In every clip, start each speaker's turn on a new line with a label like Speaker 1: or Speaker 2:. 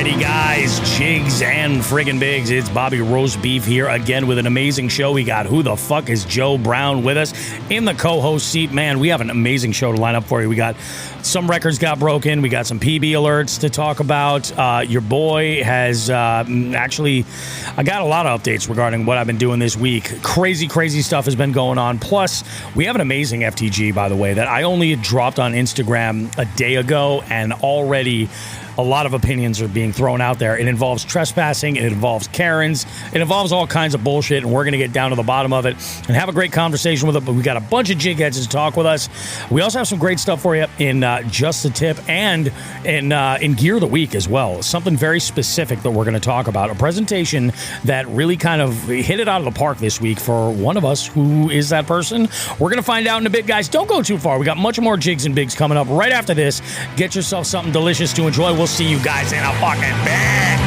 Speaker 1: Alrighty, guys, Jigs and friggin' Bigs. It's Bobby Roastbeef here again with an amazing show. We got Who the Fuck is Joe Brown with us in the co-host seat. Man, we have an amazing show to line up for you. We got some records got broken. We got some PB alerts to talk about. Your boy has actually, I got a lot of updates regarding what I've been doing this week. Crazy stuff has been going on. Plus, we have an amazing FTG, by the way, that I only dropped on Instagram a day ago, and already a lot of opinions are being thrown out there. It involves trespassing. It involves Karens. It involves all kinds of bullshit, and we're going to get down to the bottom of it and have a great conversation with it. But we got a bunch of jig heads to talk with us. We also have some great stuff for you in Just the Tip and in Gear of the Week as well. Something very specific that we're going to talk about. A presentation that really kind of hit it out of the park this week for one of us. Who is that person? We're going to find out in a bit, guys. Don't go too far. We got much more Jigs and Bigs coming up right after this. Get yourself something delicious to enjoy. We'll see you guys in a fucking bit.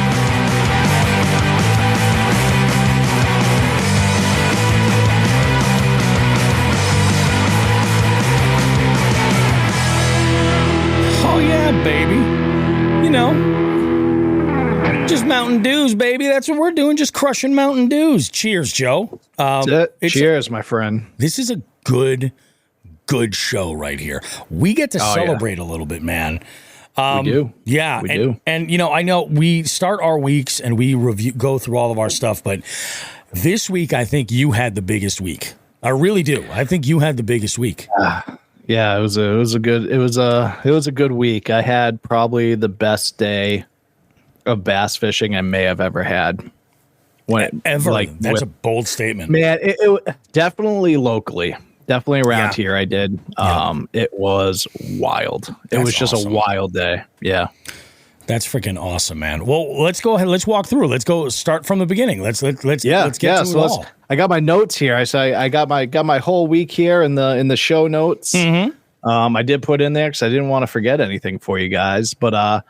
Speaker 1: Oh yeah, baby. You know, just Mountain Dews, baby. That's what we're doing. Just crushing Mountain Dews. Cheers, Joe.
Speaker 2: Cheers, my friend.
Speaker 1: This is a good show right here. We get to celebrate a little bit, man.
Speaker 2: We do.
Speaker 1: Yeah.
Speaker 2: We do.
Speaker 1: And, you know, I know we start our weeks and we go through all of our stuff, but this week, I think you had the biggest week. I really do. I think you had the biggest week.
Speaker 2: Yeah, it was a good week. I had probably the best day of bass fishing I may have ever had.
Speaker 1: That's a bold statement.
Speaker 2: Man, it definitely locally. Definitely around here I did. It was wild. It was just awesome. A wild day. Yeah.
Speaker 1: That's freaking awesome, man. Well, let's go ahead. Let's walk through. Let's go start from the beginning. Let's get to it all.
Speaker 2: I got my notes here. I got my whole week here in the show notes.
Speaker 1: Mm-hmm.
Speaker 2: I did put in there because I didn't want to forget anything for you guys. But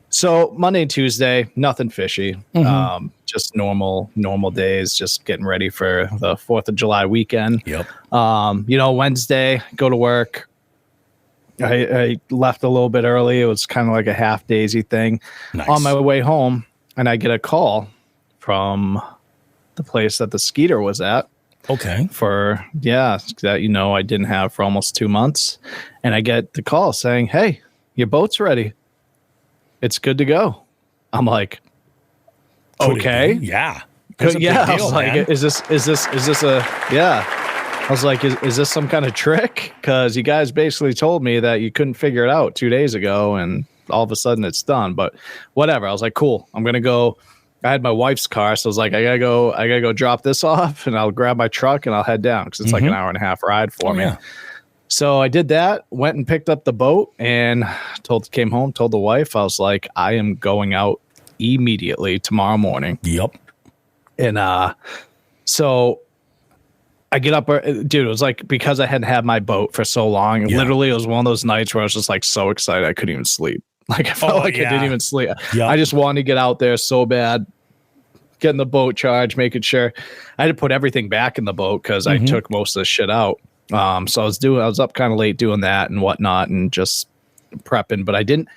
Speaker 2: so Monday and Tuesday, nothing fishy.
Speaker 1: Mm-hmm.
Speaker 2: Just normal days, just getting ready for the 4th of July weekend.
Speaker 1: Yep.
Speaker 2: Wednesday, go to work. I left a little bit early. It was kind of like a half daisy thing.
Speaker 1: Nice.
Speaker 2: On my way home, and I get a call from the place that the Skeeter was at.
Speaker 1: Okay.
Speaker 2: That I didn't have for almost 2 months. And I get the call saying, "Hey, your boat's ready. It's good to go." I'm like, okay.
Speaker 1: Yeah.
Speaker 2: I was like, is this I was like, is this some kind of trick? Because you guys basically told me that you couldn't figure it out 2 days ago, and all of a sudden it's done. But whatever. I was like, cool. I'm gonna go. I had my wife's car, so I was like, I gotta go drop this off, and I'll grab my truck and I'll head down because it's like an hour and a half ride for me. Yeah. So I did that, went and picked up the boat, and came home, told the wife, I was like, I am going out immediately tomorrow morning.
Speaker 1: Yep.
Speaker 2: And so I get up, dude, it was like, because I hadn't had my boat for so long, literally it was one of those nights where I was just like so excited I couldn't even sleep. Like I felt I didn't even sleep. Yep. I just wanted to get out there so bad, getting the boat charged, making sure I had to put everything back in the boat because I took most of the shit out. So I was up kind of late doing that and whatnot and just prepping, but I didn't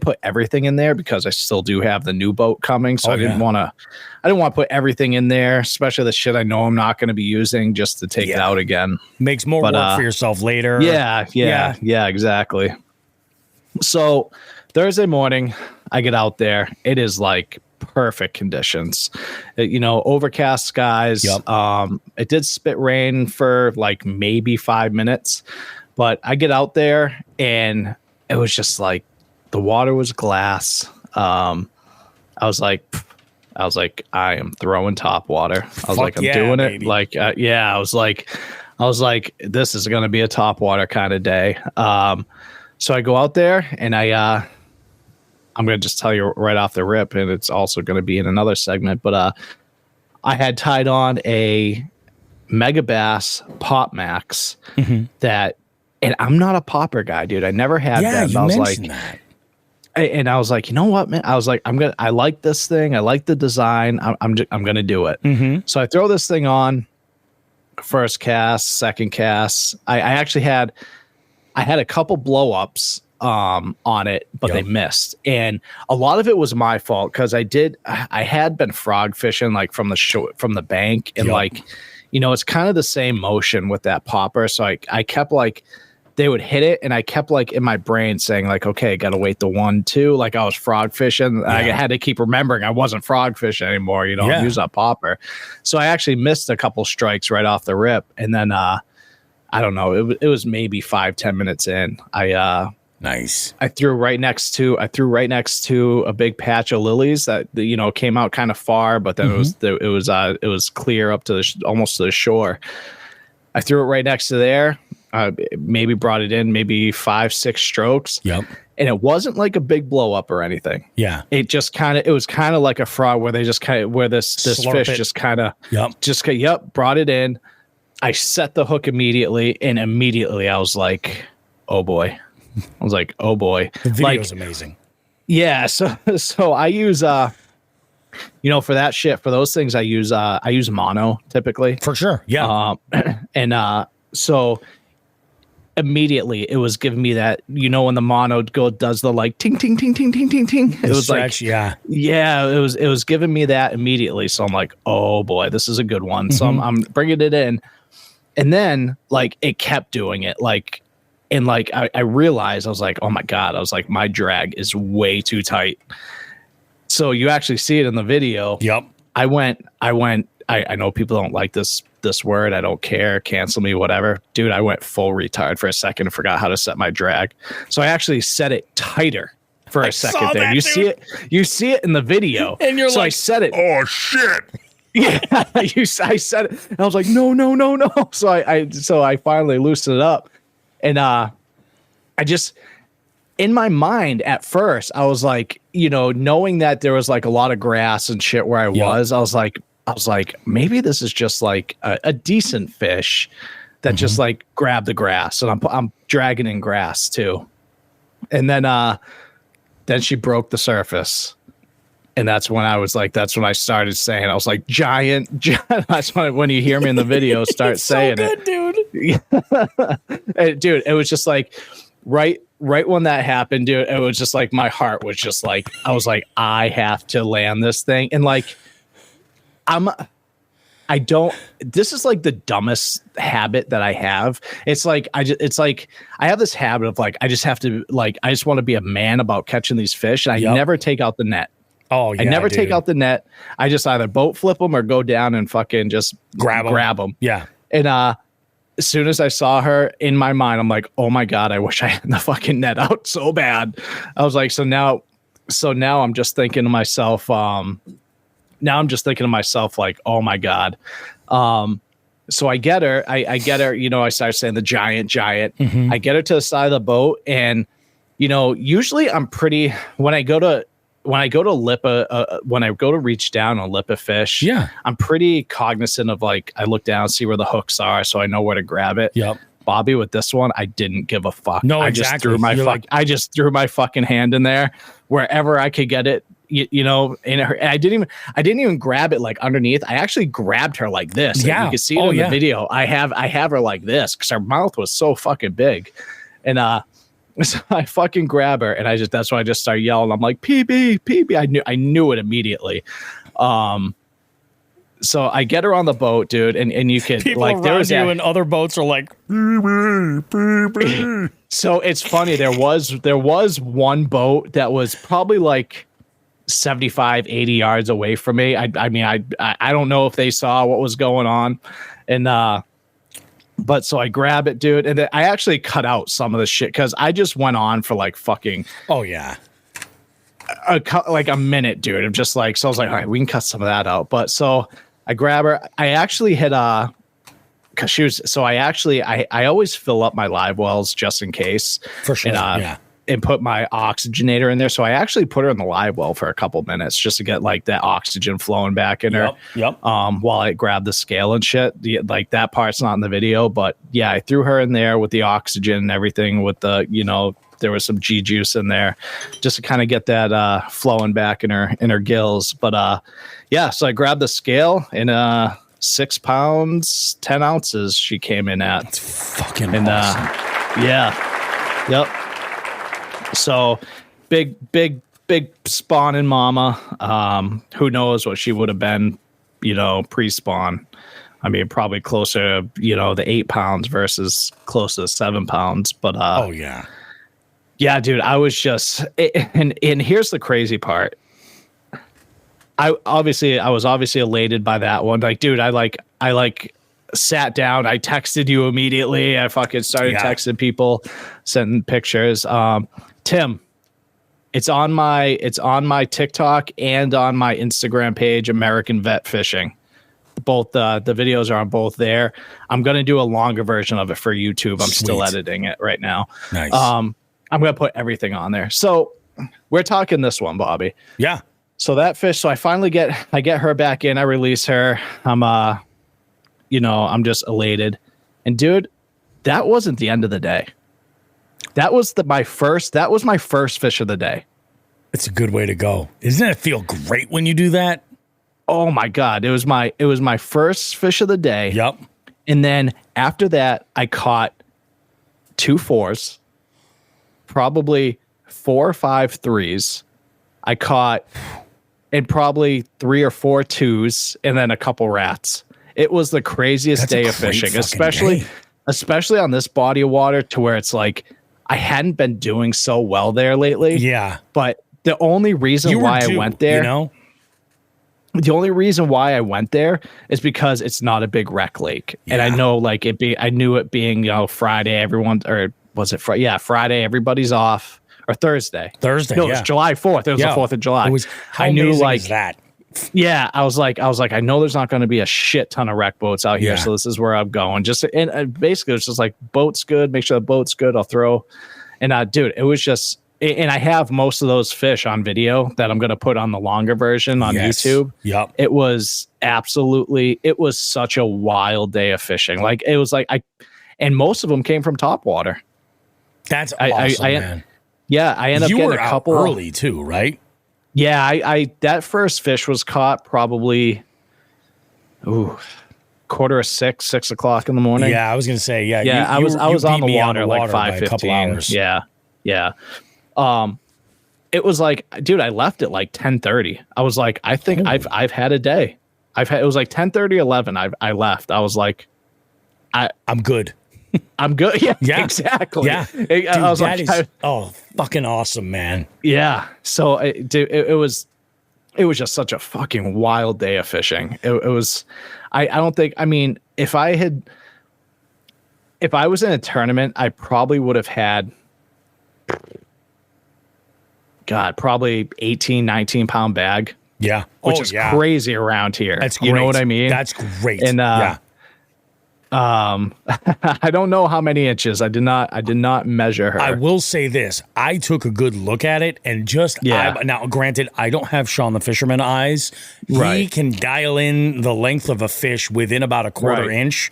Speaker 2: put everything in there because I still do have the new boat coming. So I didn't want to put everything in there, especially the shit I know I'm not going to be using, just to take it out again.
Speaker 1: Makes more work for yourself later.
Speaker 2: Yeah, exactly. So Thursday morning, I get out there. It is like perfect conditions, overcast skies. Yep. It did spit rain for like maybe 5 minutes, but I get out there and it was just like the water was glass. I was like, I am throwing top water. I was like, I'm doing
Speaker 1: baby.
Speaker 2: It. Like, I was like, this is going to be a top water kind of day. So I go out there and I'm going to just tell you right off the rip, and it's also going to be in another segment, but I had tied on a Mega Bass Pop Max that, and I'm not a popper guy, dude. I never had that. And I was like,
Speaker 1: that.
Speaker 2: And I was like, you know what, man? I was like, I like this thing. I like the design. I'm going to do it.
Speaker 1: Mm-hmm.
Speaker 2: So I throw this thing on, first cast, second cast. I actually had a couple blow ups on it, but they missed. And a lot of it was my fault because I had been frog fishing like from the bank, and like, you know, it's kind of the same motion with that popper. So I kept like, they would hit it, and I kept like in my brain saying like, okay, got to wait the 1, 2. Like I was frog fishing. I had to keep remembering I wasn't frog fishing anymore. You know, use that popper. So I actually missed a couple strikes right off the rip, and then I don't know. It was maybe 5-10 minutes in.
Speaker 3: Nice.
Speaker 2: I threw right next to a big patch of lilies that, you know, came out kind of far, but then it was clear up to almost to the shore. I threw it right next to there. Maybe brought it in maybe 5-6 strokes.
Speaker 3: Yep.
Speaker 2: And it wasn't like a big blow up or anything.
Speaker 3: Yeah.
Speaker 2: It was kind of like a frog where they just kind of, where this fish just kind of, brought it in. I set the hook immediately, and immediately I was like, oh boy.
Speaker 3: The video's amazing.
Speaker 2: Yeah. So I use, you know, for that shit, for those things, I use mono typically.
Speaker 3: For sure. Yeah.
Speaker 2: So immediately it was giving me that, you know, when the mono does the like ting ting ting ting ting ting ting. It was
Speaker 3: stretch,
Speaker 2: like it was giving me that immediately. So I'm like, oh boy, this is a good one. So I'm bringing it in, and then like it kept doing it, like, and like I realized, I was like, oh my god, I was like, my drag is way too tight. So you actually see it in the video.
Speaker 3: Yep.
Speaker 2: I know people don't like this word. I don't care. Cancel me, whatever. Dude, I went full retard for a second and forgot how to set my drag. So I actually set it tighter for a second there. You see it in the video.
Speaker 3: And you're
Speaker 2: so
Speaker 3: like,
Speaker 2: I set it.
Speaker 3: Oh shit.
Speaker 2: Yeah. I said it. And I was like, no. So I finally loosened it up. And I just, in my mind at first, I was like, you know, knowing that there was like a lot of grass and shit where I was like, maybe this is just like a decent fish that just like grabbed the grass, and I'm dragging in grass too. And then she broke the surface. And that's when I started saying, I was like, giant. That's when you hear me in the video start saying
Speaker 3: so good,
Speaker 2: it. Dude, it was just like right when that happened, dude, it was just like my heart was just like, I was like, I have to land this thing. And like, this is like the dumbest habit that I have. It's like, I have this habit of like, I just want to be a man about catching these fish. And I never take out the net.
Speaker 1: Oh, yeah.
Speaker 2: I never take out the net. I just either boat flip them or go down and fucking just grab them. Yeah. And as soon as I saw her, in my mind, I'm like, oh my God, I wish I had the fucking net out so bad. I was like, so now I'm just thinking to myself, like, oh my God. So I get her, you know, I start saying the giant. I get her to the side of the boat, and, you know, usually I'm pretty, when I go to lip when I go to reach down and lip a fish, I'm pretty cognizant of like, I look down, see where the hooks are, so I know where to grab it. Yep. Bobby, with this one, I didn't give a fuck. No, exactly. I just threw my fucking hand in there wherever I could get it. You know, in her, I didn't even grab it like underneath. I actually grabbed her like this. Yeah, you can see it in the video. I have her like this because her mouth was so fucking big, and so I fucking grab her, and that's when I just started yelling. I'm like, PB. I knew it immediately. So I get her on the boat, dude, and you could
Speaker 1: people
Speaker 2: like
Speaker 1: around you and other boats are like.
Speaker 2: So it's funny. There was one boat that was probably like 75, 80 yards away from me. I mean, I don't know if they saw what was going on, and but so I grab it, dude, and then I actually cut out some of the shit because I just went on for like fucking like a minute, dude. I'm just like, so I was like, all right, we can cut some of that out. But so I grab her. I actually hit because she was. So I always fill up my live wells just in case
Speaker 1: for sure.
Speaker 2: And put my oxygenator in there. So I actually put her in the live well for a couple minutes just to get like that oxygen flowing back in her.
Speaker 1: Yep.
Speaker 2: While I grabbed the scale and shit. Like that part's not in the video, but yeah, I threw her in there with the oxygen and everything with the, you know, there was some G juice in there just to kind of get that flowing back in her gills. But yeah, so I grabbed the scale and 6 pounds, 10 ounces she came in at.
Speaker 1: That's fucking awesome.
Speaker 2: Yeah. Yep. So big spawning mama. Who knows what she would have been, pre-spawn. I mean, probably closer, the 8 pounds versus close to 7 pounds. But
Speaker 1: oh yeah.
Speaker 2: Yeah, dude, I was just, and here's the crazy part. I was obviously elated by that one. Like, dude, I sat down. I texted you immediately. I fucking started texting people, sending pictures. Tim, it's on my TikTok and on my Instagram page, American Vet Fishing. Both the videos are on both there. I'm gonna do a longer version of it for YouTube. I'm still editing it right now.
Speaker 1: Nice.
Speaker 2: I'm going to put everything on there. So we're talking this one, Bobby.
Speaker 1: Yeah.
Speaker 2: So that fish, so I finally get her back in. I release her. I'm just elated. And dude, that wasn't the end of the day. That was my first fish of the day.
Speaker 1: It's a good way to go. Doesn't it feel great when you do that?
Speaker 2: Oh my God. It was my first fish of the day.
Speaker 1: Yep.
Speaker 2: And then after that, I caught 2 4s. Probably 4 or 5 3s. I caught and probably 3 or 4 2s and then a couple rats. It was the craziest day of fishing, especially on this body of water, to where it's like I hadn't been doing so well there lately.
Speaker 1: Yeah.
Speaker 2: But the only reason why I went there, the only reason why I went there is because it's not a big rec lake. Yeah. And I know I knew it being, Friday, was it Friday? Yeah, Friday. Everybody's off, or Thursday. No, it was July 4th. It was the 4th of July.
Speaker 1: I knew that.
Speaker 2: Yeah, I was like, I know there's not going to be a shit ton of wreck boats out here, so this is where I'm going. And basically, it's just like, boat's good. Make sure the boat's good. I'll throw. And dude, it was just, and I have most of those fish on video that I'm going to put on the longer version on YouTube.
Speaker 1: Yep.
Speaker 2: It was such a wild day of fishing. Like, it was like and most of them came from topwater.
Speaker 1: That's awesome, man.
Speaker 2: Yeah, I ended up getting a couple
Speaker 1: early too, right?
Speaker 2: Yeah, I that first fish was caught probably 5:45, 6 o'clock in the morning.
Speaker 1: Yeah, I was gonna say, yeah.
Speaker 2: Yeah, I was on the water like 5:15. Yeah. It was like, dude, I left at like 10:30. I was like, I think I've had a day. It was like 10:30, 11. I left. I was like,
Speaker 1: I'm good.
Speaker 2: I'm good. Yeah, exactly.
Speaker 1: Yeah.
Speaker 2: Dude, I was like,
Speaker 1: fucking awesome, man.
Speaker 2: Yeah. So it was just such a fucking wild day of fishing. It was, I don't think, I mean, if I was in a tournament, I probably would have had, probably 18, 19 pound bag.
Speaker 1: Yeah.
Speaker 2: Which is crazy around here.
Speaker 1: That's great.
Speaker 2: You know what I mean?
Speaker 1: That's great.
Speaker 2: And, I don't know how many inches. I did not measure her.
Speaker 1: I will say this. I took a good look at it and now granted, I don't have Sean the Fisherman eyes. He can dial in the length of a fish within about a quarter inch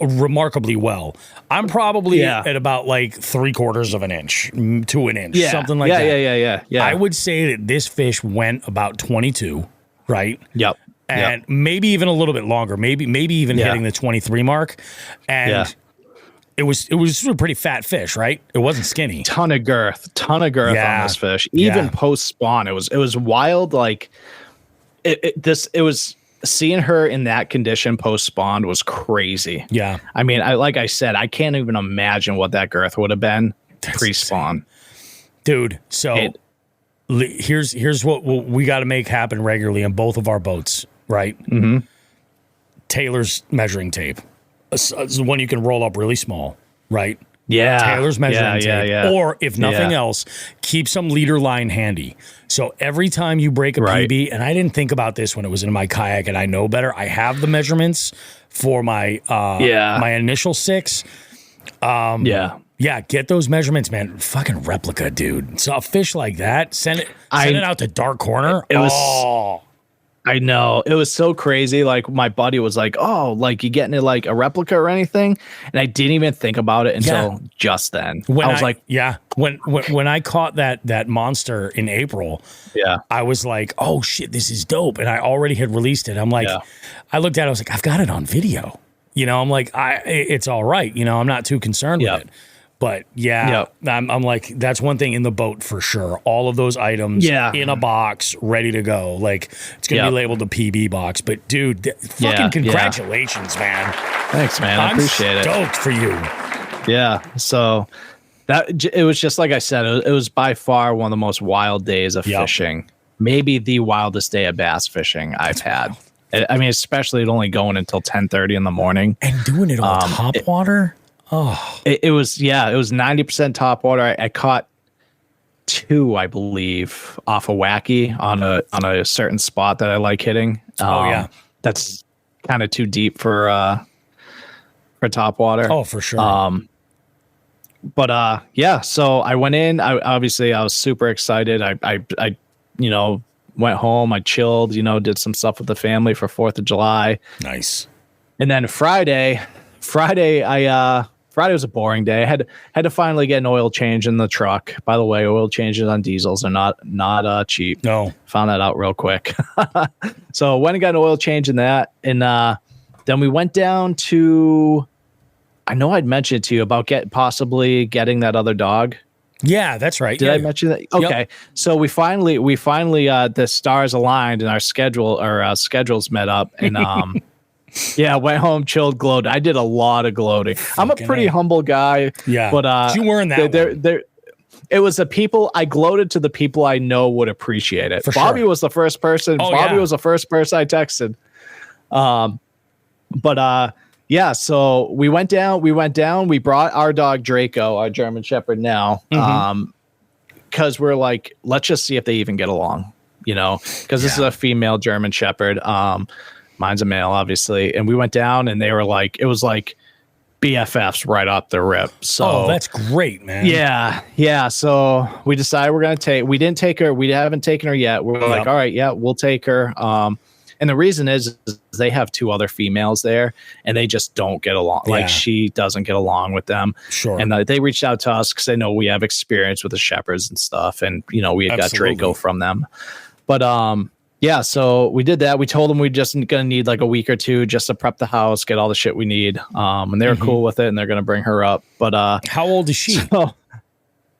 Speaker 1: remarkably well. I'm probably at about like 3/4 of an inch to an inch, something like that. Yeah. I would say that this fish went about 22, right?
Speaker 2: Yep.
Speaker 1: And maybe even a little bit longer, maybe even hitting the 23 mark. And it was a pretty fat fish, right? It wasn't skinny.
Speaker 2: Ton of girth on this fish. Even post spawn, it was wild. Like it was seeing her in that condition post spawn was crazy.
Speaker 1: Yeah.
Speaker 2: I mean, like I said, I can't even imagine what that girth would have been pre spawn,
Speaker 1: dude. So here's what we got to make happen regularly in both of our boats. Right.
Speaker 2: Mm-hmm.
Speaker 1: Taylor's measuring tape. The one you can roll up really small. Right.
Speaker 2: Yeah.
Speaker 1: Taylor's measuring tape. Yeah. Or if nothing else, keep some leader line handy. So every time you break a PB, and I didn't think about this when it was in my kayak, and I know better. I have the measurements for my my initial 6. Yeah, get those measurements, man. Fucking replica, dude. So a fish like that, send it out to dark corner.
Speaker 2: I know. It was so crazy. Like, my buddy was like, oh, like, you getting it like a replica or anything? And I didn't even think about it until just then.
Speaker 1: When I caught that monster in April, I was like, oh shit, this is dope. And I already had released it. I'm like, I looked at it, I was like, I've got it on video. I'm like, it's all right. I'm not too concerned with it. But I'm like, that's one thing in the boat for sure. All of those items in a box, ready to go. Like, it's going to be labeled the PB box. But, dude, fucking congratulations, man.
Speaker 2: Thanks, man. I appreciate it.
Speaker 1: I'm stoked for you.
Speaker 2: Yeah. So it was just like I said, it was by far one of the most wild days of fishing. Maybe the wildest day of bass fishing I've had. I mean, especially it only going until 10:30 in the morning.
Speaker 1: And doing it on top water? Oh,
Speaker 2: it was 90% top water. I caught 2, I believe, off a wacky on a certain spot that I like hitting. That's kind of too deep for top water.
Speaker 1: Oh, for sure.
Speaker 2: So I went in. I was super excited. I went home. I chilled. Did some stuff with the family for 4th of July.
Speaker 1: Nice.
Speaker 2: And then Friday, Friday was a boring day. I had to finally get an oil change in the truck. By the way, oil changes on diesels are not cheap.
Speaker 1: No.
Speaker 2: Found that out real quick. So went and got an oil change in that. And then we went down to, I know I'd mentioned to you about possibly getting that other dog.
Speaker 1: Yeah, that's right.
Speaker 2: Did I mention that? Okay. Yep. So we finally the stars aligned and our schedules met up and went home, chilled, glowed. I did a lot of gloating. I'm a pretty humble guy.
Speaker 1: Yeah.
Speaker 2: But
Speaker 1: you weren't that
Speaker 2: it was the people I gloated to, the people I know would appreciate it. Bobby was the first person. Bobby was the first person I texted. So we went down, we brought our dog Draco, our German Shepherd now. Because we're like, let's just see if they even get along, because this is a female German Shepherd. Mine's a male, obviously. And we went down and they were like, it was like BFFs right off the rip. So
Speaker 1: that's great, man.
Speaker 2: Yeah. So we decided we didn't take her. We haven't taken her yet. We're like, all right, we'll take her. And the reason is they have 2 other females there and they just don't get along. Like she doesn't get along with them.
Speaker 1: Sure.
Speaker 2: And they reached out to us because they know we have experience with the shepherds and stuff. And, we had got Draco from them. But, so we did that. We told them we're just going to need like a week or 2 just to prep the house, get all the shit we need. And they were cool with it and they're going to bring her up. But
Speaker 1: how old is she?
Speaker 2: So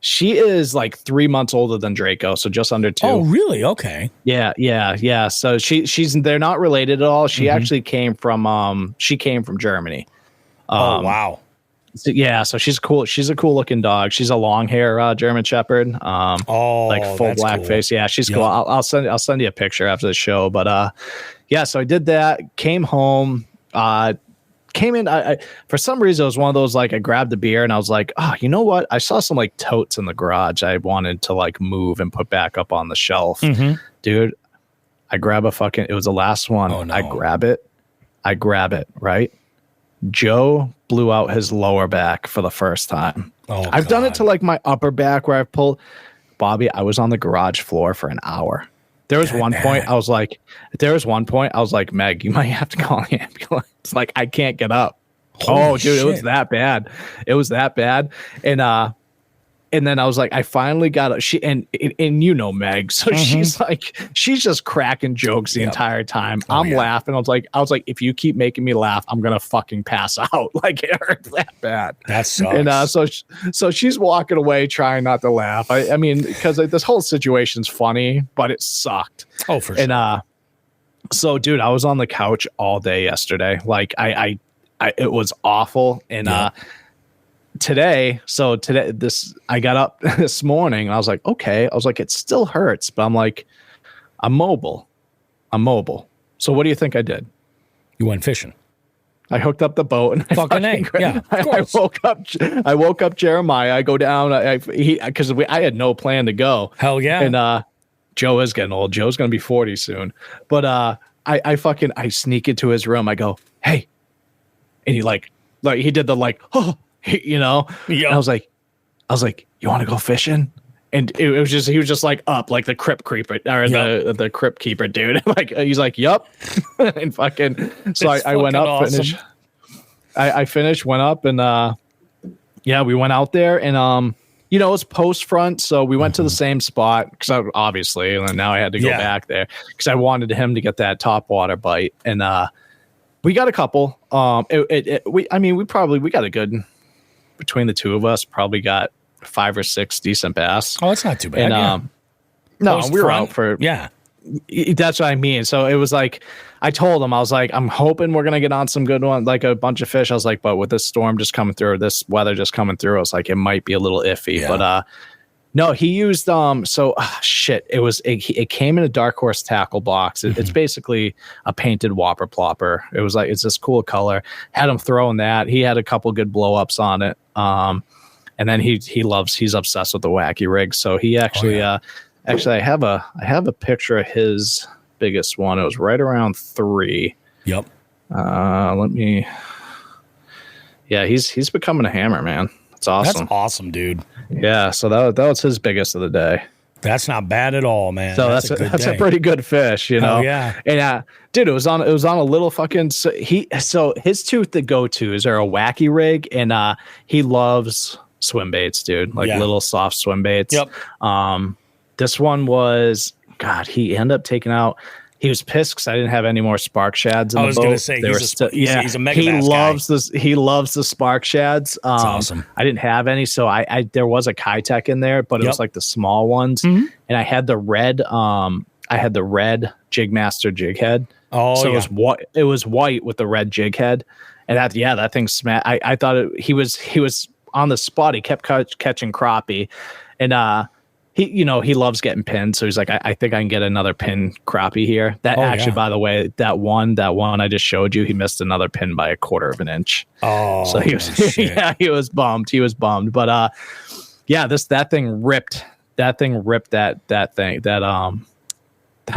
Speaker 2: she is like 3 months older than Draco, so just under 2.
Speaker 1: Oh, really? Okay.
Speaker 2: Yeah. So they're not related at all. She actually came from Germany.
Speaker 1: Oh, wow.
Speaker 2: So she's cool. She's a cool looking dog. She's a long hair German Shepherd. Like full black face. Yeah, she's cool. I'll send you a picture after the show. But so I did that. Came home. Came in. I for some reason it was one of those like I grabbed the beer and I was like, oh, you know what? I saw some like totes in the garage. I wanted to like move and put back up on the shelf, dude. I grab it was the last one.
Speaker 1: Oh, no.
Speaker 2: I grab it. Right. Joe blew out his lower back for the first time. I've done it to like my upper back where I've pulled. Bobby, I was on the garage floor for an hour. There was one point I was like, Meg, you might have to call the ambulance. Like, I can't get up.
Speaker 1: Holy shit.
Speaker 2: It was that bad. And then I was like, I finally got it. And Meg. So she's just cracking jokes the entire time. I'm laughing. I was like, if you keep making me laugh, I'm going to fucking pass out. Like, it hurt that bad.
Speaker 1: That sucks.
Speaker 2: And so she's walking away trying not to laugh. I mean, because this whole situation's funny, but it sucked.
Speaker 1: Oh, for sure.
Speaker 2: And so, dude, I was on the couch all day yesterday. Like, I it was awful. And today, I got up this morning and I was like, okay. I was like, it still hurts, but I'm like, I'm mobile. So what do you think I did?
Speaker 1: You went fishing.
Speaker 2: I hooked up the boat and I woke up Jeremiah. I go down because I had no plan to go.
Speaker 1: Hell yeah.
Speaker 2: And Joe is getting old. Joe's going to be 40 soon. But I sneak into his room. I go, hey. And he like he did the like, oh, Yeah. And I was like, you want to go fishing? And he was just like up like the crypt creeper or the crypt keeper dude. Like he's like, yup. And fucking so I went up, awesome. Finished. I finished, went up, and we went out there, and it was post front, so we went to the same spot because obviously, and now I had to go back there because I wanted him to get that top water bite, and we got a couple. We got a good. between the two of us, probably got 5 or 6 decent bass.
Speaker 1: Oh, that's not too bad.
Speaker 2: And no, we were out for That's what I mean. So it was like, I told him, I was like, I'm hoping we're gonna get on some good ones, like a bunch of fish. I was like, but with this storm just coming through, or this weather just coming through, I was like, it might be a little iffy. But no, he used it came in a Dark Horse tackle box. It's basically a painted whopper plopper. It was like, it's this cool color. Had him throwing that. He had a couple good blow ups on it. And then he's obsessed with the wacky rig. So he actually actually I have a picture of his biggest one. It was right around 3.
Speaker 1: Yep.
Speaker 2: He's becoming a hammer, man. It's awesome.
Speaker 1: That's awesome, dude.
Speaker 2: Yeah, so that was his biggest of the day.
Speaker 1: That's not bad at all, man.
Speaker 2: So that's a pretty good fish, you know.
Speaker 1: Oh, yeah.
Speaker 2: And dude, it was on a little fucking. So his two go-tos are a wacky rig, and he loves swim baits, dude. Like little soft swim baits.
Speaker 1: Yep.
Speaker 2: This one was, God, he ended up taking out. He was pissed because I didn't have any more spark shads in the boat. I was going to say, he's a mega
Speaker 1: he
Speaker 2: loves
Speaker 1: guy.
Speaker 2: this. He loves the spark shads.
Speaker 1: That's awesome.
Speaker 2: I didn't have any, so I there was a Kitech in there, but it was like the small ones, and I had the red. I had the red Jigmaster jig head.
Speaker 1: Oh,
Speaker 2: so it was white with the red jig head, and that thing smashed. I thought he was on the spot. He kept catching crappie, and he loves getting pinned, so he's like, I think I can get another pin crappie here. By the way, that one I just showed you, he missed another pin by 1/4 of an inch.
Speaker 1: Oh,
Speaker 2: so he was he was bummed. But that thing ripped that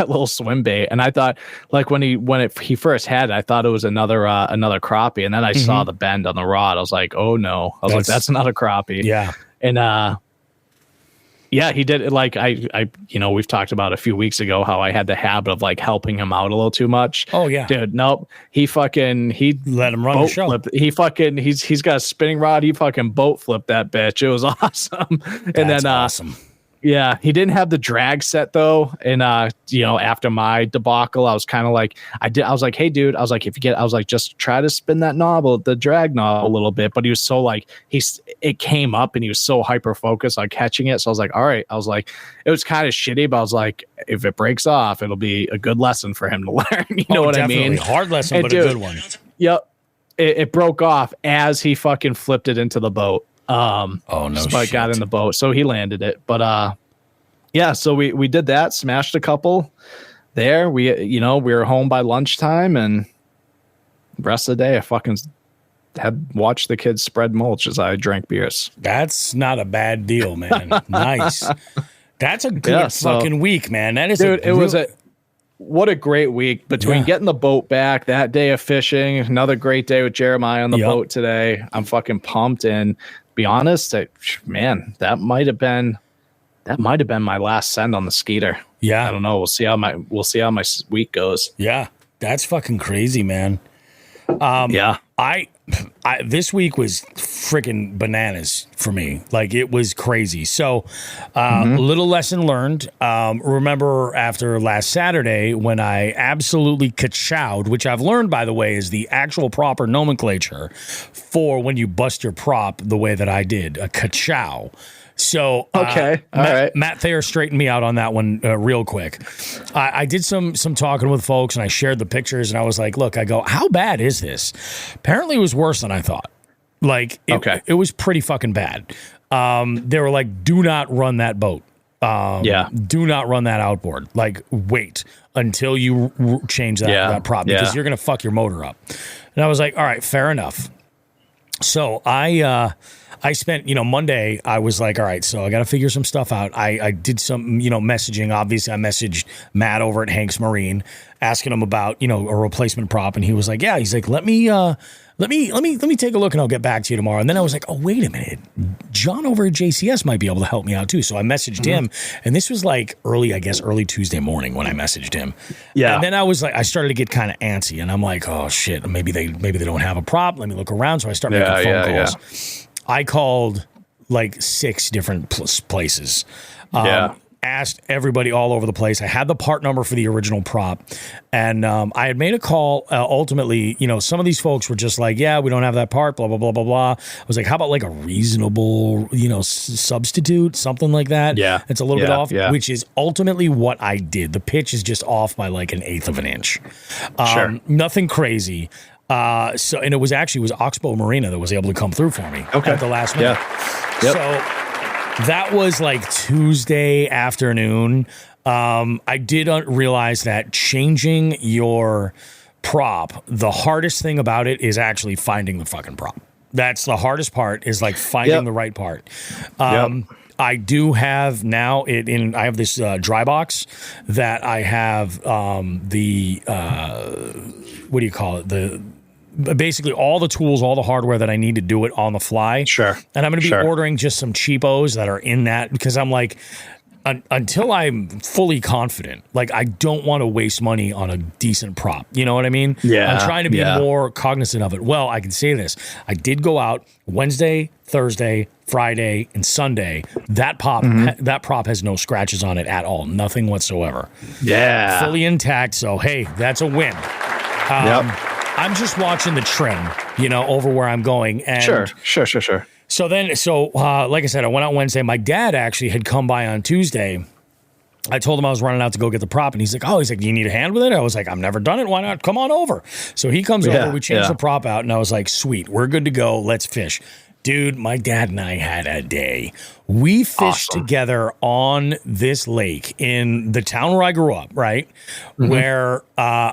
Speaker 2: little swim bait. And I thought, like, when he first had it, I thought it was another crappie, and then I saw the bend on the rod. I was like, oh no. I was like, that's another crappie.
Speaker 1: Yeah.
Speaker 2: And he did it. Like I we've talked about a few weeks ago how I had the habit of like helping him out a little too much.
Speaker 1: Oh yeah,
Speaker 2: dude. Nope. He
Speaker 1: let him run the show.
Speaker 2: Flipped. He's got a spinning rod. He fucking boat flipped that bitch. It was awesome.
Speaker 1: That's awesome.
Speaker 2: Yeah, he didn't have the drag set though, and after my debacle, I was kind of like, I was like, hey dude, I was like, just try to spin that knob, the drag knob a little bit. But he was so like, it came up and he was so hyper focused on catching it. So I was like, all right, I was like, it was kind of shitty, but I was like, if it breaks off, it'll be a good lesson for him to learn. You know what I mean?
Speaker 1: Hard lesson, but dude, a good one.
Speaker 2: Yep, it broke off as he fucking flipped it into the boat. Spike got in the boat, so he landed it. But so we did that, smashed a couple there. We were home by lunchtime, and the rest of the day I fucking had watched the kids spread mulch as I drank beers.
Speaker 1: That's not a bad deal, man. Nice. That's a good fucking week, man. That is, dude.
Speaker 2: What a great week between getting the boat back, that day of fishing, another great day with Jeremiah on the boat today. I'm fucking pumped, and be honest, that might have been my last send on the Skeeter.
Speaker 1: Yeah,
Speaker 2: I don't know. We'll see how my week goes.
Speaker 1: Yeah, that's fucking crazy, man. I this week was freaking bananas for me. Like, it was crazy. So, little lesson learned. Remember after last Saturday when I absolutely ka-chowed, which I've learned, by the way, is the actual proper nomenclature for when you bust your prop the way that I did, a ka-chow. So Matt Thayer straightened me out on that one real quick. I did some talking with folks, and I shared the pictures, and I was like, look, I go, how bad is this? Apparently it was worse than I thought. Like, it was pretty fucking bad. They were like, do not run that boat. Do not run that outboard. Like, wait until you change that prop, because you're going to fuck your motor up. And I was like, all right, fair enough. So I spent, Monday, I was like, all right, so I got to figure some stuff out. I did some, messaging. Obviously, I messaged Matt over at Hanks Marine, asking him about, a replacement prop. And he was like, yeah, he's like, let me take a look and I'll get back to you tomorrow. And then I was like, oh, wait a minute. John over at JCS might be able to help me out too. So I messaged him, and this was like early Tuesday morning when I messaged him. Yeah. And then I was like, I started to get kind of antsy, and I'm like, oh shit, maybe they don't have a prop. Let me look around. So I started making phone calls. Yeah. I called like 6 different places. asked everybody all over the place. I had the part number for the original prop, and I had made a call. Ultimately, some of these folks were just like, yeah, we don't have that part, blah, blah, blah, blah, blah. I was like, how about like a reasonable, substitute, something like that?
Speaker 2: Yeah.
Speaker 1: It's a little bit off, which is ultimately what I did. The pitch is just off by like 1/8 of an inch.
Speaker 2: Sure.
Speaker 1: Nothing crazy. And it was Oxbow Marina that was able to come through for me at the last minute.
Speaker 2: Yeah. Yep.
Speaker 1: So that was like Tuesday afternoon. I did realize that changing your prop, the hardest thing about it is actually finding the fucking prop. That's the hardest part, is like finding the right part. I do have now I have this dry box that I have what do you call it? Basically all the tools, all the hardware that I need to do it on the fly.
Speaker 2: Sure.
Speaker 1: And I'm going to be ordering just some cheapos that are in that, because I'm like, until I'm fully confident, like I don't want to waste money on a decent prop. You know what I mean?
Speaker 2: Yeah.
Speaker 1: I'm trying to be more cognizant of it. Well, I can say this. I did go out Wednesday, Thursday, Friday, and Sunday. That prop has no scratches on it at all. Nothing whatsoever.
Speaker 2: Yeah.
Speaker 1: Fully intact. So, hey, that's a win. I'm just watching the trim, over where I'm going. And
Speaker 2: Sure.
Speaker 1: So like I said, I went out Wednesday. My dad actually had come by on Tuesday. I told him I was running out to go get the prop, and he's like, do you need a hand with it? I was like, I've never done it. Why not? Come on over. So he comes over. We changed the prop out, and I was like, sweet, we're good to go. Let's fish. Dude, my dad and I had a day. We fished together on this lake in the town where I grew up, right? Where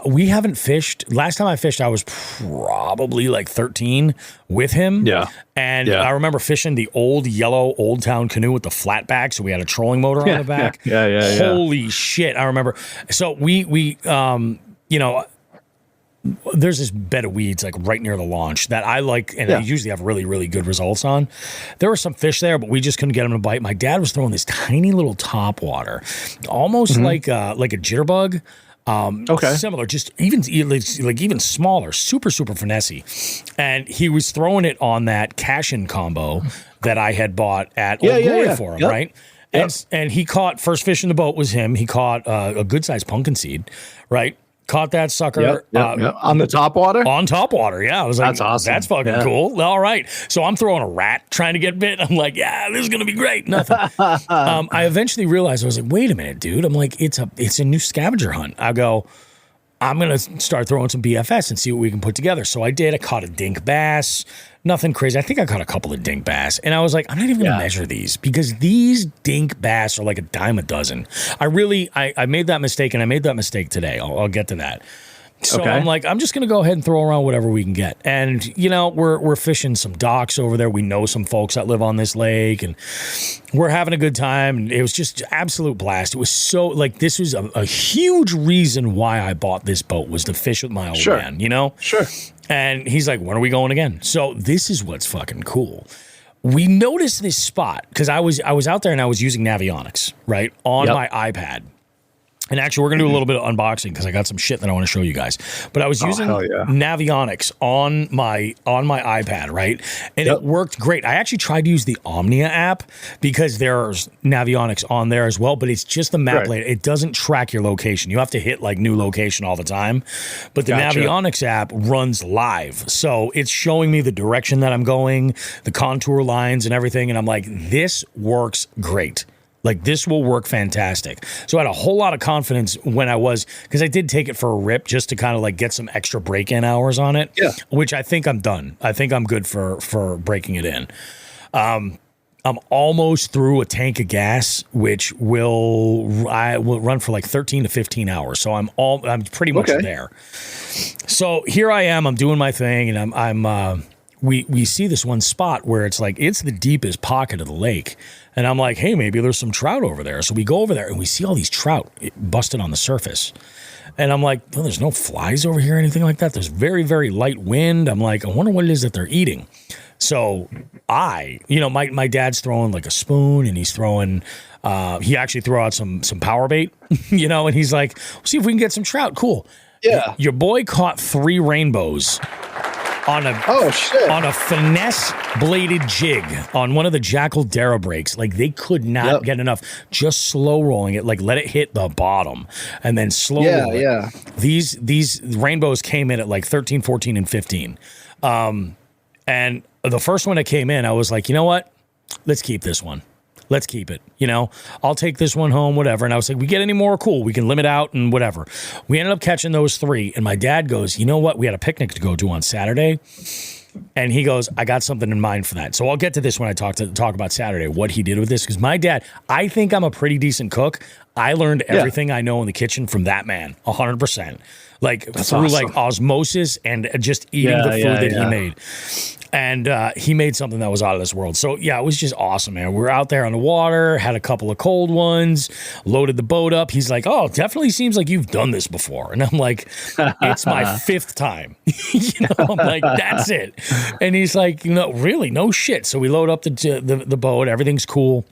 Speaker 1: we haven't fished. Last time I fished, I was probably like 13 with him.
Speaker 2: Yeah.
Speaker 1: And I remember fishing the old yellow Old Town canoe with the flat back. So we had a trolling motor on the back.
Speaker 2: Yeah.
Speaker 1: Holy shit. I remember. So we there's this bed of weeds like right near the launch that I like, and I usually have really, really good results on. There were some fish there, but we just couldn't get them to bite. My dad was throwing this tiny little top water, almost like a jitterbug. Similar, just even smaller, super, super finessey. And he was throwing it on that Cashin combo that I had bought at Old Glory for him, right? And he caught, first fish in the boat was him. He caught a good sized pumpkin seed, right? Caught that sucker
Speaker 2: on the top water.
Speaker 1: On top water, yeah. I was like,
Speaker 2: that's awesome.
Speaker 1: That's fucking cool. All right. So I'm throwing a rat trying to get bit. I'm like, yeah, this is gonna be great. Nothing. I eventually realized, I was like, wait a minute, dude. I'm like, it's a new scavenger hunt. I go, I'm gonna start throwing some BFS and see what we can put together. So I did. I caught a dink bass. Nothing crazy. I think I caught a couple of dink bass, and I was like, I'm not even gonna measure these, because these dink bass are like a dime a dozen. I made that mistake, and I made that mistake today. I'll get to that. So I'm like, I'm just going to go ahead and throw around whatever we can get. And, we're fishing some docks over there. We know some folks that live on this lake, and we're having a good time. And it was just absolute blast. It was so, like, this was a huge reason why I bought this boat, was to fish with my old man,
Speaker 2: Sure.
Speaker 1: And he's like, when are we going again? So this is what's fucking cool. We noticed this spot, because I was out there and I was using Navionics, right, on my iPad. And actually, we're going to do a little bit of unboxing, because I got some shit that I want to show you guys. But I was using Navionics on my iPad, right? And it worked great. I actually tried to use the Omnia app, because there's Navionics on there as well, but it's just the map layer. It doesn't track your location. You have to hit like new location all the time. But the Navionics app runs live. So it's showing me the direction that I'm going, the contour lines and everything. And I'm like, this works great. Like, this will work fantastic. So I had a whole lot of confidence because I did take it for a rip just to kind of like get some extra break-in hours on it, which I think I'm done. I think I'm good for breaking it in. I'm almost through a tank of gas, which will run for like 13 to 15 hours. So I'm pretty much there. So here I am. I'm doing my thing, and we see this one spot where it's like, it's the deepest pocket of the lake. And I'm like, hey, maybe there's some trout over there. So we go over there and we see all these trout busted on the surface. And I'm like, well, there's no flies over here or anything like that. There's very, very light wind. I'm like, I wonder what it is that they're eating. So my dad's throwing like a spoon, and he's throwing, he actually threw out some power bait, and he's like, see if we can get some trout. Cool.
Speaker 2: Yeah.
Speaker 1: Your boy caught 3 rainbows on a finesse bladed jig on one of the Jackal Darrow breaks. Like they could not get enough. Just slow rolling it, like let it hit the bottom and then slow roll it. Yeah. These rainbows came in at like 13, 14, and 15. And the first one that came in, I was like, you know what? Let's keep this one. Let's keep it. You know, I'll take this one home, whatever. And I was like, we get any more? Cool. We can limit out and whatever. We ended up catching those 3. And my dad goes, you know what? We had a picnic to go to on Saturday. And he goes, I got something in mind for that. So I'll get to this when I talk about Saturday, what he did with this. Because my dad, I think I'm a pretty decent cook. I learned everything I know in the kitchen from that man, 100%. Like
Speaker 2: That's
Speaker 1: through
Speaker 2: awesome.
Speaker 1: like osmosis and just eating the food that he made. And he made something that was out of this world. So, yeah, it was just awesome, man. We were out there on the water, had a couple of cold ones, loaded the boat up. He's like, oh, it definitely seems like you've done this before. And I'm like, it's my 5th time. I'm like, that's it. And he's like, no, really? No shit. So we load up the boat. Everything's cool.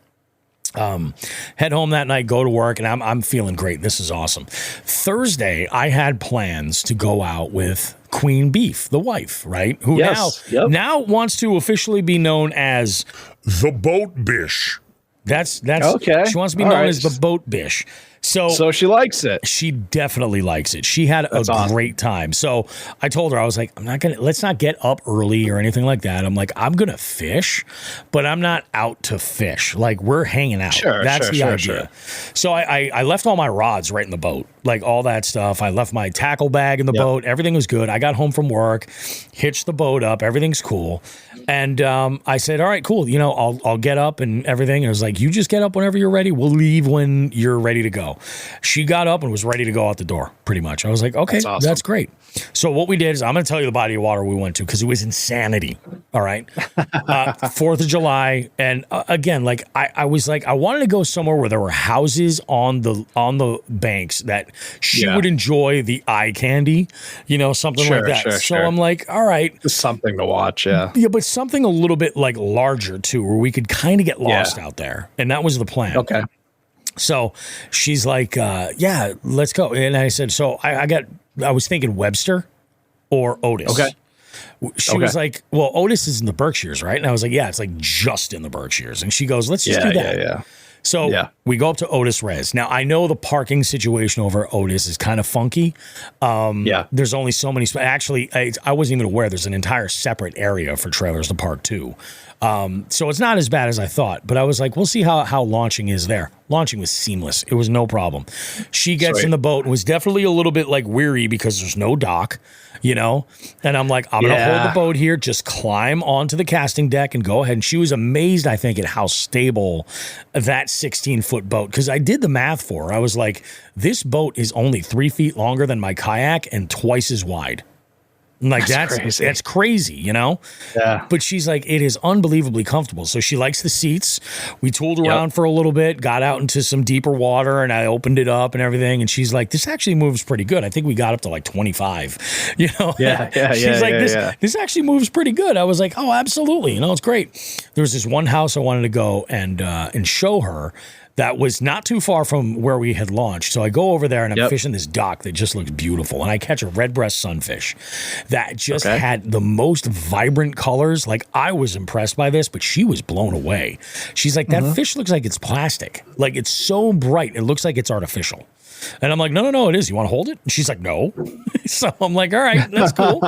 Speaker 1: Head home that night, go to work, and I'm feeling great. This is awesome. Thursday, I had plans to go out with Queen Beef, the wife, right? Who now wants to officially be known as
Speaker 3: the Boat Bish.
Speaker 1: That's okay. She wants to be known as the Boat Bish.
Speaker 2: So she likes it.
Speaker 1: She definitely likes it. She had a great time. So I told her, I was like, let's not get up early or anything like that. I'm like, I'm going to fish, but I'm not out to fish. Like we're hanging out. That's the idea. So I left all my rods right in the boat, like all that stuff. I left my tackle bag in the boat. Everything was good. I got home from work, hitched the boat up. Everything's cool. And I said, all right, cool. You know, I'll get up and everything. And I was like, you just get up whenever you're ready. We'll leave when you're ready to go. She got up and was ready to go out the door, pretty much. I was like, okay, that's great. So what we did is I'm going to tell you the body of water we went to because it was insanity. All right. 4th of July. And again, like I was like, I wanted to go somewhere where there were houses on the banks that she would enjoy the eye candy, you know, something like that. So I'm like, all right.
Speaker 2: Just something to watch. Yeah,
Speaker 1: but something a little bit like larger too, where we could kind of get lost out there. And that was the plan.
Speaker 2: Okay.
Speaker 1: So she's like, yeah, let's go. And I said, so I was thinking Webster or Otis.
Speaker 2: Okay.
Speaker 1: She was like, well, Otis is in the Berkshires, right? And I was like, yeah, it's like just in the Berkshires. And she goes, let's just do that.
Speaker 2: Yeah.
Speaker 1: So we go up to Otis Res. Now, I know the parking situation over at Otis is kind of funky. There's only so many. Actually, I wasn't even aware there's an entire separate area for trailers to park too. So it's not as bad as I thought, but I was like, we'll see how launching is there. Launching was seamless. It was no problem. She gets in the boat and was definitely a little bit like weary because there's no dock, you know? And I'm like, I'm going to hold the boat here, just climb onto the casting deck and go ahead. And she was amazed, I think, at how stable that 16-foot boat, because I did the math for her. I was like, this boat is only 3 feet longer than my kayak and twice as wide. Like that's crazy, you know?
Speaker 2: Yeah.
Speaker 1: But she's like, it is unbelievably comfortable. So she likes the seats. We tooled around for a little bit, got out into some deeper water, and I opened it up and everything. And she's like, this actually moves pretty good. I think we got up to like 25, you know? She's like, this actually moves pretty good. I was like, oh, absolutely. You know, it's great. There was this one house I wanted to go and show her that was not too far from where we had launched. So I go over there and I'm fishing this dock that just looks beautiful. And I catch a redbreast sunfish that just had the most vibrant colors. Like I was impressed by this, but she was blown away. She's like, that fish looks like it's plastic. Like it's so bright. It looks like it's artificial. And I'm like, no, it is. You want to hold it? And she's like, no. So I'm like, all right, that's cool.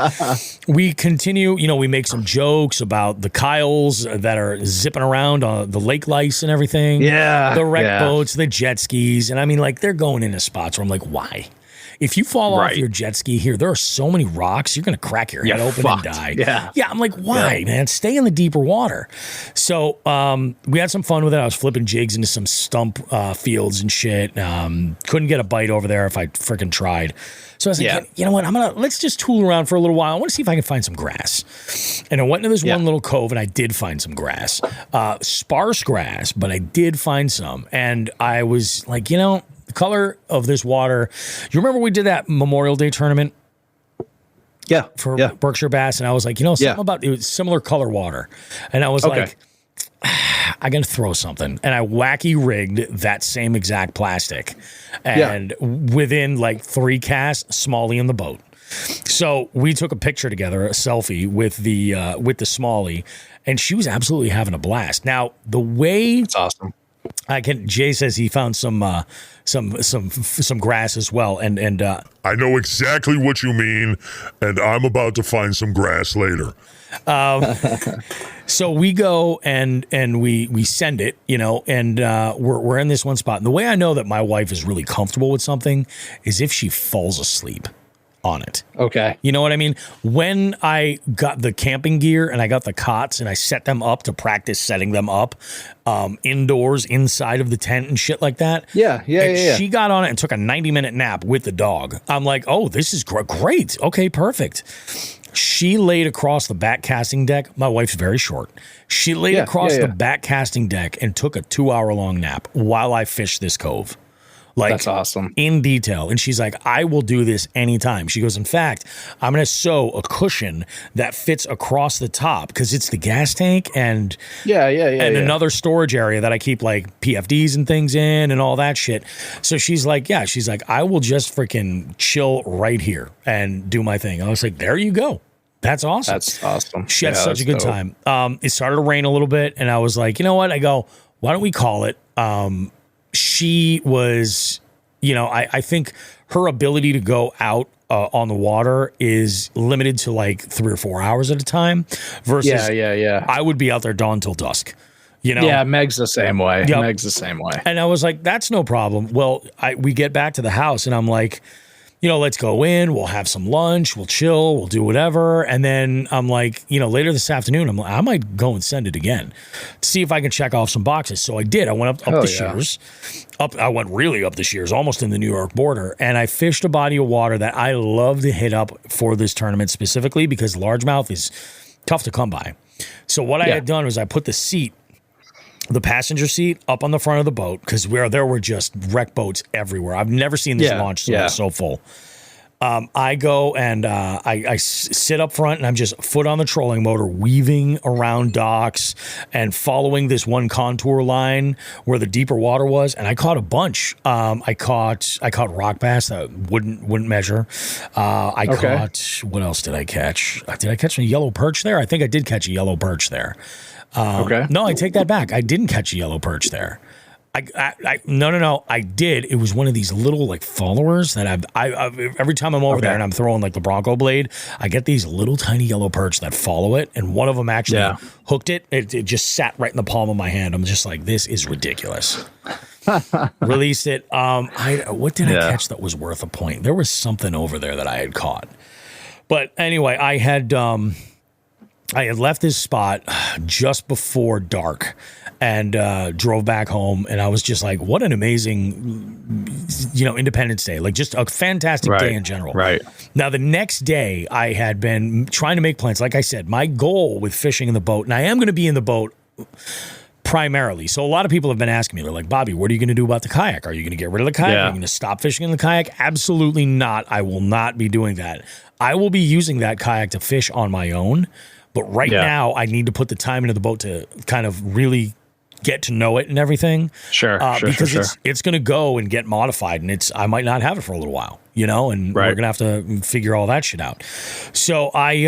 Speaker 1: We continue, you know, we make some jokes about the Kyles that are zipping around on the lake lice and everything.
Speaker 2: Yeah.
Speaker 1: The wreck boats, the jet skis. And I mean, like, they're going into spots where I'm like, why? If you fall off your jet ski here, there are so many rocks, you're going to crack your head open and die. Yeah, I'm like, why, man? Stay in the deeper water. So we had some fun with it. I was flipping jigs into some stump fields and shit. Couldn't get a bite over there if I freaking tried. So I was like, you know what? Let's just tool around for a little while. I want to see if I can find some grass. And I went into this one little cove and I did find some grass. Sparse grass, but I did find some. And I was like, you know, the color of this water. You remember we did that Memorial Day tournament? For Berkshire bass. And I was like, you know, something about it was similar color water. And I was like, I got to throw something. And I wacky rigged that same exact plastic. And within like 3 casts, Smalley in the boat. So we took a picture together, a selfie with the Smalley, and she was absolutely having a blast. Now, the way
Speaker 2: That's awesome.
Speaker 1: Jay says he found some grass as well, and
Speaker 3: I know exactly what you mean, and I'm about to find some grass later.
Speaker 1: So we go and we send it, and we're in this one spot. And the way I know that my wife is really comfortable with something is if she falls asleep on it.
Speaker 2: Okay.
Speaker 1: You know what I mean? When I got the camping gear and I got the cots and I set them up to practice setting them up indoors inside of the tent and shit like that.
Speaker 2: Yeah.
Speaker 1: She got on it and took a 90-minute nap with the dog. I'm like, oh, this is great. Okay, perfect. She laid across the back casting deck. My wife's very short. She laid across the back casting deck and took a 2-hour-long nap while I fished this cove. Like,
Speaker 2: that's awesome.
Speaker 1: In detail. And she's like, I will do this anytime. She goes, in fact, I'm going to sew a cushion that fits across the top because it's the gas tank and another storage area that I keep like PFDs and things in and all that shit. So she's like, I will just freaking chill right here and do my thing. I was like, there you go. That's awesome.
Speaker 2: That's awesome.
Speaker 1: She had such a good time. It started to rain a little bit and I was like, you know what? I go, why don't we call it? She was, I think her ability to go out on the water is limited to like 3 or 4 hours at a time versus I would be out there dawn till dusk,
Speaker 2: Yeah, Meg's the same way.
Speaker 1: Yep.
Speaker 2: Meg's the same way.
Speaker 1: And I was like, that's no problem. Well, we get back to the house and I'm like, let's go in, we'll have some lunch, we'll chill, we'll do whatever. And then I'm like, later this afternoon, I'm like, I might go and send it again, see if I can check off some boxes. So I did. I went up the shears. I went really up the shears, almost in the New York border. And I fished a body of water that I love to hit up for this tournament specifically because largemouth is tough to come by. So what I had done was I put the passenger seat up on the front of the boat because there were just wreck boats everywhere. I've never seen this launch so full. I go and I sit up front and I'm just foot on the trolling motor, weaving around docks and following this one contour line where the deeper water was. And I caught a bunch. I caught rock bass that wouldn't measure. Caught, what else did I catch? Did I catch a yellow perch there? I think I did catch a yellow perch there. No, I take that back. I didn't catch a yellow perch there. No. I did. It was one of these little like followers that I've every time I'm over there and I'm throwing like the Bronco blade, I get these little tiny yellow perch that follow it. And one of them actually hooked it. It just sat right in the palm of my hand. I'm just like, this is ridiculous. Released it. What did I catch that was worth a point? There was something over there that I had caught. But anyway, I had left this spot just before dark and drove back home. And I was just like, what an amazing, Independence Day. Like just a fantastic day in general.
Speaker 2: Right.
Speaker 1: Now, the next day I had been trying to make plans. Like I said, my goal with fishing in the boat, and I am going to be in the boat primarily. So a lot of people have been asking me, they're like, Bobby, what are you going to do about the kayak? Are you going to get rid of the kayak? Are you going to stop fishing in the kayak? Absolutely not. I will not be doing that. I will be using that kayak to fish on my own. But right now, I need to put the time into the boat to kind of really get to know it and everything.
Speaker 2: Sure.
Speaker 1: Because it's going to go and get modified, and I might not have it for a little while, and we're going to have to figure all that shit out. So I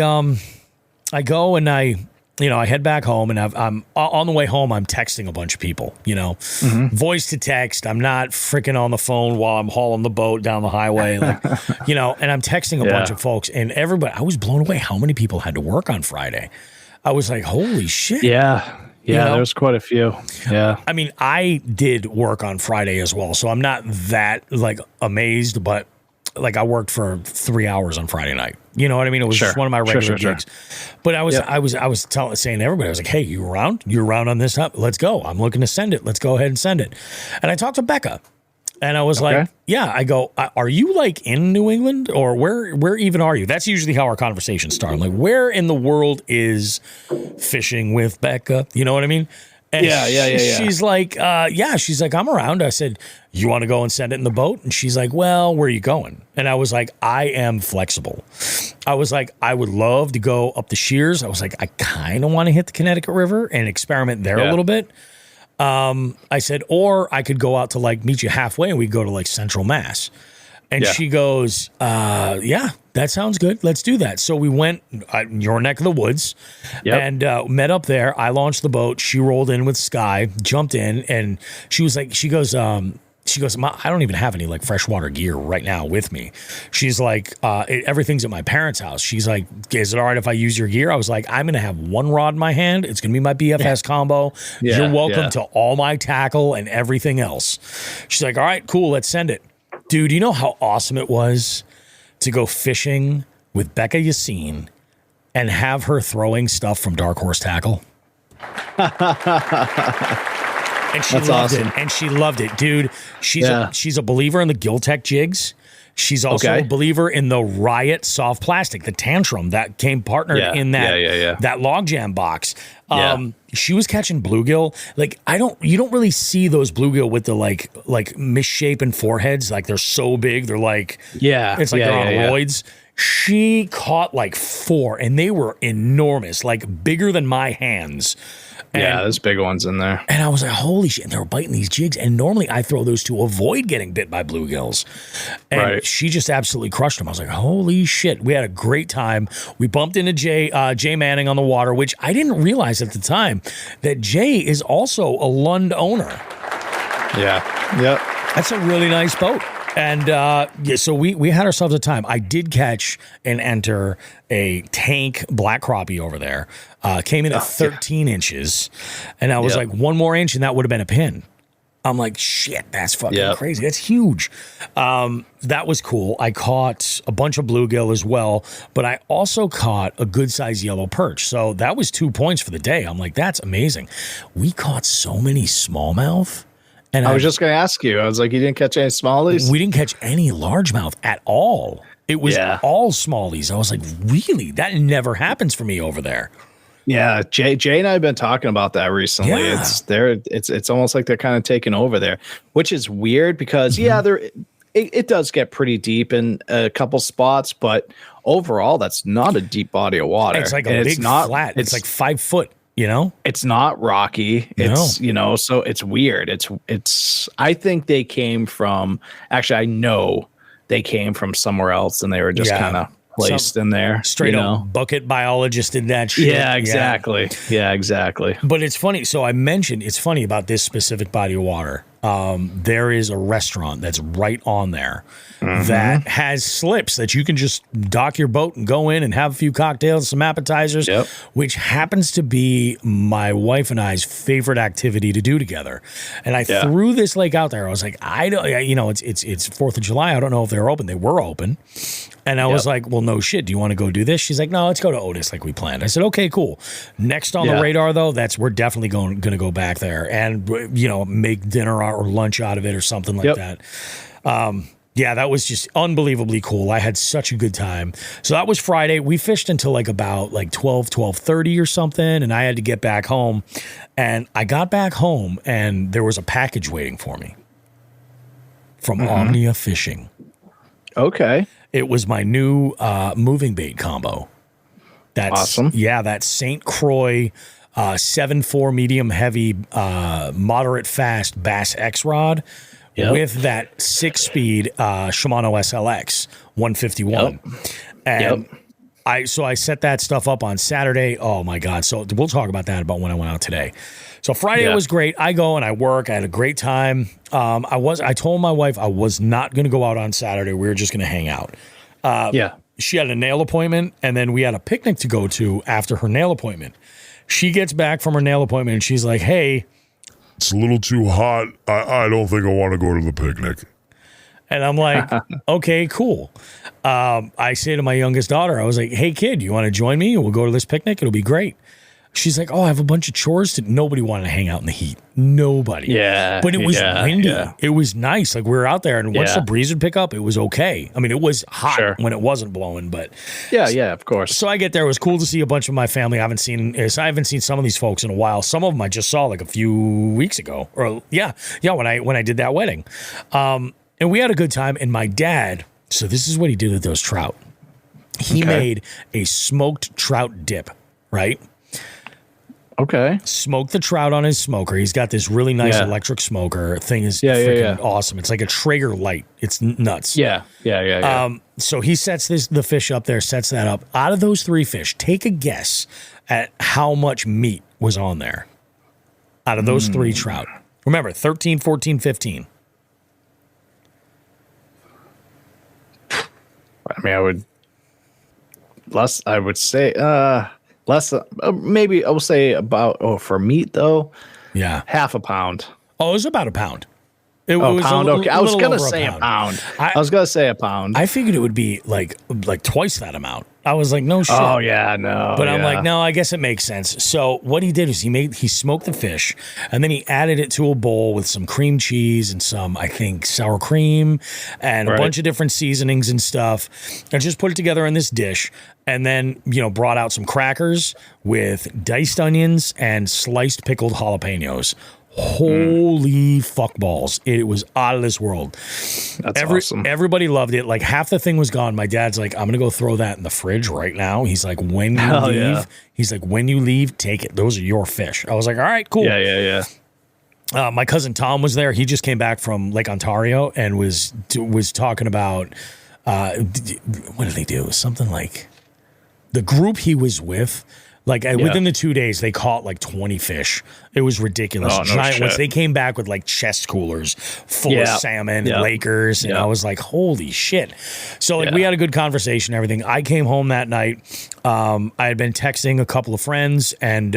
Speaker 1: go and I head back home, and I'm on the way home. I'm texting a bunch of people, voice to text. I'm not freaking on the phone while I'm hauling the boat down the highway, and I'm texting a bunch of folks, and everybody. I was blown away how many people had to work on Friday. I was like, holy shit.
Speaker 2: Yeah. There was quite a few. Yeah.
Speaker 1: I mean, I did work on Friday as well, so I'm not that like amazed, but like I worked for 3 hours on Friday night. You know what I mean? It was just one of my regular gigs. But I was saying to everybody, I was like, hey, you around? You around on this? Let's go. I'm looking to send it. Let's go ahead and send it. And I talked to Becca. And I was like, yeah, I go, are you like in New England or where even are you? That's usually how our conversations start. Like, where in the world is fishing with Becca? You know what I mean? And she's like, she's like, I'm around. I said, you want to go and send it in the boat? And she's like, well, where are you going? And I was like, I am flexible. I was like, I would love to go up the shears. I was like, I kind of want to hit the Connecticut River and experiment there a little bit. I said, or I could go out to like meet you halfway and we'd go to like Central Mass. And she goes, yeah, that sounds good. Let's do that. So we went your neck of the woods and met up there. I launched the boat. She rolled in with Sky, jumped in, and she was like, she goes, I don't even have any like freshwater gear right now with me. She's like, everything's at my parents' house. She's like, is it all right if I use your gear? I was like, I'm going to have one rod in my hand. It's going to be my BFS combo. You're welcome to all my tackle and everything else. She's like, all right, cool. Let's send it. Dude, you know how awesome it was to go fishing with Becca Yassine and have her throwing stuff from Dark Horse Tackle? And she loved it. And she loved it, dude. She's a believer in the Giltech jigs. She's also a believer in the Riot soft plastic, the Tantrum that came partnered in that that Logjam box. She was catching bluegill. Like you don't really see those bluegill with the like misshapen foreheads. Like they're so big, they're like it's like they're on roids. She caught like 4, and they were enormous, like bigger than my hands.
Speaker 2: There's big ones in there.
Speaker 1: And I was like, holy shit. And they were biting these jigs. And normally I throw those to avoid getting bit by bluegills. And she just absolutely crushed them. I was like, holy shit. We had a great time. We bumped into Jay Manning on the water, which I didn't realize at the time that Jay is also a Lund owner.
Speaker 2: Yeah. Yep.
Speaker 1: That's a really nice boat. And so we had ourselves a time. I did catch and enter a tank black crappie over there. Came in at 13 inches. And I was like, one more inch and that would have been a pin. I'm like, shit, that's fucking crazy. That's huge. That was cool. I caught a bunch of bluegill as well, but I also caught a good sized yellow perch. So that was 2 points for the day. I'm like, that's amazing. We caught so many smallmouth. And
Speaker 2: I was just going to ask you. I was like, you didn't catch any smallies?
Speaker 1: We didn't catch any largemouth at all. It was all smallies. I was like, really? That never happens for me over there.
Speaker 2: Yeah, Jay and I have been talking about that recently.
Speaker 1: Yeah.
Speaker 2: It's almost like they're kind of taking over there, which is weird because it does get pretty deep in a couple spots, but overall, that's not a deep body of water.
Speaker 1: It's like a big flat. It's like 5 foot. You know,
Speaker 2: it's not rocky. It's so it's weird. It's. I think they came from. Actually, I know they came from somewhere else, and they were just kind of placed in there.
Speaker 1: Straight up bucket biologist did that shit.
Speaker 2: Yeah, exactly. Yeah, exactly.
Speaker 1: But it's funny. So I mentioned it's funny about this specific body of water. There is a restaurant that's right on there that has slips that you can just dock your boat and go in and have a few cocktails, some appetizers, which happens to be my wife and I's favorite activity to do together. And I threw this lake out there. I was like, it's 4th of July. I don't know if they're open. They were open. And I was like, well, no shit. Do you want to go do this? She's like, no, let's go to Otis like we planned. I said, okay, cool. Next on the radar, though, we're definitely going to go back there and, make dinner or lunch out of it or something like that. That was just unbelievably cool. I had such a good time. So that was Friday. We fished until about 12:30 or something, and I had to get back home. And I got back home, and there was a package waiting for me from Omnia Fishing.
Speaker 2: Okay.
Speaker 1: It was my new moving bait combo. That's
Speaker 2: awesome.
Speaker 1: Yeah, that St. Croix 7.4 medium heavy moderate fast Bass X rod with that 6-speed Shimano SLX 151. And I set that stuff up on Saturday. Oh my God. So we'll talk about that when I went out today. So Friday was great. I go and I work. I had a great time. I told my wife I was not going to go out on Saturday. We were just going to hang out. She had a nail appointment, and then we had a picnic to go to after her nail appointment. She gets back from her nail appointment, and she's like, hey,
Speaker 3: it's a little too hot. I don't think I want to go to the picnic.
Speaker 1: And I'm like, okay, cool. I say to my youngest daughter, I was like, hey, kid, you want to join me? We'll go to this picnic. It'll be great. She's like, oh, I have a bunch of chores. Nobody wanted to hang out in the heat. Nobody.
Speaker 2: Yeah.
Speaker 1: But it was windy. Yeah. It was nice. Like we were out there, and once the breeze would pick up, it was okay. I mean, it was hot when it wasn't blowing, but
Speaker 2: yeah, of course.
Speaker 1: So I get there. It was cool to see a bunch of my family. I haven't seen some of these folks in a while. Some of them I just saw like a few weeks ago, or when I did that wedding, and we had a good time. And my dad. So this is what he did with those trout. He made a smoked trout dip, right?
Speaker 2: Okay.
Speaker 1: Smoked the trout on his smoker. He's got this really nice electric smoker. Thing is freaking awesome. It's like a Traeger light. It's nuts.
Speaker 2: Yeah.
Speaker 1: So he sets the fish up there, sets that up. Out of those 3 fish, take a guess at how much meat was on there. Out of those 3 trout. Remember, 13, 14, 15.
Speaker 2: I mean, I would say less, maybe I will say about, for meat though, half a pound.
Speaker 1: Oh, it was about a pound. It
Speaker 2: was
Speaker 1: pound.
Speaker 2: Okay, I was gonna say a pound. I was gonna say a pound.
Speaker 1: I figured it would be like twice that amount. I was like, no shit.
Speaker 2: Oh yeah, no.
Speaker 1: But I'm like, no, I guess it makes sense. So what he did is he smoked the fish, and then he added it to a bowl with some cream cheese and some, I think, sour cream and a bunch of different seasonings and stuff, and just put it together in this dish. And then, brought out some crackers with diced onions and sliced pickled jalapenos. Holy fuck balls. It was out of this world.
Speaker 2: That's awesome.
Speaker 1: Everybody loved it. Like half the thing was gone. My dad's like, I'm going to go throw that in the fridge right now. He's like, when you leave, take it. Those are your fish. I was like, all right, cool.
Speaker 2: Yeah.
Speaker 1: My cousin Tom was there. He just came back from Lake Ontario and was talking about, what did they do? Something like the group he was with. Like within the 2 days, they caught like 20 fish. It was ridiculous.
Speaker 2: Oh, no
Speaker 1: Giant ones.
Speaker 2: shit.
Speaker 1: They came back with like chest coolers full of salmon and Lakers. And I was like, holy shit. So we had a good conversation and everything. I came home that night. I had been texting a couple of friends, and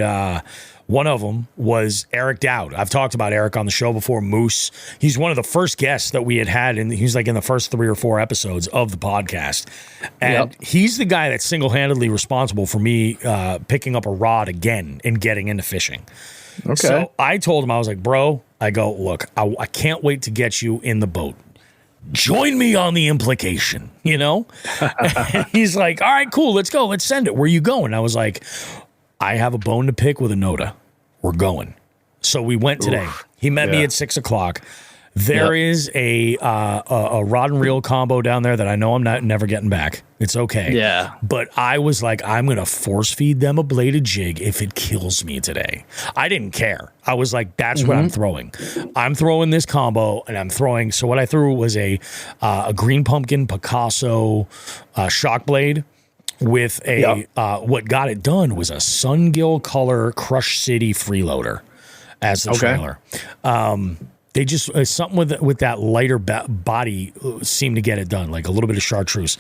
Speaker 1: one of them was Eric Dowd. I've talked about Eric on the show before, Moose. He's one of the first guests that we had, and he's like in the first 3 or 4 episodes of the podcast. And he's the guy that's single-handedly responsible for me picking up a rod again and getting into fishing. Okay. So I told him, I was like, bro, I go, look, I can't wait to get you in the boat. Join me on the implication, And he's like, all right, cool, let's go. Let's send it. Where you going? I was like, I have a bone to pick with a Noda. We're going. So we went today. He met me at 6:00. There is a rod and reel combo down there that I know I'm never getting back. It's okay.
Speaker 2: Yeah.
Speaker 1: But I was like, I'm going to force feed them a bladed jig if it kills me today. I didn't care. I was like, that's what I'm throwing. I'm throwing this combo, and I'm throwing. So what I threw was a green pumpkin Picasso shock blade. With what got it done was a Sungill Color Crush City freeloader as the trailer. They just something with that lighter body seemed to get it done, like a little bit of chartreuse.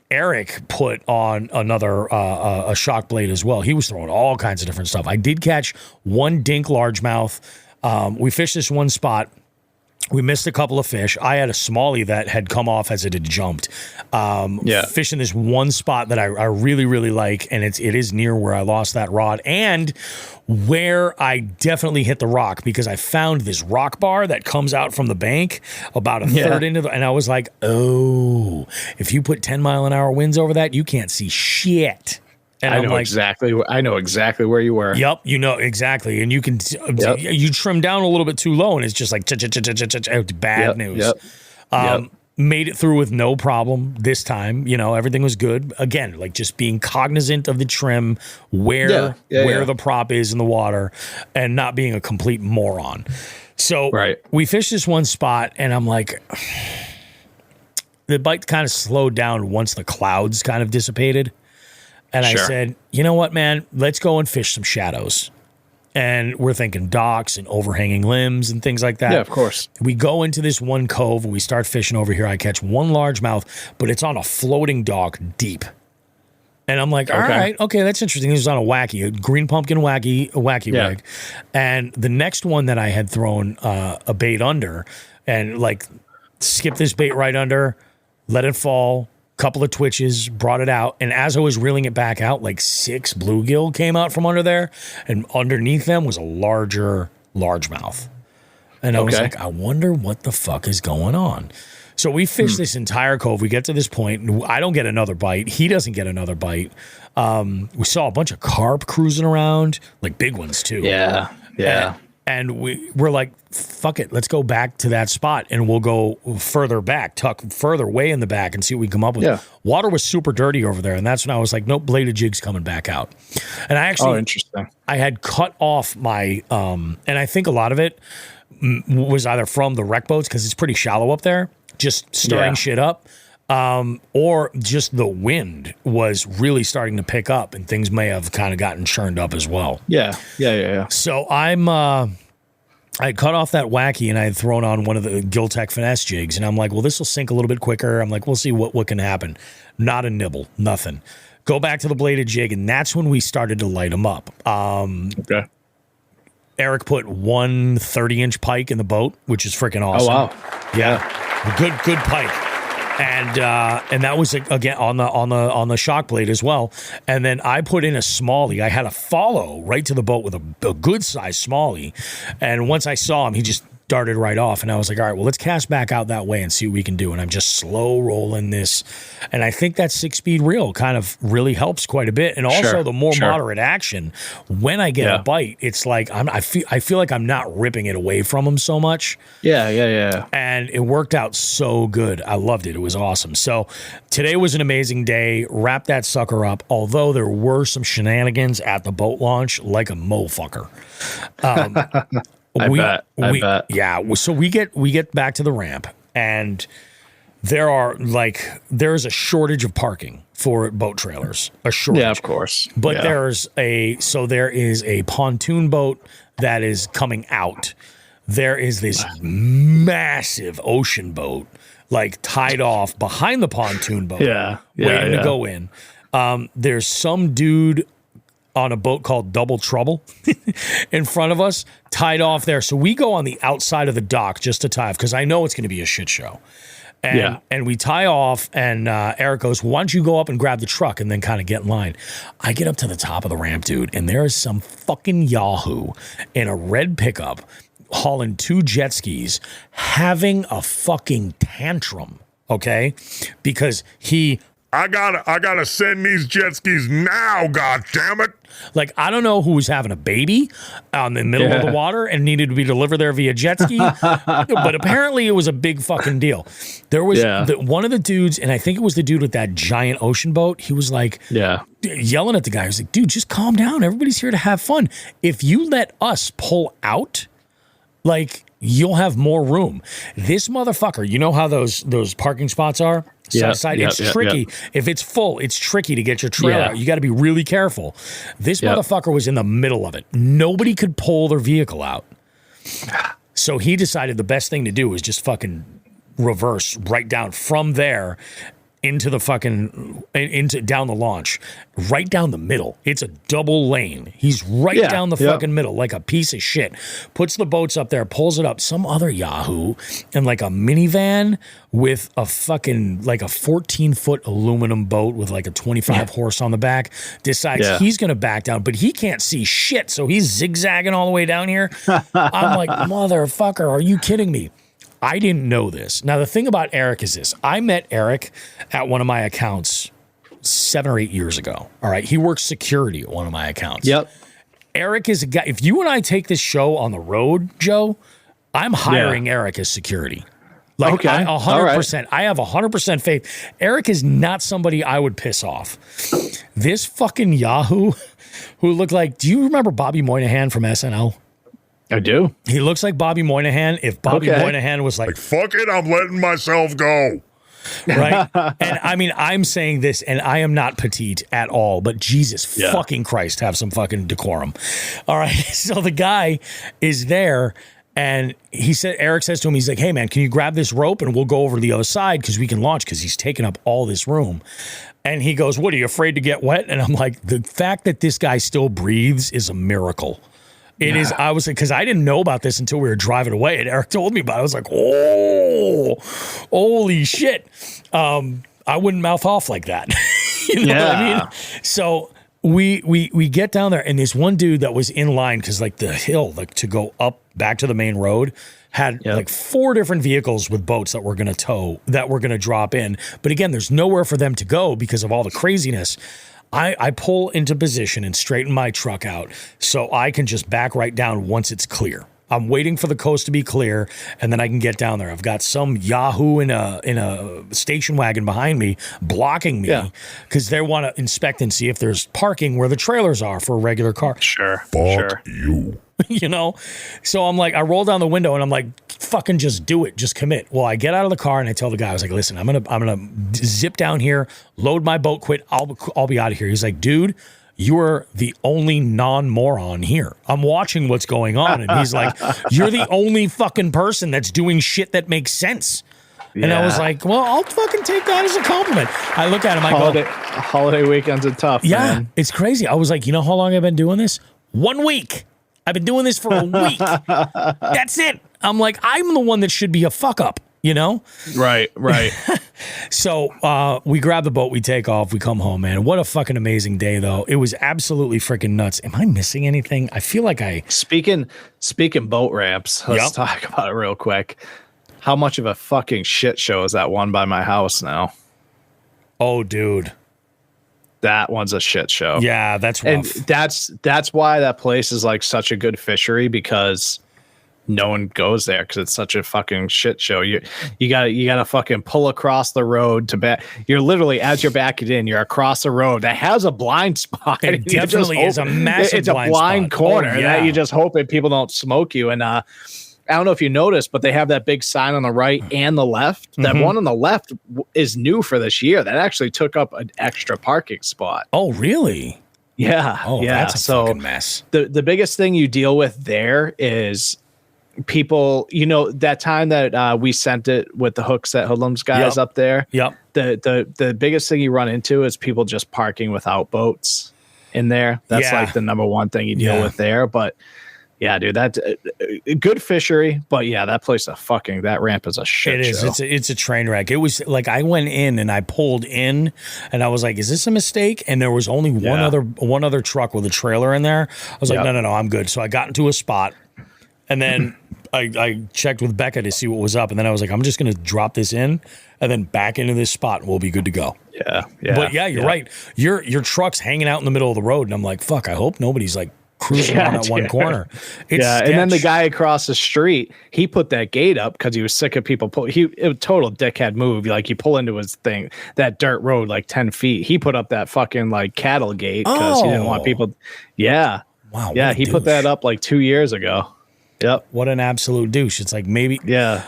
Speaker 1: Eric put on another a shock blade as well. He was throwing all kinds of different stuff. I did catch one dink largemouth. We fished this one spot. We missed a couple of fish. I had a smallie that had come off as it had jumped. Fishing this one spot that I really, really like, and it is near where I lost that rod and where I definitely hit the rock, because I found this rock bar that comes out from the bank about a third into and I was like, oh, if you put 10-mile-an-hour winds over that, you can't see shit. And
Speaker 2: I know exactly where you were.
Speaker 1: Yep, you know exactly, and you can you trim down a little bit too low, and it's just like bad news. Made it through with no problem this time. Everything was good. Again, like just being cognizant of the trim, where the prop is in the water, and not being a complete moron. So we fished this one spot, and I'm like, the bite kind of slowed down once the clouds kind of dissipated. And I said, you know what, man, let's go and fish some shadows. And we're thinking docks and overhanging limbs and things like that.
Speaker 2: Yeah, of course.
Speaker 1: We go into this one cove and we start fishing over here. I catch one largemouth, but it's on a floating dock deep. And I'm like, all right, okay, that's interesting. This is on a green pumpkin wacky rig. And the next one that I had thrown a bait under and like skipped this bait right under, let it fall. Couple of twitches, brought it out, and as I was reeling it back out, like 6 bluegill came out from under there, and underneath them was a larger largemouth. And I was like, I wonder what the fuck is going on. So we fished this entire cove. We get to this point, and I don't get another bite. He doesn't get another bite. We saw a bunch of carp cruising around, like big ones too.
Speaker 2: Yeah.
Speaker 1: And we're like, fuck it, let's go back to that spot and we'll go further back, tuck further way in the back and see what we come up with.
Speaker 2: Yeah.
Speaker 1: Water was super dirty over there. And that's when I was like, nope, bladed jigs coming back out. And I actually,
Speaker 2: interesting.
Speaker 1: I had cut off my, and I think a lot of it was either from the wreck boats because it's pretty shallow up there, just stirring shit up. Or just the wind was really starting to pick up and things may have kind of gotten churned up as well.
Speaker 2: Yeah.
Speaker 1: So I cut off that wacky and I had thrown on one of the Giltech finesse jigs and I'm like, well, this will sink a little bit quicker. I'm like, we'll see what can happen. Not a nibble, nothing. Go back to the bladed jig and that's when we started to light them up.
Speaker 2: Okay.
Speaker 1: Eric put one 30-inch pike in the boat, which is freaking awesome.
Speaker 2: Oh, wow.
Speaker 1: Yeah. Good pike. And that was again on the shock blade as well. And then I put in a smallie. I had a follow right to the boat with a good size smallie. And once I saw him, he just darted right off. And I was like, all right, well, let's cast back out that way and see what we can do. And I'm just slow rolling this. And I think that 6-speed reel kind of really helps quite a bit. And also the more moderate action, when I get a bite, it's like I feel like I'm not ripping it away from him so much.
Speaker 2: Yeah.
Speaker 1: And it worked out so good. I loved it. It was awesome. So today was an amazing day. Wrap that sucker up. Although there were some shenanigans at the boat launch, like a mofucker.
Speaker 2: I bet.
Speaker 1: Yeah. So we get back to the ramp and there's a shortage of parking for boat trailers. A shortage.
Speaker 2: Yeah, of course.
Speaker 1: But there is a pontoon boat that is coming out. There is this massive ocean boat like tied off behind the pontoon boat. Waiting to go in. There's some dude on a boat called Double Trouble in front of us, tied off there. So we go on the outside of the dock just to tie off because I know it's going to be a shit show. And we tie off and Eric goes, why don't you go up and grab the truck and then kind of get in line? I get up to the top of the ramp, dude, and there is some fucking Yahoo in a red pickup hauling 2 jet skis having a fucking tantrum, okay? Because
Speaker 3: I gotta send these jet skis now, god damn it.
Speaker 1: Like, I don't know who was having a baby in the middle of the water and needed to be delivered there via jet ski, but apparently it was a big fucking deal. There was one of the dudes, and I think it was the dude with that giant ocean boat. He was like yelling at the guy. He was like, dude, just calm down. Everybody's here to have fun. If you let us pull out, like, you'll have more room. This motherfucker, you know how those parking spots are? Side. It's tricky. If it's full, it's tricky to get your trailer out. You got to be really careful. This motherfucker was in the middle of it. Nobody could pull their vehicle out. So he decided the best thing to do was just fucking reverse right down from there into the fucking down the launch, right down the middle. It's a double lane. He's right down the fucking middle like a piece of shit. Puts the boats up there, pulls it up. Some other Yahoo in like a minivan with a fucking like a 14-foot aluminum boat with like a 25 horse on the back decides he's going to back down, but he can't see shit. So he's zigzagging all the way down here. I'm like, motherfucker, are you kidding me? I didn't know this. Now, the thing about Eric is this. I met Eric at one of my accounts 7 or 8 years ago. All right. He works security at one of my accounts.
Speaker 2: Yep.
Speaker 1: Eric is a guy. If you and I take this show on the road, Joe, I'm hiring Eric as security. Like,
Speaker 2: okay.
Speaker 1: 100%. Right. I have 100% faith. Eric is not somebody I would piss off. This fucking Yahoo who looked like, do you remember Bobby Moynihan from SNL?
Speaker 2: I do.
Speaker 1: He looks like Bobby Moynihan if Bobby Moynihan was like,
Speaker 3: fuck it, I'm letting myself go.
Speaker 1: Right? And I mean, I'm saying this, and I am not petite at all, but Jesus fucking Christ, have some fucking decorum. All right. So the guy is there, and Eric says to him, he's like, hey, man, can you grab this rope and we'll go over to the other side because we can launch because he's taking up all this room. And he goes, what, are you afraid to get wet? And I'm like, the fact that this guy still breathes is a miracle. It is. I was like, because I didn't know about this until we were driving away, and Eric told me about it. I was like, oh, holy shit. I wouldn't mouth off like that. You know what I mean? So we get down there, and there's one dude that was in line because like the hill, like to go up back to the main road, had like 4 different vehicles with boats that were going to tow, that were going to drop in. But again, there's nowhere for them to go because of all the craziness. I pull into position and straighten my truck out so I can just back right down once it's clear. I'm waiting for the coast to be clear, and then I can get down there. I've got some Yahoo in a station wagon behind me blocking me because they want to inspect and see if there's parking where the trailers are for a regular car.
Speaker 2: Sure.
Speaker 3: Fuck you.
Speaker 1: You know? So I'm like, I roll down the window and I'm like, fucking just do it. Just commit. Well, I get out of the car and I tell the guy, I was like, listen, I'm gonna zip down here, load my boat, quit. I'll be out of here. He's like, dude, you are the only non-moron here. I'm watching what's going on. And he's like, you're the only fucking person that's doing shit that makes sense. Yeah. And I was like, well, I'll fucking take that as a compliment. I look at him,
Speaker 2: holiday weekends are tough, man.
Speaker 1: It's crazy. I was like, you know how long I've been doing this? 1 week. I've been doing this for a week. That's it. I'm like, I'm the one that should be a fuck up, you know?
Speaker 2: Right.
Speaker 1: So we grab the boat, we take off, we come home, man. What a fucking amazing day, though. It was absolutely freaking nuts. Am I missing anything? I feel like
Speaker 2: Speaking boat ramps, let's talk about it real quick. How much of a fucking shit show is that one by my house now?
Speaker 1: Oh, dude.
Speaker 2: That one's a shit show.
Speaker 1: Yeah, that's rough.
Speaker 2: And that's why that place is like such a good fishery, because no one goes there because it's such a fucking shit show. You gotta fucking pull across the road to back. You're literally, as you're backing in, you're across the road that has a blind spot.
Speaker 1: It definitely is a massive
Speaker 2: it's a blind
Speaker 1: spot.
Speaker 2: corner.
Speaker 1: Oh, yeah.
Speaker 2: That you just hope that people don't smoke you. And I don't know if you noticed, but they have that big sign on the right and the left. That one on the left is new for this year. That actually took up an extra parking spot.
Speaker 1: Oh, really?
Speaker 2: Yeah.
Speaker 1: Oh,
Speaker 2: yeah.
Speaker 1: that's a fucking mess.
Speaker 2: The biggest thing you deal with there is people, that time that we sent it with the hooks that Hoodlums guys up there.
Speaker 1: Yep.
Speaker 2: The biggest thing you run into is people just parking without boats in there. That's like the number one thing you deal with there. But yeah, dude, that's a good fishery. But yeah, that place that ramp is a shit show.
Speaker 1: It's a train wreck. It was like I went in and I pulled in and I was like, is this a mistake? And there was only one other truck with a trailer in there. I was like, no, I'm good. So I got into a spot and then I checked with Becca to see what was up. And then I was like, I'm just going to drop this in and then back into this spot and we'll be good to go.
Speaker 2: Yeah.
Speaker 1: But you're right. Your truck's hanging out in the middle of the road. And I'm like, fuck, I hope nobody's like cruising around that one corner.
Speaker 2: And then the guy across the street, he put that gate up because he was sick of people it was a total dickhead move. Like, you pull into his thing, that dirt road like 10 feet. He put up that fucking like cattle gate because he didn't want people. Yeah.
Speaker 1: Wow.
Speaker 2: Yeah, he put that up like 2 years ago. Yep.
Speaker 1: What an absolute douche. It's like maybe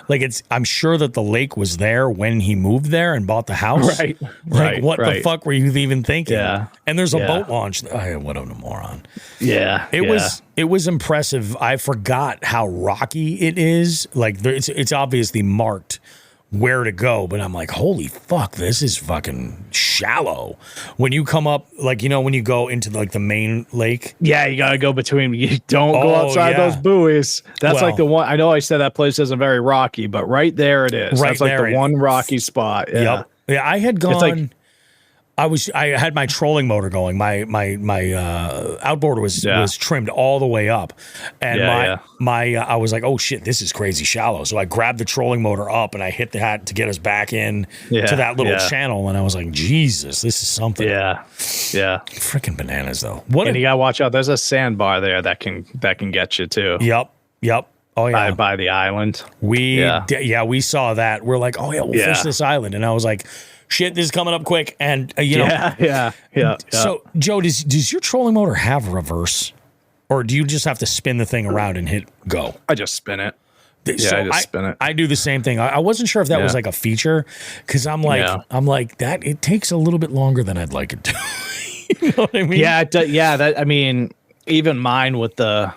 Speaker 1: like I'm sure that the lake was there when he moved there and bought the house.
Speaker 2: Right.
Speaker 1: Like what the fuck were you even thinking?
Speaker 2: Yeah.
Speaker 1: And there's a boat launch. What a moron.
Speaker 2: Yeah.
Speaker 1: It was impressive. I forgot how rocky it is. Like it's obviously marked where to go, but I'm like, holy fuck, this is fucking shallow. When you come up, like, when you go into like the main lake.
Speaker 2: Yeah, you gotta go between. You don't go outside those buoys. That's like the one. I know I said that place isn't very rocky, but right there it is. That's like the one rocky spot. Yeah.
Speaker 1: Yep. Yeah, I had gone. I had my trolling motor going. My outboard was trimmed all the way up, and I was like, oh shit, this is crazy shallow. So I grabbed the trolling motor up and I hit the hat to get us back in to that little channel, and I was like, Jesus, this is something.
Speaker 2: Yeah.
Speaker 1: Freaking bananas though.
Speaker 2: And you gotta watch out. There's a sandbar there that can get you too.
Speaker 1: Yep. Oh yeah.
Speaker 2: By the island.
Speaker 1: We saw that. We're like, oh yeah, we'll fish this island, and I was like, shit, this is coming up quick. And,
Speaker 2: Yeah.
Speaker 1: So, Joe, does your trolling motor have reverse? Or do you just have to spin the thing around and hit go?
Speaker 2: I just spin it.
Speaker 1: I just spin it. I do the same thing. I wasn't sure if that was like a feature, because I'm like, that it takes a little bit longer than I'd like it to. You know what I mean?
Speaker 2: Yeah. I mean, even mine with the,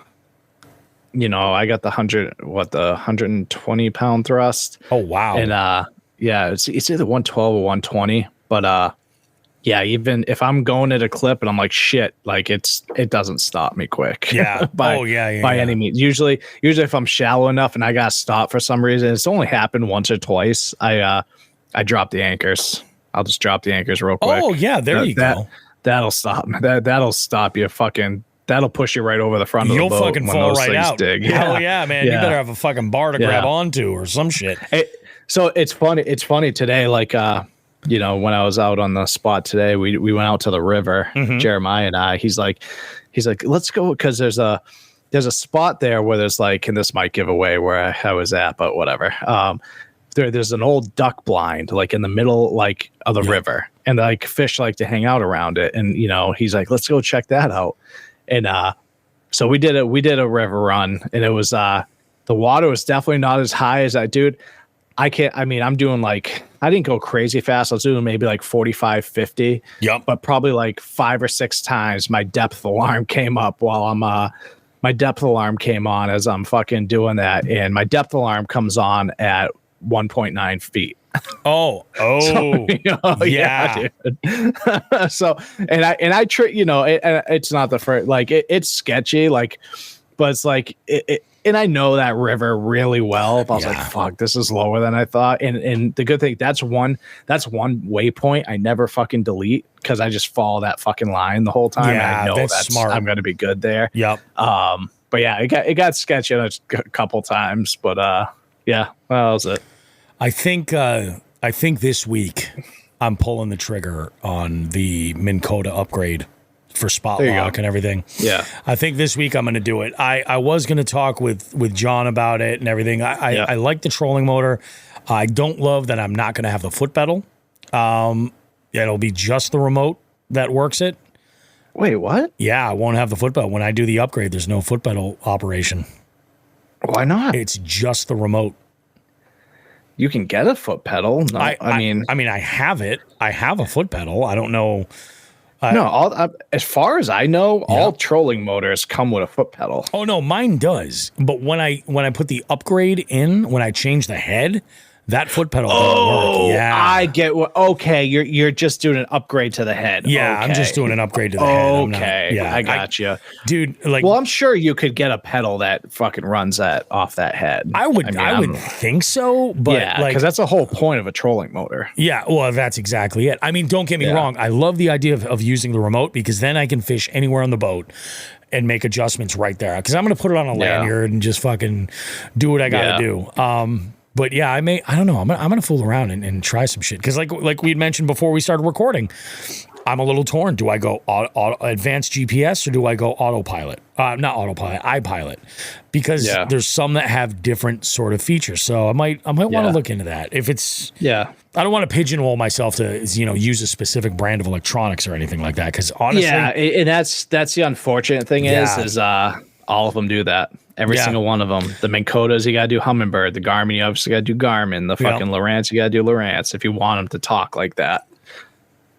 Speaker 2: I got the 120 pound thrust.
Speaker 1: Oh, wow.
Speaker 2: And, it's either 112 or 120, but even if I'm going at a clip and I'm like, shit, like it doesn't stop me quick.
Speaker 1: Yeah.
Speaker 2: by any means. Usually if I'm shallow enough and I got to stop for some reason, it's only happened once or twice. I drop the anchors. I'll just drop the anchors real quick.
Speaker 1: Oh yeah. You go.
Speaker 2: That'll stop. That'll stop you fucking. That'll push you right over the front of the boat. You'll
Speaker 1: fucking fall right out.
Speaker 2: Dig.
Speaker 1: Hell yeah, man. Yeah. You better have a fucking bar to grab onto or some shit.
Speaker 2: So it's funny today, like, when I was out on the spot today, we went out to the river, Jeremiah and I, he's like, let's go. Cause there's there's a spot there where there's like, and this might give away where I was at, but whatever. There's an old duck blind like in the middle like of the river, and like fish like to hang out around it. And he's like, let's go check that out. And so we did a river run, and it was the water was definitely not as high as that, dude. I'm doing like, I didn't go crazy fast. I was doing maybe like 45, 50.
Speaker 1: Yep.
Speaker 2: But probably like 5 or 6 times my depth alarm came up while my depth alarm came on as I'm fucking doing that. And my depth alarm comes on at 1.9 feet.
Speaker 1: Oh,
Speaker 2: so,
Speaker 1: yeah.
Speaker 2: Dude. So, and I it's not the first, like it's sketchy, like, but it's like, and I know that river really well. But I was like, fuck, this is lower than I thought. And the good thing, that's one waypoint I never fucking delete, because I just follow that fucking line the whole time.
Speaker 1: Yeah,
Speaker 2: I know that's
Speaker 1: smart.
Speaker 2: I'm going to be good there.
Speaker 1: Yep.
Speaker 2: But yeah, it got sketchy a couple times, but yeah, well, that was it.
Speaker 1: I think this week I'm pulling the trigger on the Minn Kota upgrade for spot lock and everything.
Speaker 2: Yeah.
Speaker 1: I think this week I'm going to do it. I was going to talk with John about it and everything. I like the trolling motor. I don't love that I'm not going to have the foot pedal. It'll be just the remote that works it.
Speaker 2: Wait, what?
Speaker 1: Yeah, I won't have the foot pedal. When I do the upgrade, there's no foot pedal operation.
Speaker 2: Why not?
Speaker 1: It's just the remote.
Speaker 2: You can get a foot pedal. No, I mean,
Speaker 1: I have it. I have a foot pedal. I don't know.
Speaker 2: As far as I know, all trolling motors come with a foot pedal.
Speaker 1: Oh no, mine does. But when I put the upgrade in, when I change the head, that foot pedal doesn't work. Yeah,
Speaker 2: I get what. Okay, you're just doing an upgrade to the head.
Speaker 1: Yeah,
Speaker 2: okay.
Speaker 1: I'm just doing an upgrade to the head.
Speaker 2: Okay, I got you,
Speaker 1: dude. Like,
Speaker 2: well, I'm sure you could get a pedal that fucking runs that off that head.
Speaker 1: I would think so, but
Speaker 2: yeah, because that's the whole point of a trolling motor.
Speaker 1: Yeah, well, that's exactly it. I mean, don't get me wrong. I love the idea of using the remote, because then I can fish anywhere on the boat and make adjustments right there. Because I'm going to put it on a lanyard and just fucking do what I got to do. But yeah, I don't know. I'm gonna fool around and try some shit, because like we had mentioned before we started recording, I'm a little torn. Do I go advanced GPS or do I go autopilot? Not autopilot, iPilot, because there's some that have different sort of features. So I might want to look into that. If it's I don't want to pigeonhole myself to use a specific brand of electronics or anything like that, because honestly,
Speaker 2: and that's the unfortunate thing is all of them do that. Every single one of them. The Minn Kotas, you got to do Humminbird. The Garmin, you obviously got to do Garmin. The fucking Lowrance, you got to do Lowrance if you want them to talk like that.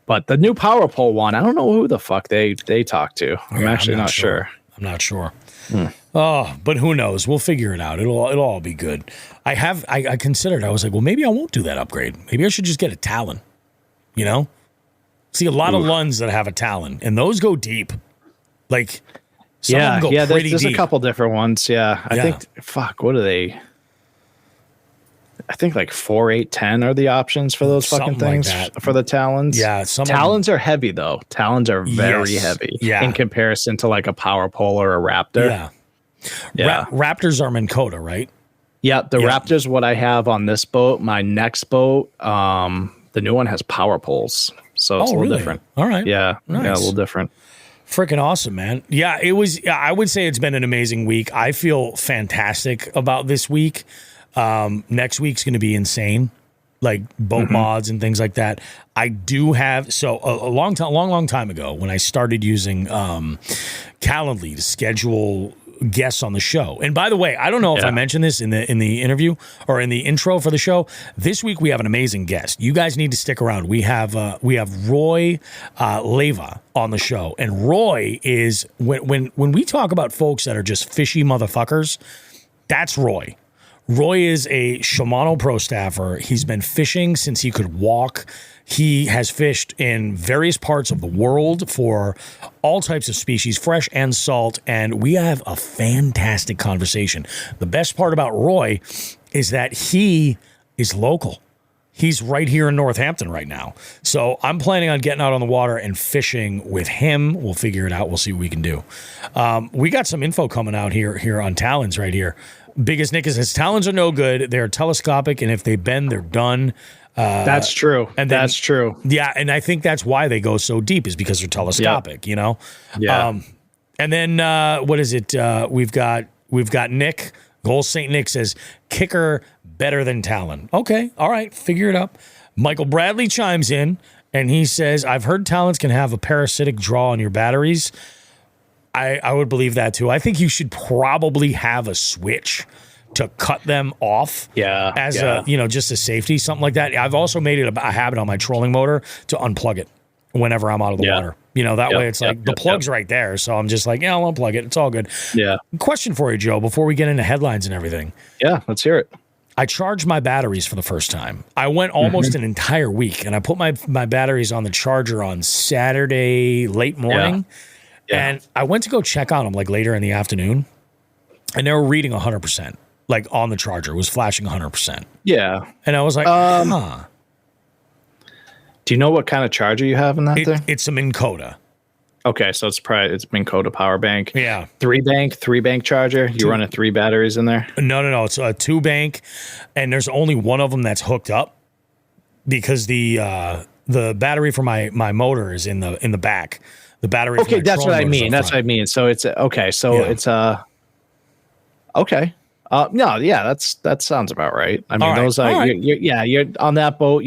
Speaker 2: But the new Power Pole one, I don't know who the fuck they talk to. I'm actually not sure.
Speaker 1: I'm not sure. Oh, but who knows? We'll figure it out. It'll all be good. I considered. I was like, well, maybe I won't do that upgrade. Maybe I should just get a Talon. See a lot of Lunds that have a Talon, and those go deep. Like. There's a couple different ones. I think, what are they? I think like 4, 8, 10 are the options for those fucking things for the Talons. Yeah,
Speaker 2: Talons are heavy though. Talons are very heavy in comparison to like a Power Pole or a Raptor.
Speaker 1: Yeah. Raptors are Minn Kota, right?
Speaker 2: Yeah, the Raptor's what I have on this boat. My next boat, the new one has Power Poles, so it's a little different.
Speaker 1: All right.
Speaker 2: Yeah,
Speaker 1: nice.
Speaker 2: Yeah, a little different.
Speaker 1: Freaking awesome, man. Yeah, it was. I would say it's been an amazing week. I feel fantastic about this week. Next week's going to be insane, like boat mods and things like that. I do have a long time ago when I started using Calendly to schedule guests on the show. And by the way, I don't know if I mentioned this in the interview or in the intro for the show. This week we have an amazing guest. You guys need to stick around. We have Roy Leyva on the show, and Roy is when we talk about folks that are just fishy motherfuckers, that's Roy. Roy is a Shimano Pro Staffer. He's been fishing since he could walk. He has fished in various parts of the world for all types of species, fresh and salt, and we have a fantastic conversation. The best part about Roy is that he is local. He's right here in Northampton right now. So I'm planning on getting out on the water and fishing with him. We'll figure it out. We'll see what we can do. We got some info coming out here on Talons right here. Biggest Nick says Talons are no good. They're telescopic, and if they bend, they're done.
Speaker 2: That's true.
Speaker 1: And
Speaker 2: that's true.
Speaker 1: Yeah, and I think that's why they go so deep is because they're telescopic,
Speaker 2: Yeah.
Speaker 1: And then what is it? We've got Nick. Gold St. Nick says kicker better than Talon. Okay, all right, figure it up. Michael Bradley chimes in and he says, I've heard Talons can have a parasitic draw on your batteries. I would believe that too. I think you should probably have a switch to cut them off. As a, just a safety, something like that. I've also made it a habit on my trolling motor to unplug it whenever I'm out of the water. That way it's like the plug's right there. So I'm just like, I'll unplug it. It's all good.
Speaker 2: Yeah.
Speaker 1: Question for you, Joe, before we get into headlines and everything.
Speaker 2: Yeah, let's hear it.
Speaker 1: I charged my batteries for the first time. I went almost an entire week and I put my batteries on the charger on Saturday late morning. Yeah. And I went to go check on them like later in the afternoon and they were reading 100%. Like on the charger, it was flashing 100%.
Speaker 2: Yeah.
Speaker 1: And I was like,
Speaker 2: Do you know what kind of charger you have in that thing?
Speaker 1: It's a Minn Kota.
Speaker 2: Okay, so it's Minn Kota power bank.
Speaker 1: Yeah.
Speaker 2: Three bank charger. You're running 3 batteries in there?
Speaker 1: No. It's a 2 bank, and there's only one of them that's hooked up because the battery for my motor is in the back. The battery.
Speaker 2: Okay, that's what I mean. That's what I mean. So it's okay. So it's okay. No, yeah, that sounds about right. I mean, those are you're on that boat.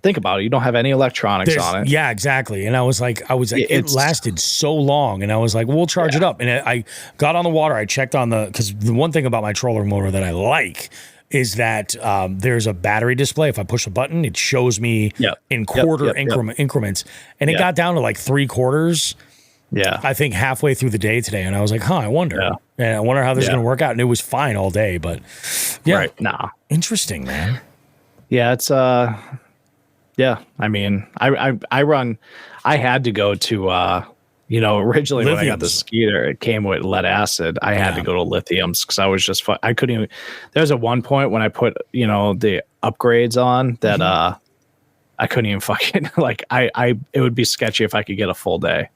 Speaker 2: Think about it. You don't have any electronics on it.
Speaker 1: Yeah, exactly. And I was like, it lasted so long, and I was like, we'll charge it up. And I got on the water. I checked on because the one thing about my trolling motor that I like is that there's a battery display. If I push a button, it shows me in quarter increments, and it got down to like 3/4.
Speaker 2: Yeah,
Speaker 1: I think halfway through the day today, and I was like, I wonder. Yeah. And I wonder how this is going to work out. And it was fine all day, but interesting, man.
Speaker 2: Yeah, it's I mean, I had to go to originally when I got the Skeeter, it came with lead acid. I had to go to lithiums because I was just I couldn't even. There's at one point when I put the upgrades on that I couldn't even fucking it would be sketchy if I could get a full day.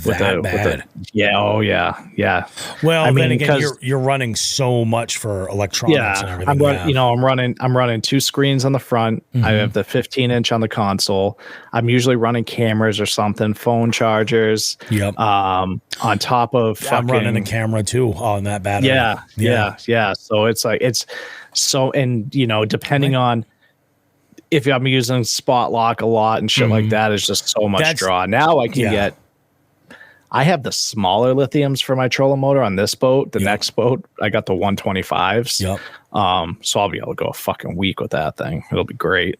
Speaker 1: Bad.
Speaker 2: Yeah.
Speaker 1: Well, I mean, then again, you're running so much for electronics and everything.
Speaker 2: I'm running 2 screens on the front. I have the 15-inch on the console. I'm usually running cameras or something, phone chargers.
Speaker 1: Yep.
Speaker 2: On top of
Speaker 1: I'm running a camera too on that battery.
Speaker 2: Yeah. So it's like depending on if I'm using spot lock a lot and shit like that, it's just so much draw. Now I can get. I have the smaller lithiums for my trolling motor on this boat. The next boat, I got the 125s.
Speaker 1: Yep.
Speaker 2: So I'll be able to go a fucking week with that thing. It'll be great.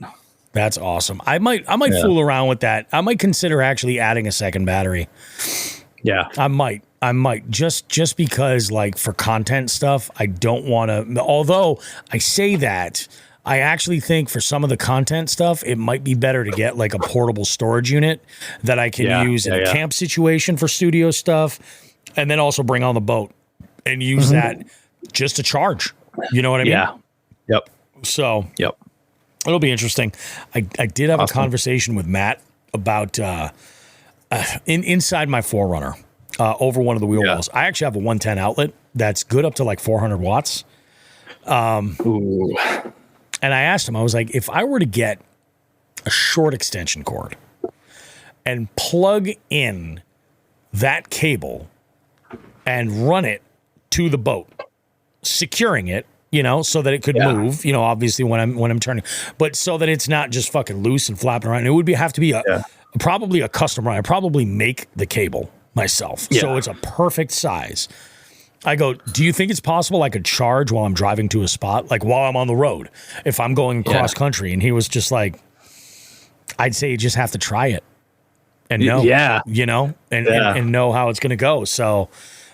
Speaker 1: That's awesome. I might fool around with that. I might consider actually adding a second battery.
Speaker 2: Yeah.
Speaker 1: I might just because like for content stuff, I don't want to, although I say that, I actually think for some of the content stuff, it might be better to get like a portable storage unit that I can use in a camp situation for studio stuff, and then also bring on the boat and use that just to charge. You know what I mean?
Speaker 2: Yeah. Yep.
Speaker 1: So it'll be interesting. I did have a conversation with Matt about inside my 4Runner over one of the wheel wells. I actually have a 110 outlet that's good up to like 400 watts.
Speaker 2: Ooh.
Speaker 1: And I asked him, I was like, if I were to get a short extension cord and plug in that cable and run it to the boat, securing it, so that it could move, obviously when I'm turning, but so that it's not just fucking loose and flapping around. It would have to be probably a custom run. I probably make the cable myself. Yeah. So it's a perfect size. I go, do you think it's possible I could charge while I'm driving to a spot, like while I'm on the road, if I'm going cross country? And he was just like, I'd say you just have to try it and know, and know how it's going to go. So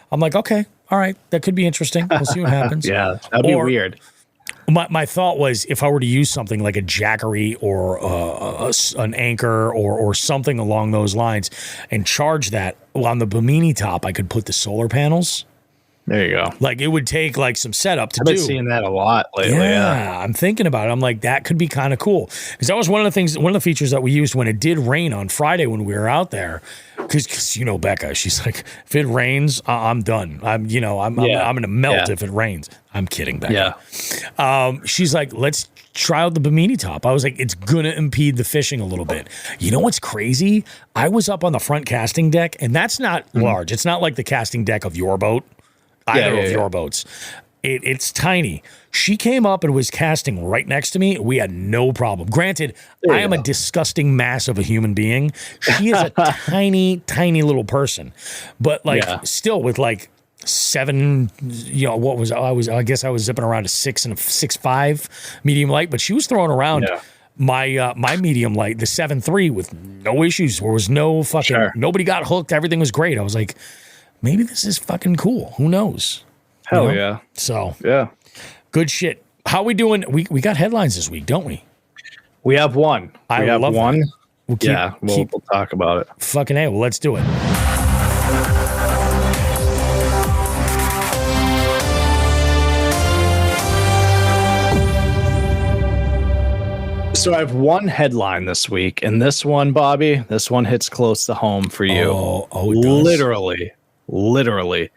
Speaker 1: I'm like, okay, all right, that could be interesting. We'll see what happens.
Speaker 2: That'd be weird.
Speaker 1: My thought was if I were to use something like a jackery or an anchor or something along those lines and charge that on the Bimini top, I could put the solar panels.
Speaker 2: There you go.
Speaker 1: Like it would take like some setup to
Speaker 2: do. I've been seeing that a lot lately.
Speaker 1: Yeah, I'm thinking about it. I'm like, that could be kind of cool. Because that was one of the features that we used when it did rain on Friday when we were out there. because you know Becca, she's like, if it rains, I'm done. I'm gonna melt if it rains. I'm kidding, Becca. Yeah. She's like, let's try out the bimini top. I was like, it's gonna impede the fishing a little bit. You know what's crazy? I was up on the front casting deck, and that's not large. It's not like the casting deck of your boat, either of your boats. It's tiny. She came up and was casting right next to me. We had no problem. Granted, I am a disgusting mass of a human being. She is a tiny, tiny little person. But still with like 7, what was I guess I was zipping around a 6 and a 6.5 medium light, but she was throwing around my medium light, the 7.3 with no issues. There was no fucking nobody got hooked. Everything was great. I was like, maybe this is fucking cool. Who knows?
Speaker 2: Hell yeah.
Speaker 1: So, good shit. How we doing? We got headlines this week, don't we?
Speaker 2: We have one.
Speaker 1: I love one.
Speaker 2: We'll talk about it.
Speaker 1: Fucking A. Well, let's do it.
Speaker 2: So I have one headline this week, and this one, Bobby, this one hits close to home for you.
Speaker 1: Oh, it does.
Speaker 2: Literally.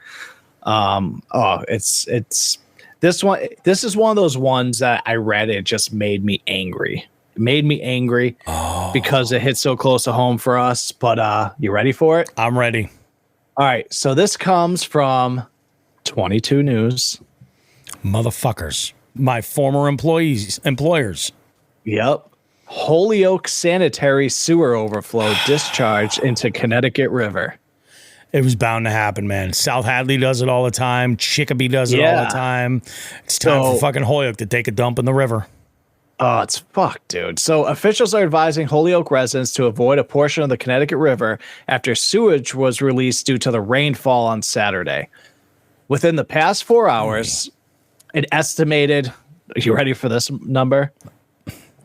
Speaker 2: It's this one. This is one of those ones that I read. It just made me angry. It made me angry because it hit so close to home for us. But you ready for it?
Speaker 1: I'm ready.
Speaker 2: All right. So this comes from 22 News.
Speaker 1: Motherfuckers. My former employers.
Speaker 2: Yep. Holyoke sanitary sewer overflow discharged into Connecticut River.
Speaker 1: It was bound to happen, man. South Hadley does it all the time. Chicopee does it all the time. It's time for fucking Holyoke to take a dump in the river.
Speaker 2: Oh, it's fucked, dude. So officials are advising Holyoke residents to avoid a portion of the Connecticut River after sewage was released due to the rainfall on Saturday. Within the past 4 hours, an estimated, you ready for this number?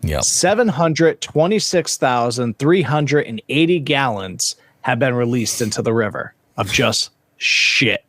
Speaker 1: Yeah.
Speaker 2: 726,380 gallons have been released into the river of just shit.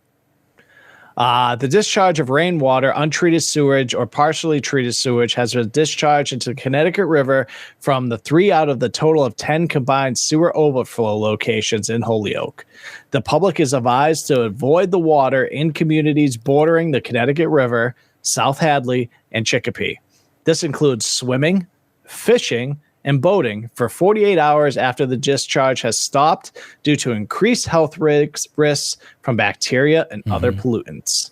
Speaker 2: The discharge of rainwater, untreated sewage, or partially treated sewage has been discharged into the Connecticut River from the 3 out of the total of 10 combined sewer overflow locations in Holyoke. The public is advised to avoid the water in communities bordering the Connecticut River, South Hadley, and Chicopee. This includes swimming, fishing, and boating for 48 hours after the discharge has stopped due to increased health risks from bacteria and other pollutants.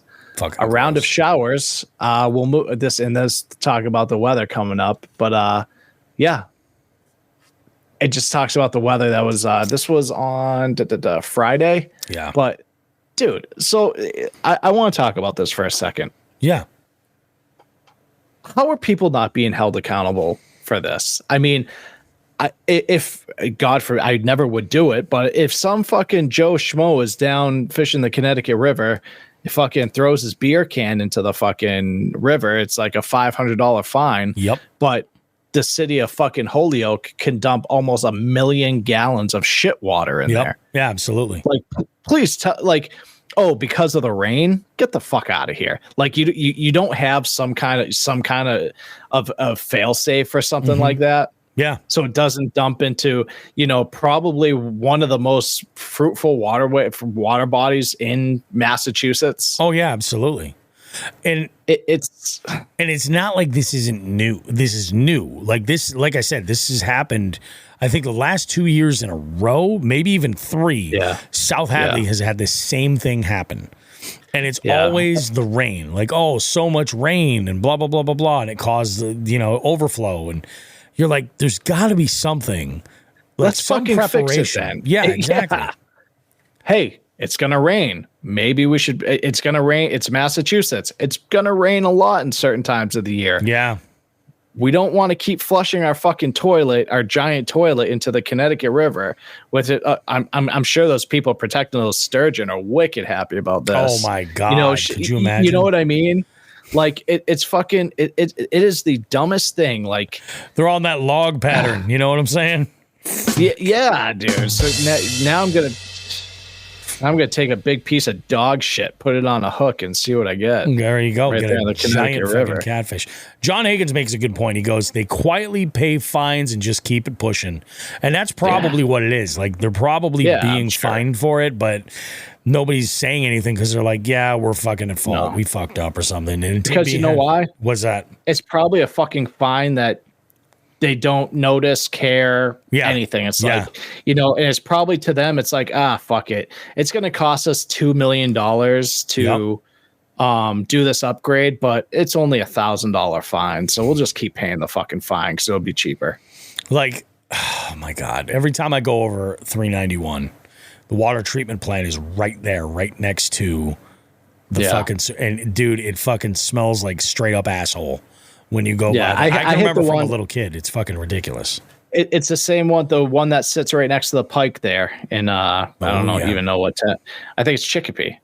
Speaker 2: A round of showers will move this in this talk about the weather coming up, but it just talks about the weather that was this was on Friday.
Speaker 1: Yeah.
Speaker 2: But dude, so I want to talk about this for a second.
Speaker 1: Yeah.
Speaker 2: How are people not being held accountable for this? I mean, if God forbid, I never would do it, but if some fucking Joe Schmo is down fishing the Connecticut River, he fucking throws his beer can into the fucking river, it's like a $500 fine.
Speaker 1: Yep.
Speaker 2: But the city of fucking Holyoke can dump almost 1 million gallons of shit water in there.
Speaker 1: Yeah, absolutely.
Speaker 2: Like, please tell, like, oh, because of the rain, get the fuck out of here. Like you don't have some kind of fail safe or something like that.
Speaker 1: Yeah.
Speaker 2: So it doesn't dump into, probably one of the most fruitful water bodies in Massachusetts.
Speaker 1: Oh yeah, absolutely. And
Speaker 2: it's
Speaker 1: not like this isn't new. This is new. Like this, like I said, this has happened, I think the last 2 years in a row, maybe even 3. Yeah. South Hadley has had the same thing happen. And it's always the rain. Like, oh, so much rain and blah, blah, blah, blah, blah. And it caused, overflow. And you're like, there's got to be something. Like,
Speaker 2: let's fucking fix it then.
Speaker 1: Yeah, exactly.
Speaker 2: Yeah. Hey, it's going to rain. Maybe we should, it's going to rain. It's Massachusetts. It's going to rain a lot in certain times of the year.
Speaker 1: Yeah.
Speaker 2: We don't want to keep flushing our fucking toilet, our giant toilet, into the Connecticut River. With it, I'm sure those people protecting those sturgeon are wicked happy about this.
Speaker 1: Oh my god! Could you imagine?
Speaker 2: You know what I mean? Like it's fucking. It is the dumbest thing. Like
Speaker 1: they're on that log pattern. You know what I'm saying?
Speaker 2: Yeah, dude. So now I'm gonna. I'm gonna take a big piece of dog shit, put it on a hook, and see what I get.
Speaker 1: There you go.
Speaker 2: Right
Speaker 1: Get
Speaker 2: there in
Speaker 1: a
Speaker 2: the Connecticut
Speaker 1: giant fucking
Speaker 2: River.
Speaker 1: catfish. John Higgins makes a good point. He goes, they quietly pay fines and just keep it pushing. And that's probably what it is. Like, they're probably being fined for it, but nobody's saying anything because they're like, yeah, we're fucking at fault. No. We fucked up or something. And
Speaker 2: because you know why?
Speaker 1: What's that?
Speaker 2: It's probably a fucking fine that they don't notice, care, anything. It's like, you know, and it's probably to them, it's like, fuck it. It's going to cost us $2 million to do this upgrade, but it's only $1,000 fine. So we'll just keep paying the fucking fine because it'll be cheaper.
Speaker 1: Like, oh my God. Every time I go over 391, the water treatment plant is right there, right next to the fucking, and dude, it fucking smells like straight up asshole. When you go by I can remember from a little kid. It's fucking ridiculous.
Speaker 2: It's the same one, the one that sits right next to the pike there. And I don't even know what I think it's Chicopee.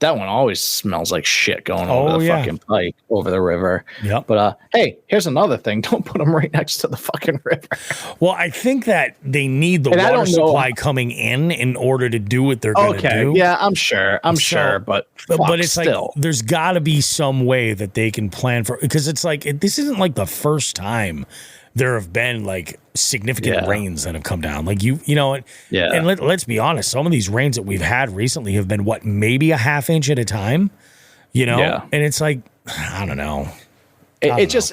Speaker 2: That one always smells like shit going over the fucking pike over the river. Yep. But hey, here's another thing. Don't put them right next to the fucking river.
Speaker 1: Well, I think that they need the water supply coming in order to do what they're going to do.
Speaker 2: Yeah, I'm sure. But it's still.
Speaker 1: Like there's got to be some way that they can plan for, because it's like this isn't like the first time there have been like significant rains that have come down. Like you know, and let's be honest, some of these rains that we've had recently have been maybe a half inch at a time, you know? And it's like, I don't know.
Speaker 2: I guess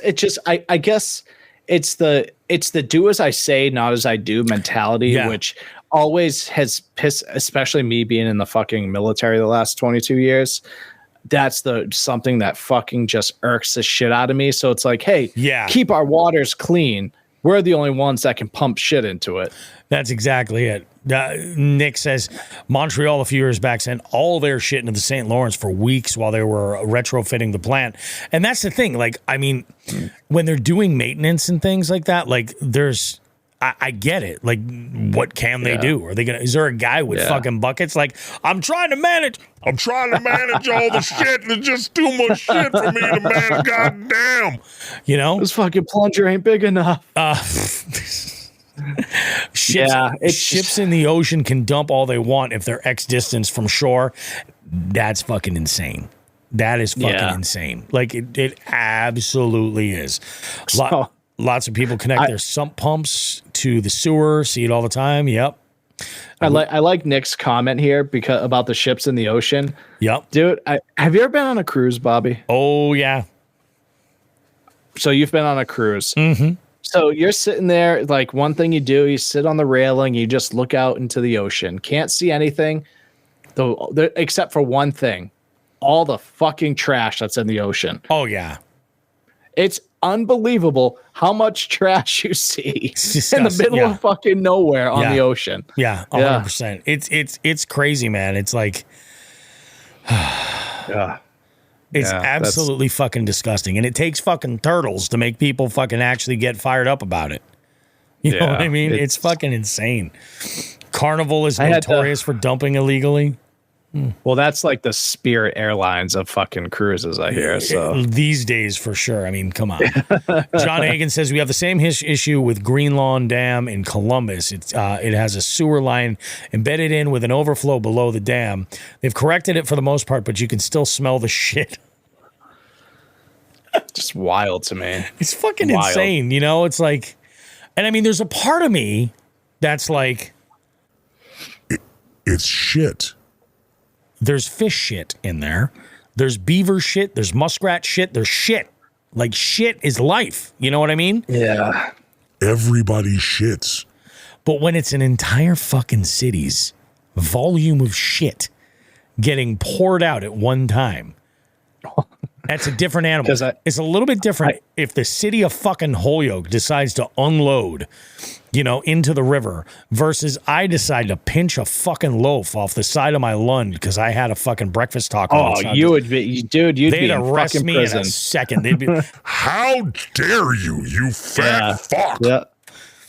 Speaker 2: it's the do as I say, not as I do mentality, which always has pissed, especially me being in the fucking military the last 22 years. That's something that fucking just irks the shit out of me. So it's like, hey, keep our waters clean. We're the only ones that can pump shit into it.
Speaker 1: That's exactly it. Nick says Montreal a few years back sent all their shit into the St. Lawrence for weeks while they were retrofitting the plant. And that's the thing. Like, I mean, when they're doing maintenance and things like that, like I get it. Like, what can they do? Are they is there a guy with fucking buckets? Like, I'm trying to manage all the shit. There's just too much shit for me to manage. God damn. You know?
Speaker 2: This fucking plunger ain't big enough.
Speaker 1: Ships in the ocean can dump all they want if they're X distance from shore. That's fucking insane. That is fucking insane. Like, it absolutely is. Lots of people connect their sump pumps to the sewer. See it all the time. Yep.
Speaker 2: I like Nick's comment here about the ships in the ocean.
Speaker 1: Yep.
Speaker 2: Dude, have you ever been on a cruise, Bobby?
Speaker 1: Oh, yeah.
Speaker 2: So you've been on a cruise.
Speaker 1: Mm-hmm.
Speaker 2: So you're sitting there, like one thing you do, you sit on the railing, you just look out into the ocean. Can't see anything except for one thing. All the fucking trash that's in the ocean.
Speaker 1: Oh, yeah.
Speaker 2: It's unbelievable how much trash you see in the middle of fucking nowhere on the ocean.
Speaker 1: Yeah, 100%. It's crazy, man. It's like, it's absolutely fucking disgusting, and it takes fucking turtles to make people fucking actually get fired up about it. You know what I mean? It's fucking insane. Carnival is notorious for dumping illegally.
Speaker 2: Well, that's like the Spirit Airlines of fucking cruises, I hear. So
Speaker 1: these days, for sure. I mean, come on. John Hagan says we have the same issue with Green Lawn Dam in Columbus. It has a sewer line embedded in with an overflow below the dam. They've corrected it for the most part, but you can still smell the shit.
Speaker 2: Just wild to me.
Speaker 1: It's fucking insane. You know, it's like, and I mean, there's a part of me that's like,
Speaker 3: it's shit.
Speaker 1: There's fish shit in there. There's beaver shit. There's muskrat shit. There's shit. Like, shit is life. You know what I mean?
Speaker 2: Yeah.
Speaker 3: Everybody shits.
Speaker 1: But when it's an entire fucking city's volume of shit getting poured out at one time, that's a different animal. It's a little bit different if the city of fucking Holyoke decides to unload, you know, into the river versus I decide to pinch a fucking loaf off the side of my lund because I had a fucking breakfast taco.
Speaker 2: Oh, you would be, dude, you'd be in
Speaker 1: arrest
Speaker 2: fucking
Speaker 1: me
Speaker 2: prison.
Speaker 1: in a second. They'd be,
Speaker 3: how dare you fat fuck.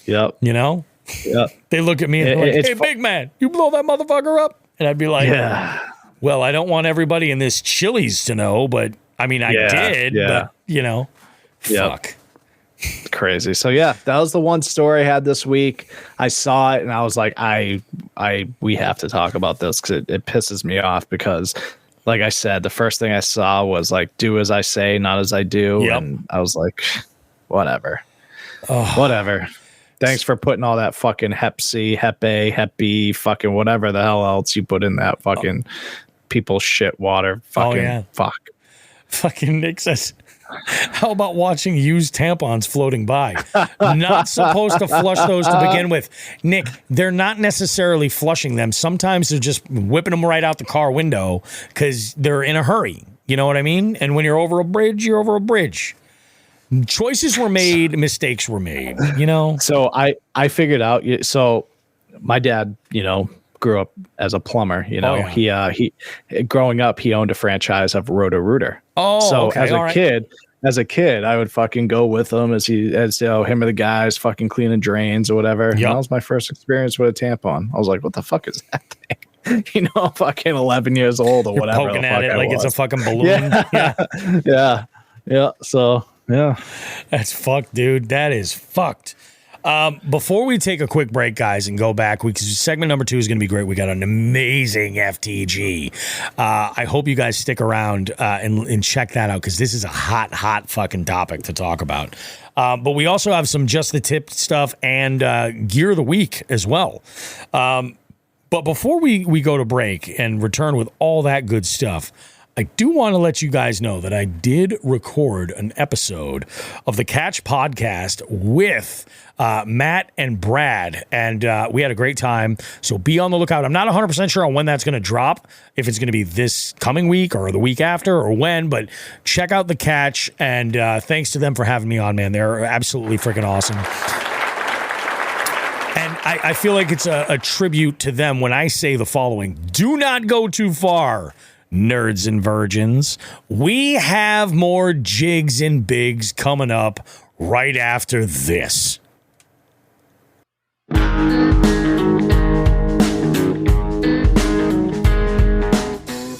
Speaker 2: Yep.
Speaker 1: You know?
Speaker 2: Yep.
Speaker 1: They look at me and they're like, hey, big man, you blow that motherfucker up? And I'd be like, well, I don't want everybody in this Chili's to know, but I mean, I did, but, you know, fuck.
Speaker 2: Crazy. So yeah, that was the one story I had this week. I saw it and I was like, we have to talk about this because it pisses me off because, like I said, the first thing I saw was like, do as I say, not as I do.
Speaker 1: Yep.
Speaker 2: And I was like, whatever. Whatever. Thanks for putting all that fucking Hep C, Hep A, Hep B, fucking whatever the hell else you put in that fucking people shit water. Fucking fuck.
Speaker 1: Fucking Nick says, how about watching used tampons floating by? Not supposed to flush those to begin with. Nick, they're not necessarily flushing them. Sometimes they're just whipping them right out the car window because they're in a hurry. You know what I mean? And when you're over a bridge, you're over a bridge. Choices were made, mistakes were made, you know?
Speaker 2: So I figured out, so my dad, grew up as a plumber, he growing up, he owned a franchise of Roto-Rooter.
Speaker 1: Oh,
Speaker 2: so
Speaker 1: okay,
Speaker 2: as a kid, I would fucking go with him as him or the guys fucking cleaning drains or whatever. Yep. That was my first experience with a tampon. I was like, what the fuck is that thing? Fucking 11 years old or whatever.
Speaker 1: Poking at it like it's a fucking balloon.
Speaker 2: Yeah. So, yeah.
Speaker 1: That's fucked, dude. That is fucked. Before we take a quick break, guys, and go back, segment number 2 is going to be great. We got an amazing FTG. I hope you guys stick around and check that out because this is a hot fucking topic to talk about. But we also have some Just the Tip stuff and Gear of the Week as well. But before we go to break and return with all that good stuff, I do want to let you guys know that I did record an episode of the Catch podcast with Matt and Brad, and we had a great time. So be on the lookout. I'm not 100% sure on when that's going to drop, if it's going to be this coming week or the week after or when, but check out the Catch, and thanks to them for having me on, man. They're absolutely freaking awesome. And I feel like it's a tribute to them when I say the following: do not go too far, nerds and virgins. We have more Jigs and Bigs coming up right after this.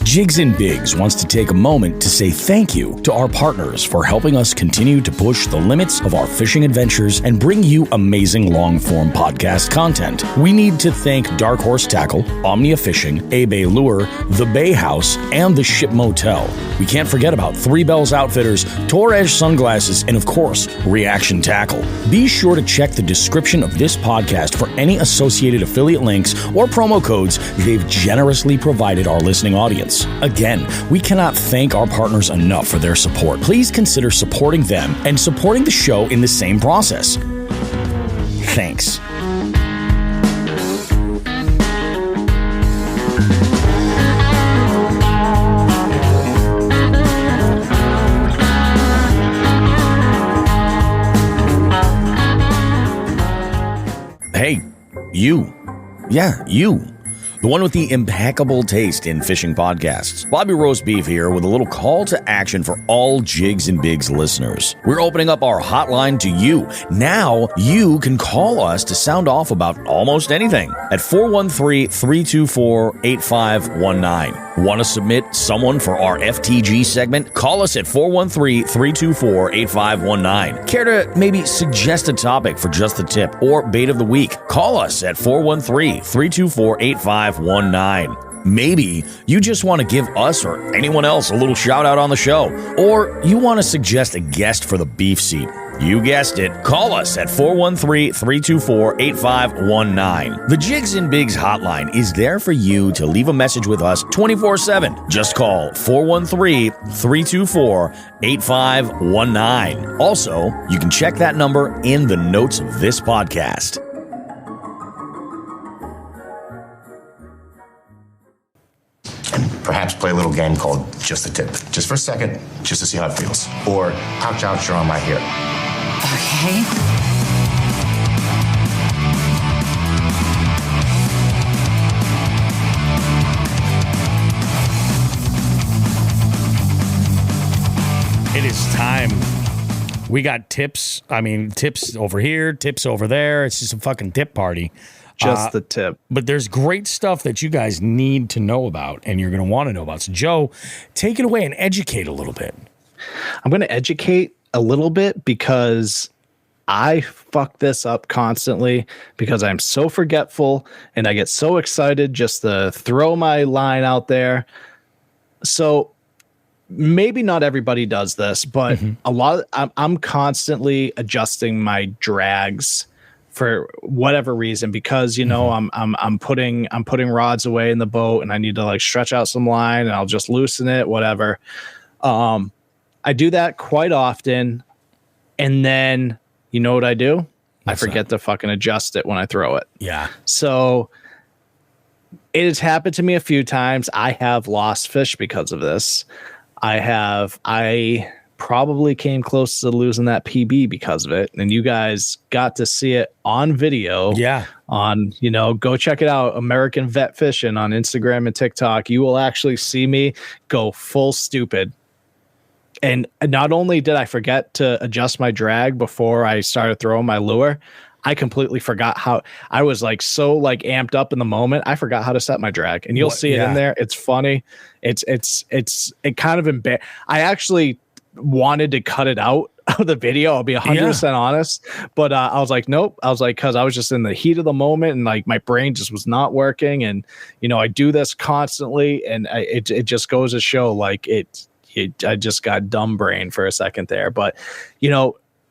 Speaker 1: Jigs and Bigs wants to take a moment to say thank you to our partners for helping us continue to push the limits of our fishing adventures and bring you amazing long-form podcast content. We need to thank Dark Horse Tackle, Omnia Fishing, A-Bay Lure, The Bay House, and the Ship Motel. We can't forget about Three Bells Outfitters, Torres Sunglasses, and of course, Reaction Tackle. Be sure to check the description of this podcast for any associated affiliate links or promo codes they've generously provided our listening audience. Again, we cannot thank our partners enough for their support. Please consider supporting them and supporting the show in the same process. Thanks. Hey, you. Yeah, you. The one with the impeccable taste in fishing podcasts. Bobby Roastbeef here with a little call to action for all Jigs and Bigs listeners. We're opening up our hotline to you. Now you can call us to sound off about almost anything at 413-324-8519. Want to submit someone for our FTG segment? Call us at 413-324-8519. Care to maybe suggest a topic for Just the Tip or Bait of the Week? Call us at 413-324-8519. Maybe you just want to give us or anyone else a little shout out on the show, or you want to suggest a guest for the beef seat. You guessed it. Call us at 413-324-8519. The Jigs and Bigs hotline is there for you to leave a message with us 24/7. Just call 413-324-8519. Also, you can check that number in the notes of this podcast.
Speaker 4: And perhaps play a little game called Just the Tip. Just for a second, just to see how it feels. Or, ouch, ouch, you're on my hair.
Speaker 5: Okay.
Speaker 1: It is time. We got tips. I mean, tips over here, tips over there. It's just a fucking tip party.
Speaker 2: Just the tip.
Speaker 1: But there's great stuff that you guys need to know about and you're going to want to know about. So, Joe, take it away and educate a little bit.
Speaker 2: I'm going to educate a little bit because I fuck this up constantly because I'm so forgetful and I get so excited just to throw my line out there. So maybe not everybody does this, but I'm constantly adjusting my drags for whatever reason, because I'm putting rods away in the boat and I need to like stretch out some line and I'll just loosen it, whatever. I do that quite often, and then you know what I do? I forget to fucking adjust it when I throw it.
Speaker 1: Yeah.
Speaker 2: So it has happened to me a few times. I have lost fish because of this. I probably came close to losing that PB because of it. And you guys got to see it on video.
Speaker 1: Yeah.
Speaker 2: Go check it out. American Vet Fishing on Instagram and TikTok. You will actually see me go full stupid. And not only did I forget to adjust my drag before I started throwing my lure, I completely forgot how. I was like so like amped up in the moment. I forgot how to set my drag, and you'll see it in there. It's funny. It kind of I actually wanted to cut it out of the video. I'll be 100% honest, but I was like, nope. I was like, because I was just in the heat of the moment, and like my brain just was not working. And I do this constantly, and it just goes to show like I just got dumb brain for a second there, but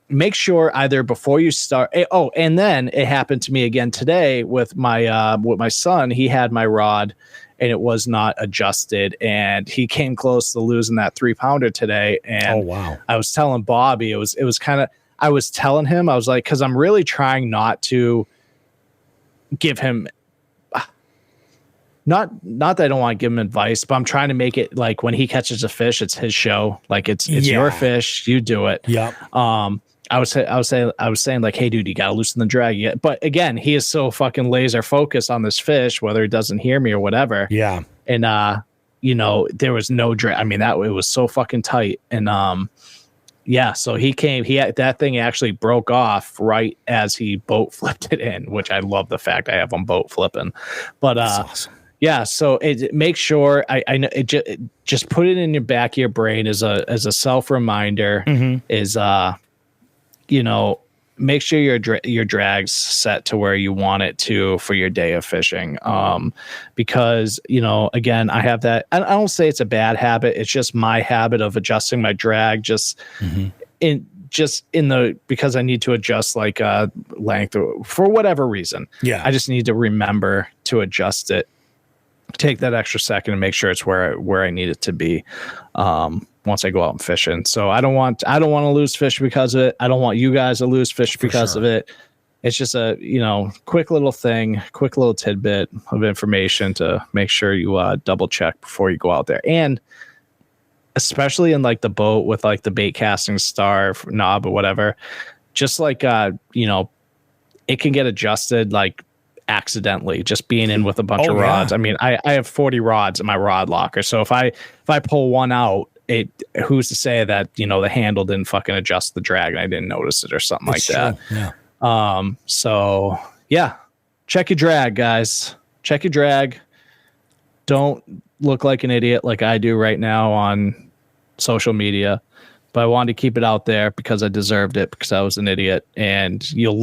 Speaker 2: make sure either before you start. Oh, and then it happened to me again today with my son. He had my rod and it was not adjusted, and he came close to losing that 3-pounder today. And
Speaker 1: oh, wow.
Speaker 2: I was telling Bobby, it was kind of, I was telling him, I was like, cause I'm really trying not to give him, not that I don't want to give him advice, but I'm trying to make it like when he catches a fish, it's his show. Like it's your fish, you do it.
Speaker 1: Yeah.
Speaker 2: I was saying like, hey dude, you gotta loosen the drag. But again, he is so fucking laser focused on this fish, whether he doesn't hear me or whatever.
Speaker 1: Yeah.
Speaker 2: And there was no drag. I mean, it was so fucking tight. And so that thing actually broke off right as he boat flipped it in, which I love the fact I have him boat flipping. But
Speaker 1: that's awesome.
Speaker 2: Yeah, so make sure I know just put it in your back of your brain as a self reminder. Is make sure your drag's set to where you want it to for your day of fishing. Because again, I have that. I don't say it's a bad habit. It's just my habit of adjusting my drag because I need to adjust like length for whatever reason. Yeah, I just need to remember to adjust it. Take that extra second and make sure it's where I need it to be once I go out and fishing. So I don't want to lose fish because of it. I don't want you guys to lose fish because of it. It's just a quick little thing, quick little tidbit of information to make sure you double check before you go out there. And especially in like the boat with like the bait casting star knob or whatever, just like it can get adjusted like accidentally, just being in with a bunch of rods. I mean, I have 40 rods in my rod locker, so if I pull one out, who's to say that the handle didn't fucking adjust the drag and I didn't notice it or something like that. So yeah, check your drag, guys. Check your drag. Don't look like an idiot like I do right now on social media. But I wanted to keep it out there because I deserved it, because I was an idiot. And you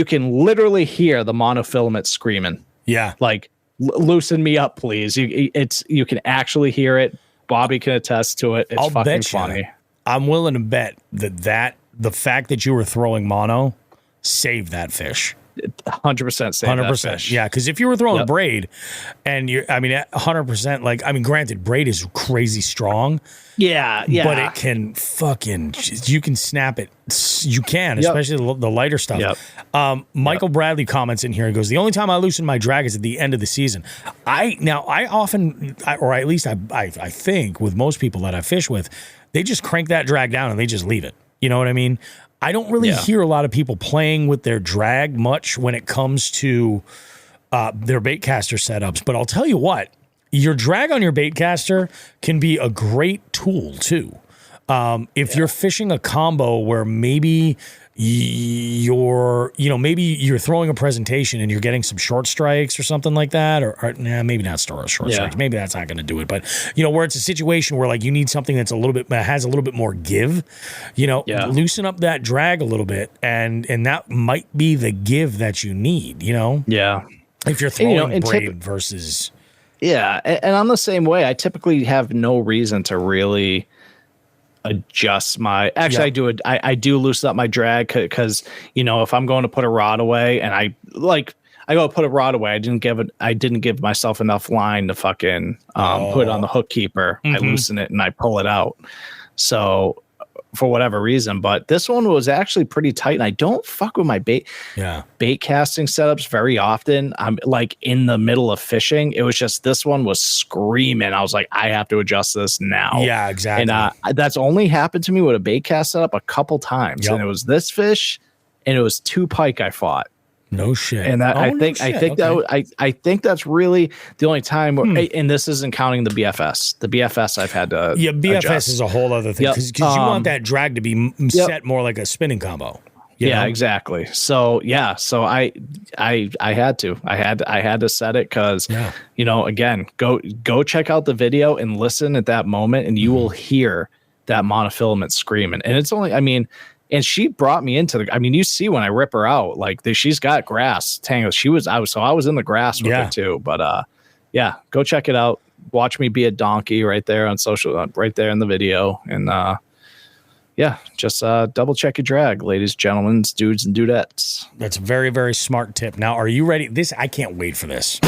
Speaker 2: can literally hear the monofilament screaming. Yeah. Like, loosen me up, please. You can actually hear it. Bobby can attest to it. It's fucking funny.
Speaker 1: I'm willing to bet that the fact that you were throwing mono saved that fish.
Speaker 2: 100% saved that fish.
Speaker 1: Yeah, because if you were throwing braid and 100%, like, I mean, granted, braid is crazy strong.
Speaker 2: Yeah.
Speaker 1: But it can you can snap it. You can, especially the lighter stuff. Michael Bradley comments in here and goes, the only time I loosen my drag is at the end of the season. I think with most people that I fish with, they just crank that drag down and they just leave it. You know what I mean? I don't really hear a lot of people playing with their drag much when it comes to their baitcaster setups. But I'll tell you what, your drag on your baitcaster can be a great tool too. If you're fishing a combo where maybe maybe you're throwing a presentation and you're getting some short strikes or something like that, or maybe not short strikes. Maybe that's not going to do it. But where it's a situation where like you need something that's has a little bit more give. Loosen up that drag a little bit, and that might be the give that you need.
Speaker 2: Yeah.
Speaker 1: If you're throwing braid versus.
Speaker 2: Yeah, and I'm the same way. I typically have no reason to really adjust my. Actually, I do loosen up my drag because if I'm going to put a rod away and I go put a rod away, I didn't give myself enough line to fucking put it on the hook keeper. I loosen it and I pull it out. So for whatever reason, but this one was actually pretty tight, and I don't fuck with my bait casting setups very often. I'm like in the middle of fishing. It was just this one was screaming. I was like, I have to adjust this now.
Speaker 1: Yeah, exactly.
Speaker 2: And that's only happened to me with a bait cast setup a couple times, and it was this fish, and it was 2 pike I fought.
Speaker 1: No shit.
Speaker 2: And I think that's really the only time where, and this isn't counting the BFS. The BFS I've had to
Speaker 1: BFS
Speaker 2: adjust.
Speaker 1: is a whole other thing because you want that drag to be set more like a spinning combo. You know?
Speaker 2: Exactly. So I had to set it because again, go check out the video and listen at that moment, and you will hear that monofilament screaming. And it's only, and she brought me into you see when I rip her out, like she's got grass tangles. I was in the grass with her too. But go check it out. Watch me be a donkey right there on social, right there in the video. And just double check your drag, ladies, gentlemen, dudes, and dudettes.
Speaker 1: That's a very, very smart tip. Now, are you ready? I can't wait for this.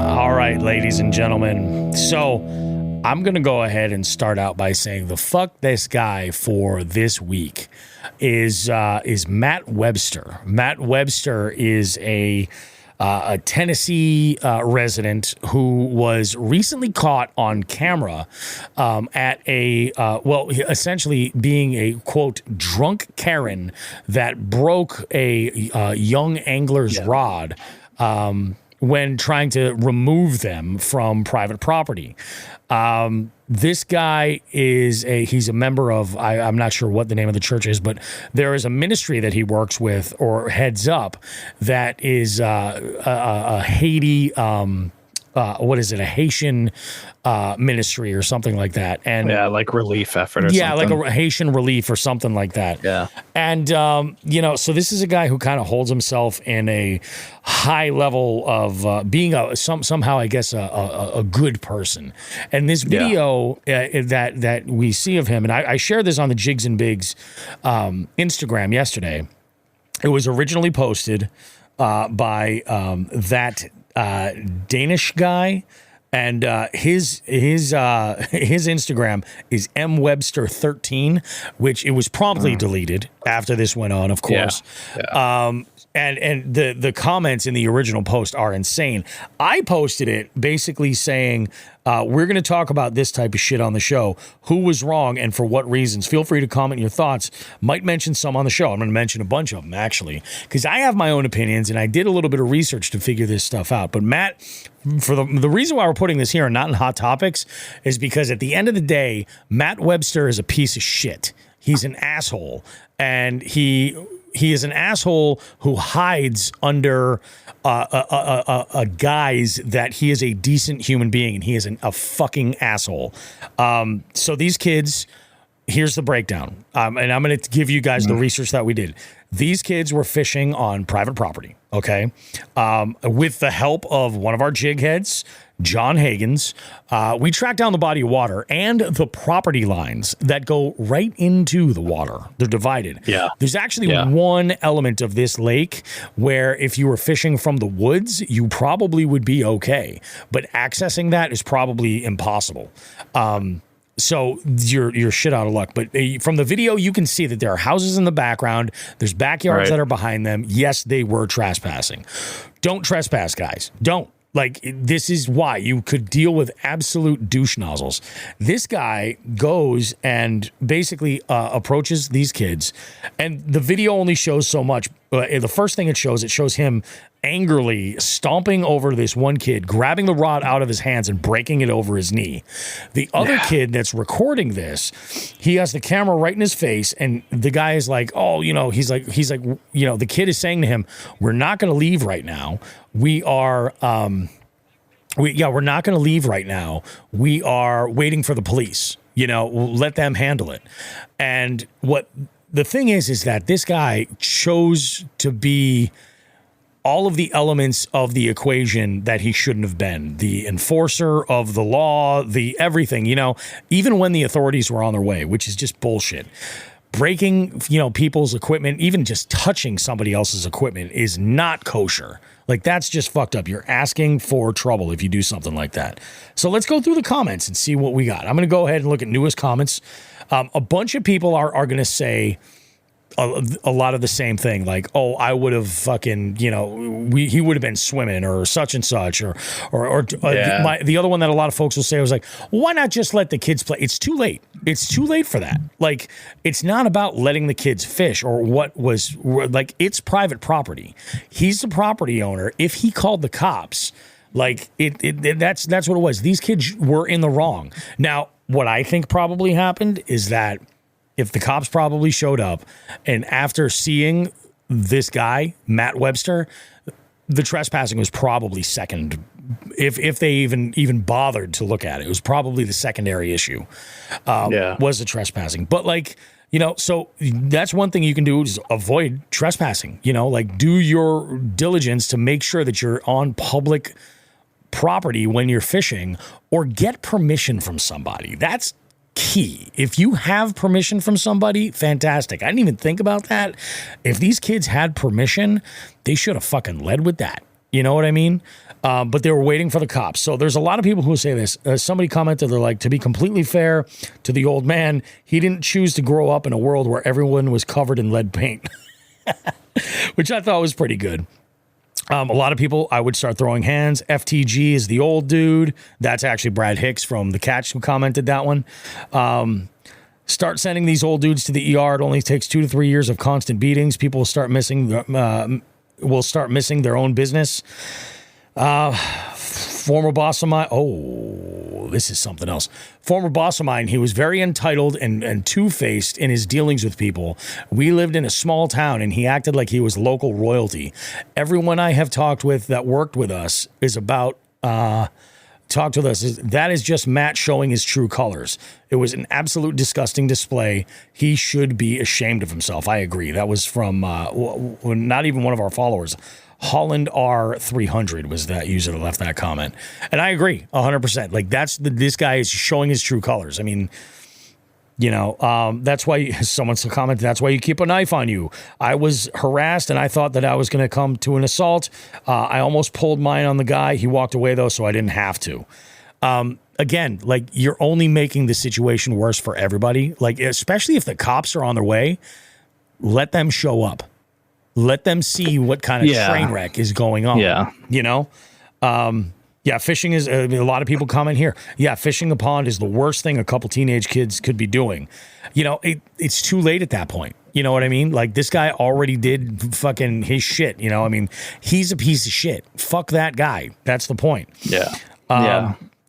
Speaker 1: All right, ladies and gentlemen. So I'm going to go ahead and start out by saying the fuck this guy for this week is Matt Webster. Matt Webster is a Tennessee resident who was recently caught on camera at essentially being a, quote, drunk Karen that broke a young angler's rod when trying to remove them from private property. This guy he's a member of, I'm not sure what the name of the church is, but there is a ministry that he works with or heads up that is a Haiti, what is it, a Haitian ministry or something like that. And
Speaker 2: like relief effort or something.
Speaker 1: Like a Haitian relief or something like that.
Speaker 2: Yeah.
Speaker 1: And, so this is a guy who kind of holds himself in a high level of being somehow, I guess, a good person. And this video that we see of him, and I shared this on the Jigs and Bigs Instagram yesterday. It was originally posted by that Danish guy, and his Instagram is mwebster13, which it was promptly deleted after this went on, of course. And the comments in the original post are insane. I posted it basically saying, we're going to talk about this type of shit on the show. Who was wrong and for what reasons? Feel free to comment your thoughts. Might mention some on the show. I'm going to mention a bunch of them, actually, because I have my own opinions, and I did a little bit of research to figure this stuff out. But Matt, for the reason why we're putting this here and not in Hot Topics is because at the end of the day, Matt Webster is a piece of shit. He's an asshole, and he is an asshole who hides under a guise that he is a decent human being, and he is a fucking asshole. So these kids, here's the breakdown, and I'm going to give you guys the research that we did. These kids were fishing on private property, okay, with the help of one of our jig heads, John Hagens. We tracked down the body of water and the property lines that go right into the water. They're divided. Yeah. There's actually one element of this lake where if you were fishing from the woods, you probably would be okay. But accessing that is probably impossible. So you're shit out of luck. But from the video, you can see that there are houses in the background. There's backyards that are behind them. Yes, they were trespassing. Don't trespass, guys. Don't. Like, this is why you could deal with absolute douche nozzles. This guy goes and basically approaches these kids, and the video only shows so much. The first thing it shows him angrily stomping over this one kid, grabbing the rod out of his hands and breaking it over his knee. The other kid that's recording this, he has the camera right in his face, and the guy is like, oh, he's like, the kid is saying to him, we're not going to leave right now. We are, we're not going to leave right now. We are waiting for the police. We'll let them handle it. And what the thing is that this guy chose to be all of the elements of the equation that he shouldn't have been. The enforcer of the law, the everything, even when the authorities were on their way, which is just bullshit. Breaking, people's equipment, even just touching somebody else's equipment is not kosher. Like, that's just fucked up. You're asking for trouble if you do something like that. So let's go through the comments and see what we got. I'm going to go ahead and look at newest comments. A bunch of people are going to say a lot of the same thing, like, oh, I would have fucking, he would have been swimming or such and such, or the other one that a lot of folks will say was like, why not just let the kids play? It's too late. It's too late for that. Like, it's not about letting the kids fish or what was like, it's private property. He's the property owner. If he called the cops, like that's what it was. These kids were in the wrong. Now, what I think probably happened is that if the cops probably showed up and after seeing this guy, Matt Webster, the trespassing was probably second. If they even bothered to look at it, it was probably the secondary issue, was the trespassing. But so that's one thing you can do is avoid trespassing, like do your diligence to make sure that you're on public property when you're fishing, or get permission from somebody. That's key. If you have permission from somebody, fantastic. I didn't even think about that. If these kids had permission, they should have fucking led with that. You know what I mean? But they were waiting for the cops. So there's a lot of people who say this. Somebody commented, they're like, to be completely fair to the old man, he didn't choose to grow up in a world where everyone was covered in lead paint, which I thought was pretty good. A lot of people, I would start throwing hands. FTG is the old dude. That's actually Brad Hicks from The Catch who commented that one. Start sending these old dudes to the ER. It only takes 2 to 3 years of constant beatings. People will start missing their own business. Former boss of mine. Oh, this is something else. Former boss of mine. He was very entitled and two-faced in his dealings with people. We lived in a small town, and he acted like he was local royalty. Everyone I have talked with that worked with us that is just Matt showing his true colors. It was an absolute disgusting display. He should be ashamed of himself. I agree. That was from not even one of our followers. Holland R300 was that user that left that comment. And I agree 100%. Like, this guy is showing his true colors. I mean, that's why someone commented, that's why you keep a knife on you. I was harassed and I thought that I was going to come to an assault. I almost pulled mine on the guy. He walked away though, so I didn't have to. Again, like, you're only making the situation worse for everybody. Like, especially if the cops are on their way, let them show up. Let them see what kind of train wreck is going on. Yeah. Fishing is, a lot of people comment here. Yeah, fishing the pond is the worst thing a couple teenage kids could be doing. It's too late at that point. You know what I mean? Like, this guy already did fucking his shit. I mean, he's a piece of shit. Fuck that guy. That's the point.
Speaker 2: Yeah.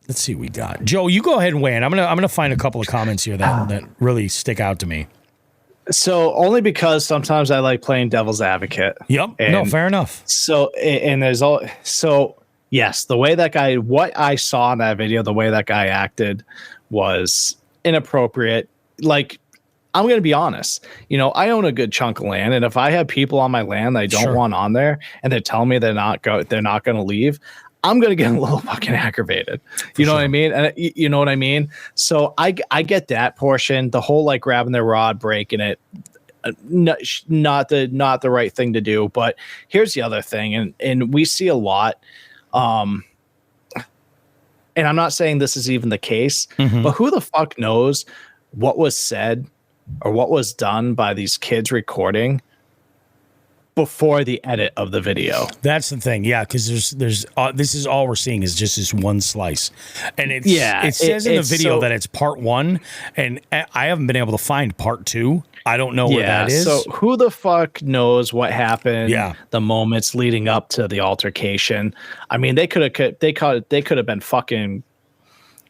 Speaker 1: Let's see what we got. Joe, you go ahead and weigh in. I'm gonna find a couple of comments here that really stick out to me.
Speaker 2: So only because sometimes I like playing devil's advocate.
Speaker 1: Yep. No, fair enough.
Speaker 2: So, and yes, the way that guy, what I saw in that video, the way that guy acted was inappropriate. Like, I'm going to be honest, I own a good chunk of land. And if I have people on my land that I don't want on there and they tell me they're not going to leave, I'm going to get a little fucking aggravated. You know what I mean? And you know what I mean? So I get that portion, the whole like grabbing their rod, breaking it, not the right thing to do. But here's the other thing. And we see a lot, and I'm not saying this is even the case, but who the fuck knows what was said or what was done by these kids recording before the edit of the video.
Speaker 1: That's the thing. Yeah. Cause there's this is all we're seeing is just this one slice. And it says in the video that it's part 1, and I haven't been able to find part 2. I don't know where that is.
Speaker 2: So who the fuck knows what happened?
Speaker 1: Yeah.
Speaker 2: The moments leading up to the altercation. I mean, they could have been fucking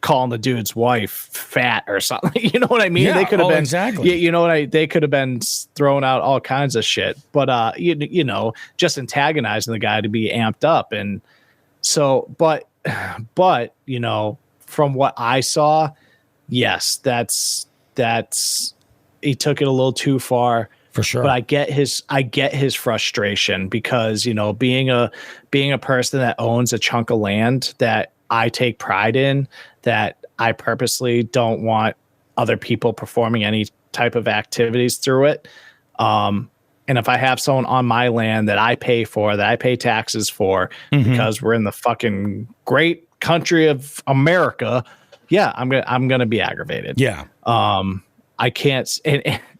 Speaker 2: calling the dude's wife fat or something. You know what I mean?
Speaker 1: Yeah,
Speaker 2: They could have been
Speaker 1: exactly.
Speaker 2: You know what they could have been throwing out all kinds of shit. But you know, just antagonizing the guy to be amped up. And so, but you know, from what I saw, yes, that's he took it a little too far.
Speaker 1: For sure.
Speaker 2: But I get his frustration because, you know, being a person that owns a chunk of land that I take pride in, that I purposely don't want other people performing any type of activities through it. And if I have someone on my land that I pay for, that I pay taxes for, because we're in the fucking great country of America, yeah, I'm gonna be aggravated.
Speaker 1: Yeah.
Speaker 2: I can't.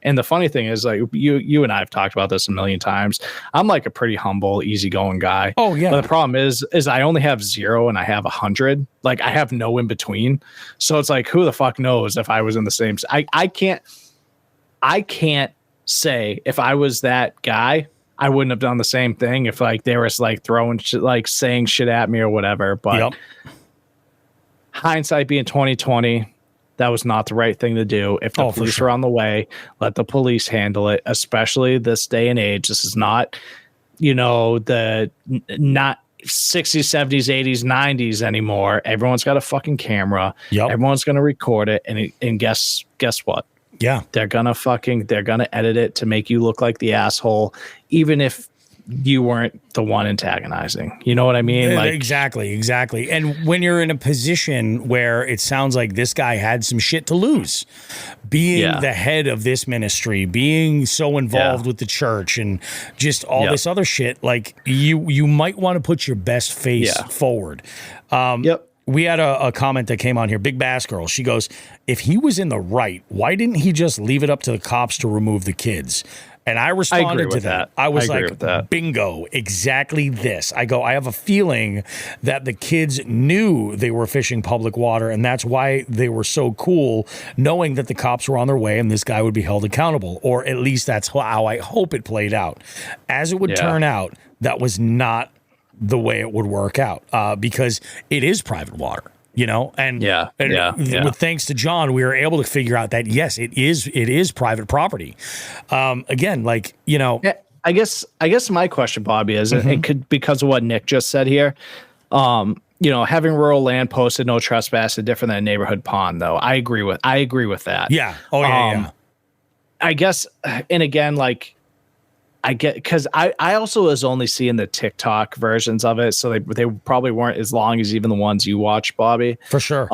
Speaker 2: And the funny thing is, like, you and I have talked about this a million times. I'm like a pretty humble, easygoing guy.
Speaker 1: Oh yeah.
Speaker 2: But the problem is I only have 0 and I have 100. Like, I have no in between. So it's like, who the fuck knows if I was in the same. I can't say if I was that guy, I wouldn't have done the same thing if like they were like throwing shit, like saying shit at me or whatever. But hindsight being 2020. That was not the right thing to do. If the police are on the way, let the police handle it, especially this day and age. This is not, you know, not 60s, 70s, 80s, 90s anymore. Everyone's got a fucking camera.
Speaker 1: Yep.
Speaker 2: Everyone's going to record it. And guess what?
Speaker 1: Yeah.
Speaker 2: They're going to edit it to make you look like the asshole, even if you weren't the one antagonizing. You know what I mean? Like,
Speaker 1: exactly. And when you're in a position where it sounds like this guy had some shit to lose, being the head of this ministry, being so involved with the church and just all this other shit, like you might want to put your best face forward. We had a comment that came on here, Big Bass Girl. She goes, if he was in the right, why didn't he just leave it up to the cops to remove the kids? And I responded to that. I was like, bingo, exactly this. I go, I have a feeling that the kids knew they were fishing public water, and that's why they were so cool, knowing that the cops were on their way and this guy would be held accountable. Or at least that's how I hope it played out. As it would turn out, that was not the way it would work out because it is private water. You know, and with thanks to John, we were able to figure out that yes, it is private property. Again, like, you know,
Speaker 2: I guess my question, Bobby, is it could, because of what Nick just said here. You know, having rural land posted no trespass is different than a neighborhood pond, though. I agree with that.
Speaker 1: Yeah. Oh yeah.
Speaker 2: I guess, and again, like, I get, because I also was only seeing the TikTok versions of it, so they probably weren't as long as even the ones you watched, Bobby.
Speaker 1: For sure.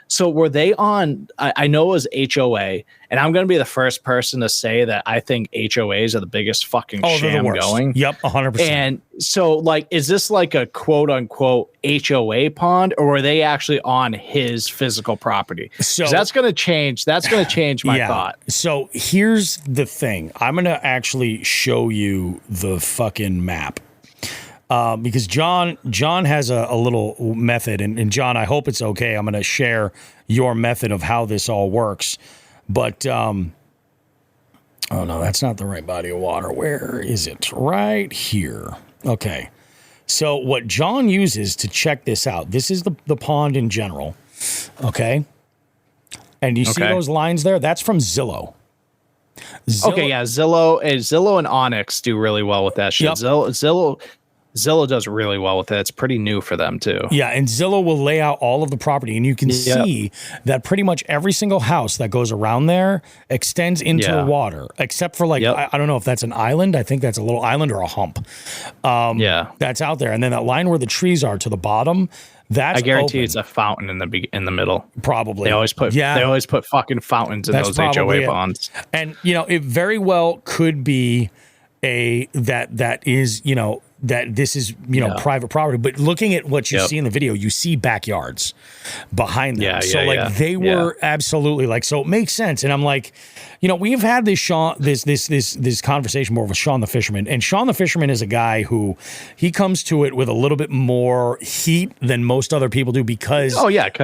Speaker 2: So were they on? I know it was HOA, and I'm going to be the first person to say that I think HOAs are the biggest fucking sham going.
Speaker 1: Yep, 100%.
Speaker 2: And so, like, is this like a quote unquote HOA pond, or were they actually on his physical property? So that's going to change. That's going to change my thought. So
Speaker 1: here's the thing. I'm going to actually show you the fucking map. Because John has a little method, and John, I hope it's okay. I'm going to share your method of how this all works. But, oh no, that's not the right body of water. Where is it? Right here. Okay. So what John uses to check this out, this is the pond in general. Okay. And you see those lines there? That's from Zillow.
Speaker 2: Okay, yeah, Zillow and Onyx do really well with that shit. Yep. Zillow does really well with it. It's pretty new for them too.
Speaker 1: Yeah, and Zillow will lay out all of the property, and you can see that pretty much every single house that goes around there extends into the water, except for like, I don't know if that's an island. I think that's a little island or a hump. That's out there. And then that line where the trees are to the bottom, that's
Speaker 2: I guarantee
Speaker 1: open.
Speaker 2: It's a fountain in the middle.
Speaker 1: Probably.
Speaker 2: They always put fucking fountains in those HOA ponds.
Speaker 1: And you know, it very well could be that is, you know, that this is, private property. But looking at what you see in the video, you see backyards behind them. They were absolutely like, so it makes sense. And I'm like, we've had this conversation more with Sean the Fisherman, and Sean the Fisherman is a guy who he comes to it with a little bit more heat than most other people do because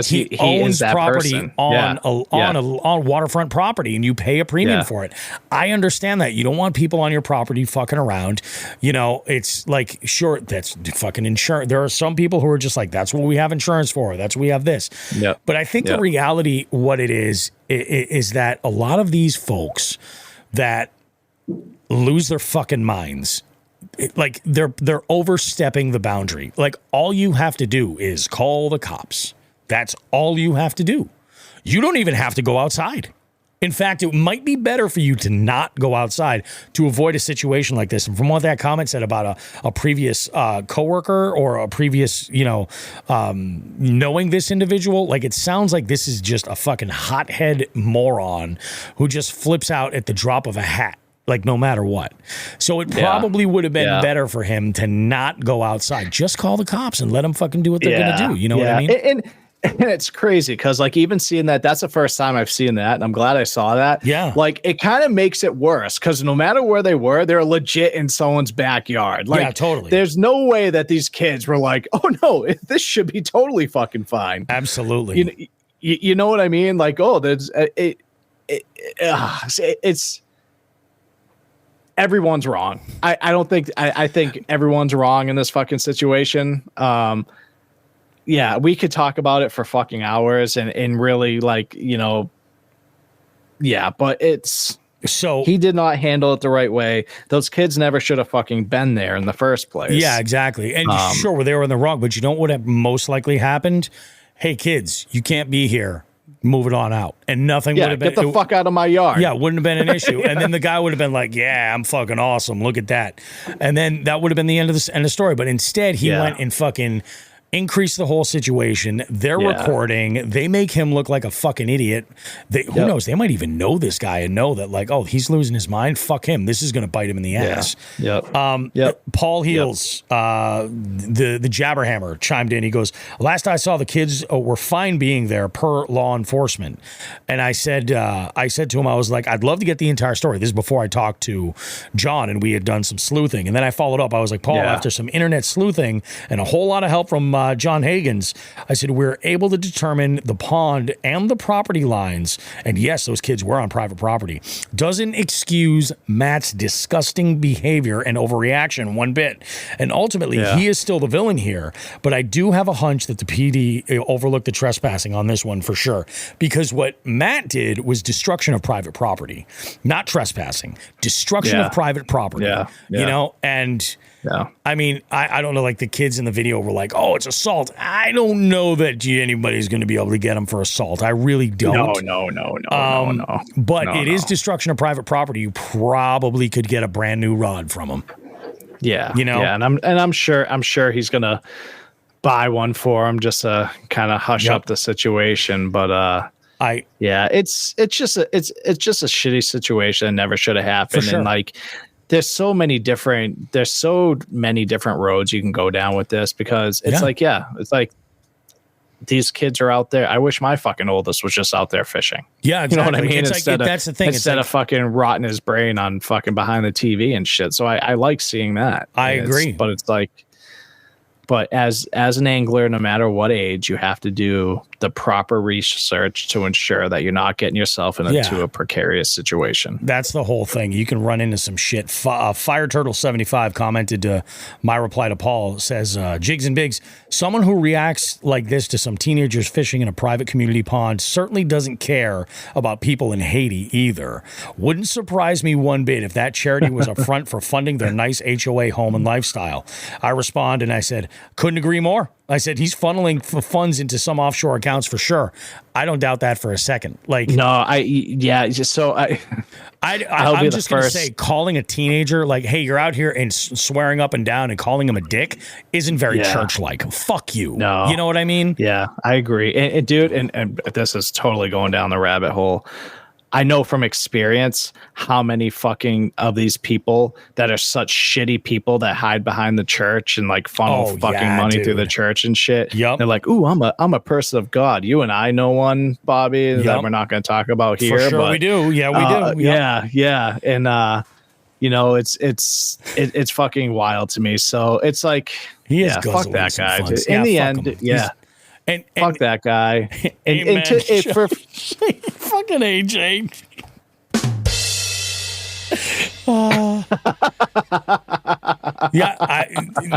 Speaker 2: he
Speaker 1: owns
Speaker 2: that
Speaker 1: property
Speaker 2: person.
Speaker 1: on waterfront property, and you pay a premium for it. I understand that you don't want people on your property fucking around. It's like, sure, that's fucking insurance. There are some people who are just like, that's what we have insurance for. That's what we have this. But I think the reality, what it is that a lot of these folks that lose their fucking minds, like they're overstepping the boundary. Like, all you have to do is call the cops. That's all you have to do. You don't even have to go outside. In fact, it might be better for you to not go outside to avoid a situation like this. And from what that comment said about a previous coworker or a previous, knowing this individual, like, it sounds like this is just a fucking hothead moron who just flips out at the drop of a hat, like, no matter what. So it probably would have been better for him to not go outside. Just call the cops and let them fucking do what they're going to do. You know what I mean?
Speaker 2: And it's crazy because, like, even seeing that's the first time I've seen that, and I'm glad I saw that.
Speaker 1: Yeah.
Speaker 2: Like, it kind of makes it worse because no matter where they were, they're legit in someone's backyard. Like,
Speaker 1: totally.
Speaker 2: There's no way that these kids were like, oh, no, this should be totally fucking fine.
Speaker 1: Absolutely.
Speaker 2: You know what I mean? Like, oh, there's it's everyone's wrong. I think everyone's wrong in this fucking situation. Yeah, we could talk about it for fucking hours and really, like, but it's so he did not handle it the right way. Those kids never should have fucking been there in the first place.
Speaker 1: Yeah, exactly. And sure, they were in the wrong, but you know what would have most likely happened? Hey, kids, you can't be here. Move it on out. And nothing would have been.
Speaker 2: Get the fuck out of my yard.
Speaker 1: Yeah, it wouldn't have been an issue. And then the guy would have been like, yeah, I'm fucking awesome. Look at that. And then that would have been the end of the story. But instead, he went and fucking increase the whole situation. They're recording. They make him look like a fucking idiot. Who knows? They might even know this guy and know that, like, oh, he's losing his mind. Fuck him. This is going to bite him in the ass. Paul Heels, the Jabberhammer, chimed in. He goes, last I saw, the kids were fine being there per law enforcement. And I said to him, I was like, I'd love to get the entire story. This is before I talked to John and we had done some sleuthing. And then I followed up. I was like, Paul, after some internet sleuthing and a whole lot of help from John Hagens, I said, we're able to determine the pond and the property lines. And yes, those kids were on private property. Doesn't excuse Matt's disgusting behavior and overreaction one bit. And ultimately, he is still the villain here. But I do have a hunch that the PD overlooked the trespassing on this one for sure. Because what Matt did was destruction of private property, not trespassing. Destruction of private property. And I mean, I don't know, like, the kids in the video were like, oh, it's assault. I don't know that anybody's going to be able to get them for assault. I really don't. No. But it is destruction of private property. You probably could get a brand new rod from them. Yeah.
Speaker 2: And I'm sure he's going to buy one for him just to kind of hush up the situation. But it's just a shitty situation. It never should have happened.
Speaker 1: For sure.
Speaker 2: And, like, there's so many different roads you can go down with this because it's it's like these kids are out there. I wish my fucking oldest was just out there fishing.
Speaker 1: Yeah, exactly.
Speaker 2: You know what I mean?
Speaker 1: It's that's the thing.
Speaker 2: Instead of fucking rotting his brain on fucking behind the TV and shit. So I like seeing that.
Speaker 1: I agree.
Speaker 2: But it's like, but as an angler, no matter what age, you have to do the proper research to ensure that you're not getting yourself into a precarious situation.
Speaker 1: That's the whole thing. You can run into some shit. Fire Turtle 75 commented to my reply to Paul, says, Jigs and Bigs, someone who reacts like this to some teenagers fishing in a private community pond certainly doesn't care about people in Haiti either. Wouldn't surprise me one bit if that charity was a front for funding their nice HOA home and lifestyle. I respond and I said, couldn't agree more. I said, he's funneling funds into some offshore accounts for sure. I don't doubt that for a second. Like,
Speaker 2: no, I'm
Speaker 1: just going to say, calling a teenager like, hey, you're out here and swearing up and down and calling him a dick isn't very church-like. Fuck you.
Speaker 2: No.
Speaker 1: You know what I mean?
Speaker 2: Yeah, I agree. And dude, and this is totally going down the rabbit hole. I know from experience how many fucking of these people that are such shitty people that hide behind the church and like funnel money through the church and shit.
Speaker 1: Yep.
Speaker 2: They're like, ooh, I'm a person of God. You and I know one, Bobby, that we're not going to talk about here.
Speaker 1: For sure
Speaker 2: but,
Speaker 1: we do. Yeah, we do. Yep.
Speaker 2: Yeah. And you know, it's fucking wild to me. So it's like, fuck that guy. In the end,
Speaker 1: And
Speaker 2: fuck that guy.
Speaker 1: Amen.
Speaker 2: For
Speaker 1: fucking AJ.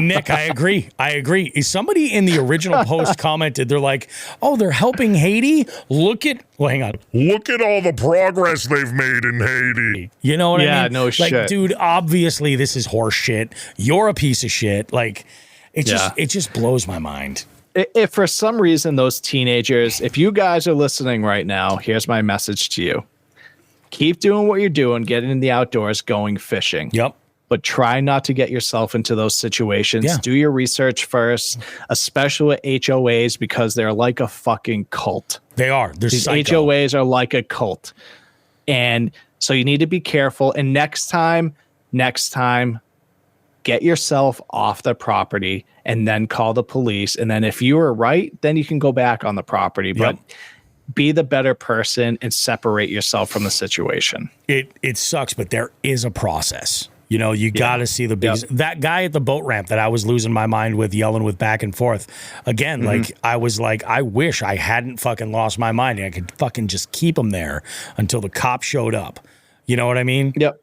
Speaker 1: Nick, I agree. Somebody in the original post commented, they're like, oh, they're helping Haiti? Hang on.
Speaker 3: Look at all the progress they've made in Haiti.
Speaker 1: You know what I mean?
Speaker 2: Yeah, no shit.
Speaker 1: Like, dude, obviously this is horse shit. You're a piece of shit. Like, it just blows my mind.
Speaker 2: If for some reason those teenagers, if you guys are listening right now, here's my message to you. Keep doing what you're doing, getting in the outdoors, going fishing.
Speaker 1: Yep.
Speaker 2: But try not to get yourself into those situations.
Speaker 1: Yeah.
Speaker 2: Do your research first, especially with HOAs, because they're like a fucking cult.
Speaker 1: They are.
Speaker 2: These HOAs are like a cult. And so you need to be careful. And next time, get yourself off the property and then call the police. And then if you were right, then you can go back on the property. But be the better person and separate yourself from the situation.
Speaker 1: It sucks, but there is a process. You know, you got to see the biggest. That guy at the boat ramp that I was losing my mind with, yelling with back and forth. Again, like, I was like, I wish I hadn't fucking lost my mind and I could fucking just keep him there until the cop showed up. You know what I mean?
Speaker 2: Yep.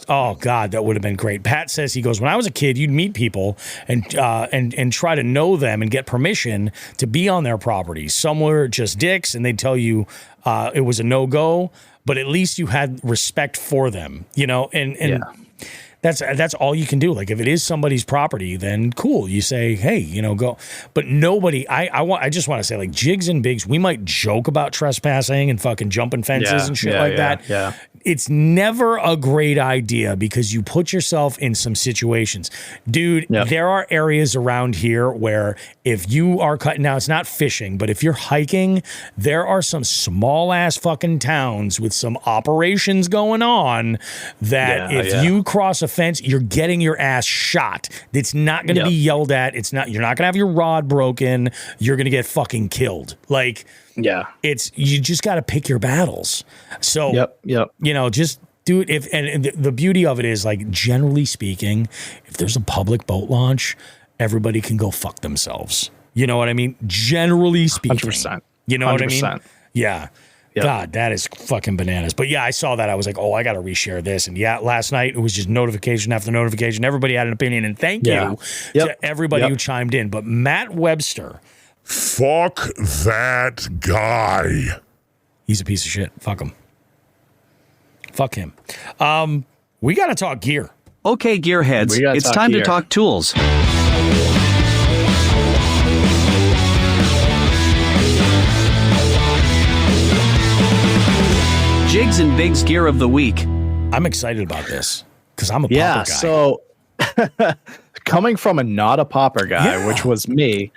Speaker 1: Oh God, that would have been great. Pat says, he goes, when I was a kid, you'd meet people and try to know them and get permission to be on their property. Some were just dicks and they'd tell you it was a no-go, but at least you had respect for them, you know, and that's all you can do. Like, if it is somebody's property, then cool. You say, hey, you know, go. But nobody, I just want to say, like, Jigs and Bigs, we might joke about trespassing and fucking jumping fences and shit like that.
Speaker 2: Yeah.
Speaker 1: It's never a great idea because you put yourself in some situations. Dude, there are areas around here where if you are cutting, now it's not fishing, but if you're hiking, there are some small ass fucking towns with some operations going on that if you cross a fence, you're getting your ass shot. It's not going to be yelled at. You're not going to have your rod broken. You're going to get fucking killed. Like, you just got to pick your battles. So, you know, just do it. And the beauty of it is, like, generally speaking, if there's a public boat launch, everybody can go fuck themselves. You know what I mean? Generally speaking,
Speaker 2: 100%.
Speaker 1: You know 100%. What I mean? Yeah.
Speaker 2: Yep.
Speaker 1: God, that is fucking bananas. But yeah, I saw that. I was like, oh, I got to reshare this. And yeah, last night it was just notification after notification. Everybody had an opinion. And thank you to everybody who chimed in. But Matt Webster.
Speaker 3: Fuck that guy.
Speaker 1: He's a piece of shit. Fuck him. Fuck him. We got to talk gear.
Speaker 5: Okay, gearheads, it's time to talk tools. Jigs and Bigs gear of the week.
Speaker 1: I'm excited about this because I'm a popper guy.
Speaker 2: So coming from not a popper guy, which was me,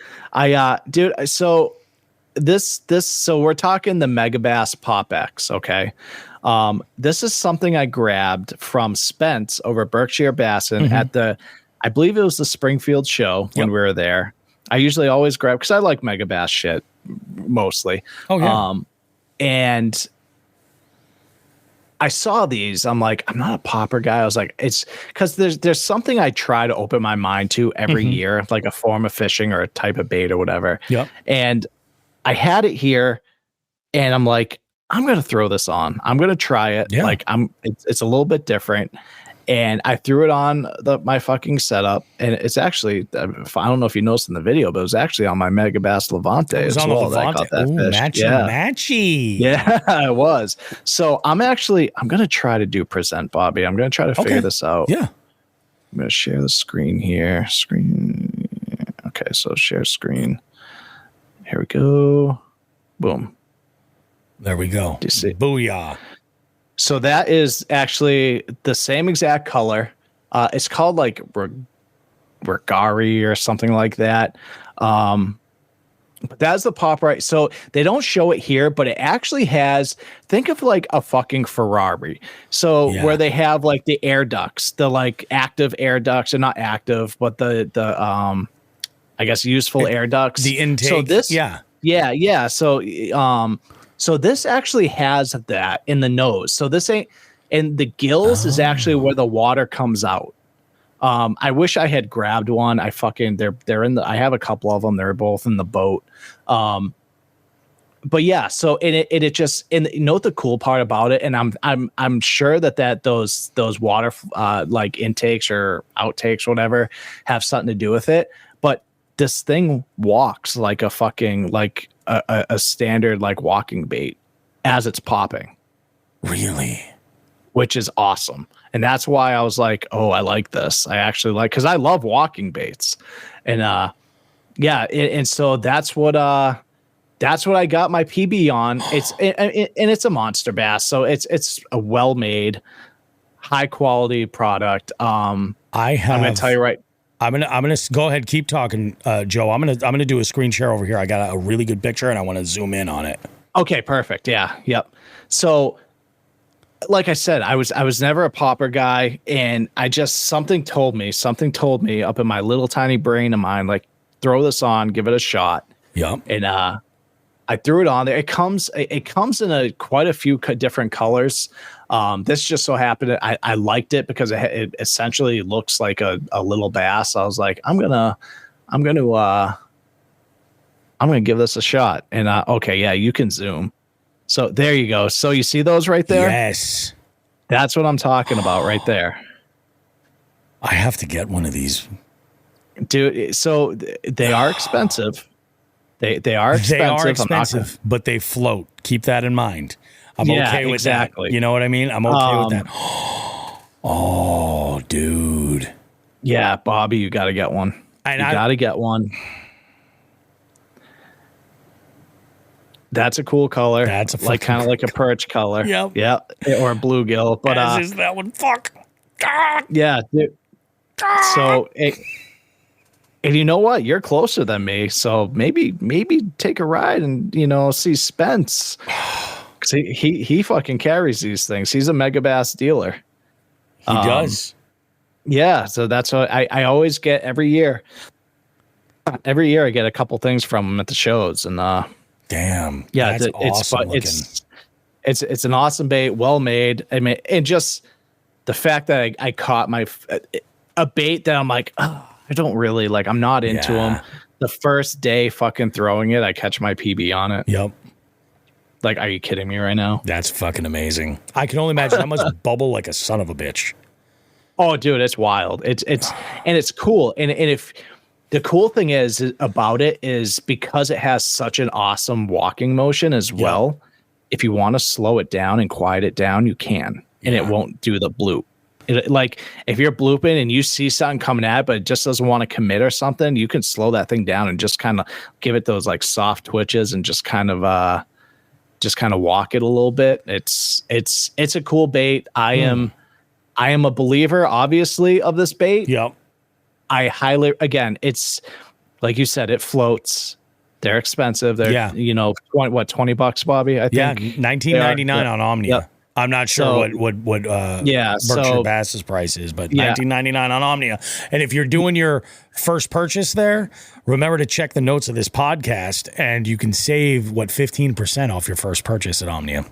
Speaker 2: so we're talking the Megabass Pop X, okay? This is something I grabbed from Spence over at Berkshire Bassin at I believe it was the Springfield show when we were there. I usually always grab, because I like Megabass shit mostly.
Speaker 1: Oh, yeah.
Speaker 2: And I saw these. I'm like, I'm not a popper guy. I was like, it's because there's something I try to open my mind to every year, like a form of fishing or a type of bait or whatever.
Speaker 1: Yep.
Speaker 2: And I had it here, and I'm like, I'm gonna throw this on. I'm gonna try it.
Speaker 1: Yeah.
Speaker 2: Like it's a little bit different. And I threw it on my fucking setup, and it's actually, I don't know if you noticed in the video, but it was actually on my Megabass Levante as well. That I caught that fish.
Speaker 1: Matchy.
Speaker 2: Yeah, it was. So I'm going to try to do present, Bobby. I'm going to try to figure this out.
Speaker 1: Yeah.
Speaker 2: I'm going to share the screen here. Okay, so share screen. Here we go. Boom.
Speaker 1: There we go.
Speaker 2: Do you see?
Speaker 1: Booyah.
Speaker 2: So that is actually the same exact color. It's called like Regari or something like that. But that's the pop, right? So they don't show it here, but it actually has, think of like a fucking Ferrari. So where they have like the air ducts, the like active air ducts, and not active, but the I guess useful air ducts.
Speaker 1: The intake.
Speaker 2: So this, yeah. So this actually has that in the nose. So this ain't, and the gills is actually where the water comes out. I wish I had grabbed one. They're in the, I have a couple of them. They're both in the boat. But yeah, so it just, and you know what the cool part about it, and I'm sure that those water like intakes or outtakes, whatever, have something to do with it. But this thing walks like a fucking, like a standard like walking bait as it's popping.
Speaker 1: Really?
Speaker 2: Which is awesome. And that's why I was like, oh, I like this. I actually like, because I love walking baits. And and so that's what I got my PB on. And it's a monster bass. So it's a well-made, high quality product. I'm gonna tell you right.
Speaker 1: I'm gonna go ahead, keep talking, Joe. I'm gonna do a screen share over here. I got a really good picture and I want to zoom in on it.
Speaker 2: Okay, perfect. Yeah. Yep. So like I said, I was never a popper guy, and I just, something told me up in my little tiny brain of mine, like, throw this on, give it a shot.
Speaker 1: Yep.
Speaker 2: And I threw it on there. It comes in quite a few different colors. This just so happened I liked it because it essentially looks like a little bass. I was like, I'm gonna give this a shot. And okay, yeah, you can zoom. So there you go. So you see those right there?
Speaker 1: Yes.
Speaker 2: That's what I'm talking about right there.
Speaker 1: I have to get one of these.
Speaker 2: Dude, so they are expensive. They are expensive.
Speaker 1: They are expensive, but they float. Keep that in mind. I'm okay with that. You know what I mean? I'm okay with that. Oh, dude.
Speaker 2: Yeah, Bobby, you got to get one. You got to get one. That's a cool color. That's a like kind of like a perch color.
Speaker 1: Yep.
Speaker 2: Yeah. Or a bluegill. But
Speaker 1: as is that one. Fuck.
Speaker 2: Yeah. Dude. So and you know what? You're closer than me. So maybe take a ride and see Spence. Cause he fucking carries these things. He's a mega bass dealer.
Speaker 1: He does.
Speaker 2: Yeah. So that's what I always get every year. Every year I get a couple things from him at the shows, and
Speaker 1: damn.
Speaker 2: Yeah,
Speaker 1: that's awesome
Speaker 2: it's an awesome bait, well made. I mean, and just the fact that I caught a bait that I'm like, oh, I don't really like. I'm not into them. The first day fucking throwing it, I catch my PB on it.
Speaker 1: Yep.
Speaker 2: Like, are you kidding me right now?
Speaker 1: That's fucking amazing. I can only imagine that must bubble like a son of a bitch.
Speaker 2: Oh, dude, it's wild. It's and it's cool. And if the cool thing is about it is because it has such an awesome walking motion as well. If you want to slow it down and quiet it down, you can, and it won't do the bloop. Like if you're blooping and you see something coming at it, but it just doesn't want to commit or something, you can slow that thing down and just kind of give it those like soft twitches and just kind of walk it a little bit. It's a cool bait. I am a believer, obviously, of this bait.
Speaker 1: Yep.
Speaker 2: I highly, again, it's like you said, it floats. They're expensive. They're, $20, Bobby? I think.
Speaker 1: Yeah, $19.99 on Omnia. Yep. I'm not sure what Berkshire Bass's price is, but $19.99 on Omnia. And if you're doing your first purchase there, remember to check the notes of this podcast, and you can save 15% off your first purchase at Omnia.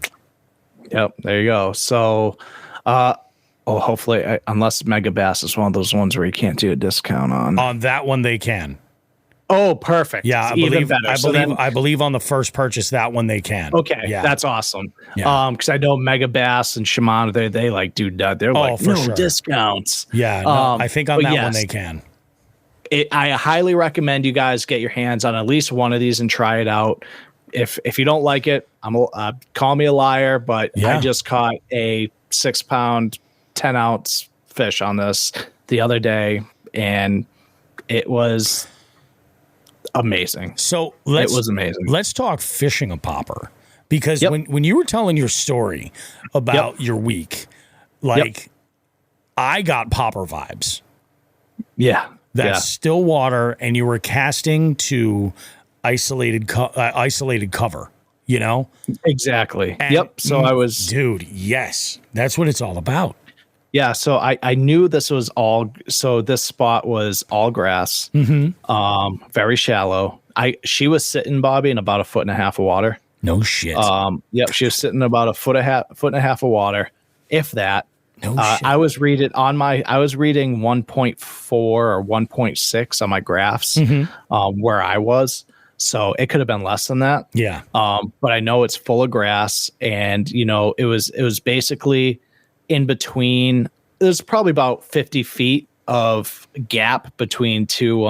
Speaker 2: Yep, there you go. So, hopefully, unless Mega Bass is one of those ones where you can't do a discount on.
Speaker 1: On that one, they can.
Speaker 2: Oh, perfect.
Speaker 1: Yeah, I believe on the first purchase, that one they can.
Speaker 2: Okay, that's awesome. Yeah. Because I know Mega Bass and Shimano, they like do that. They're like no discounts.
Speaker 1: Yeah, no, I think on that one they can.
Speaker 2: I highly recommend you guys get your hands on at least one of these and try it out. If you don't like it, call me a liar, but I just caught a 6-pound, 10-ounce fish on this the other day, and it was amazing.
Speaker 1: So it
Speaker 2: was amazing.
Speaker 1: Let's talk fishing a popper, because when you were telling your story about your week, I got popper vibes.
Speaker 2: Yeah.
Speaker 1: That's still water, and you were casting to isolated cover, you know?
Speaker 2: Exactly.
Speaker 1: And,
Speaker 2: yep. So I was,
Speaker 1: dude. Yes, that's what it's all about.
Speaker 2: Yeah. So I knew this was so this spot was all grass, very shallow. She was sitting, Bobby, in about 1.5 feet of water.
Speaker 1: No shit.
Speaker 2: Yep. She was sitting about 1.5 feet of water, if that.
Speaker 1: No shit.
Speaker 2: I was reading 1.4 or 1.6 on my graphs, where I was. So it could have been less than that.
Speaker 1: Yeah.
Speaker 2: But I know it's full of grass, and it was basically in between. There's probably about 50 feet of gap between two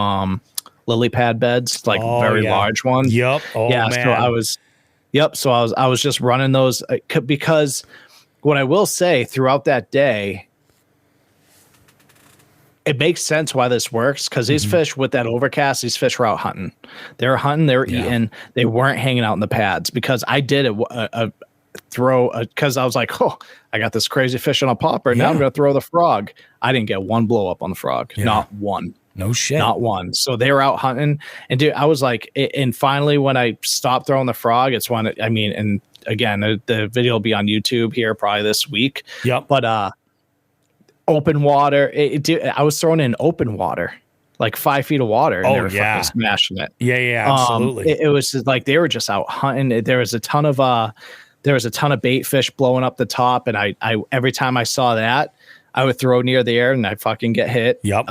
Speaker 2: lily pad beds, like very large ones.
Speaker 1: Yep. Oh,
Speaker 2: yeah.
Speaker 1: man.
Speaker 2: So I was just running those because what I will say throughout that day, it makes sense why this works, because these fish with that overcast, these fish were out hunting. They were hunting, they were eating, they weren't hanging out in the pads. Because I did because I was like, oh, I got this crazy fish on a popper. Now I'm going to throw the frog. I didn't get one blow up on the frog. Yeah. Not one.
Speaker 1: No shit.
Speaker 2: Not one. So they were out hunting. And dude, I was like, and finally when I stopped throwing the frog, it's when, and again, the video will be on YouTube here probably this week.
Speaker 1: Yep.
Speaker 2: But open water, I was throwing in open water, like 5 feet of water, and they were fucking smashing it.
Speaker 1: Yeah, absolutely.
Speaker 2: It was just like they were just out hunting. There was a ton of bait fish blowing up the top, and I every time I saw that, I would throw near the air and I'd fucking get hit.
Speaker 1: Yep.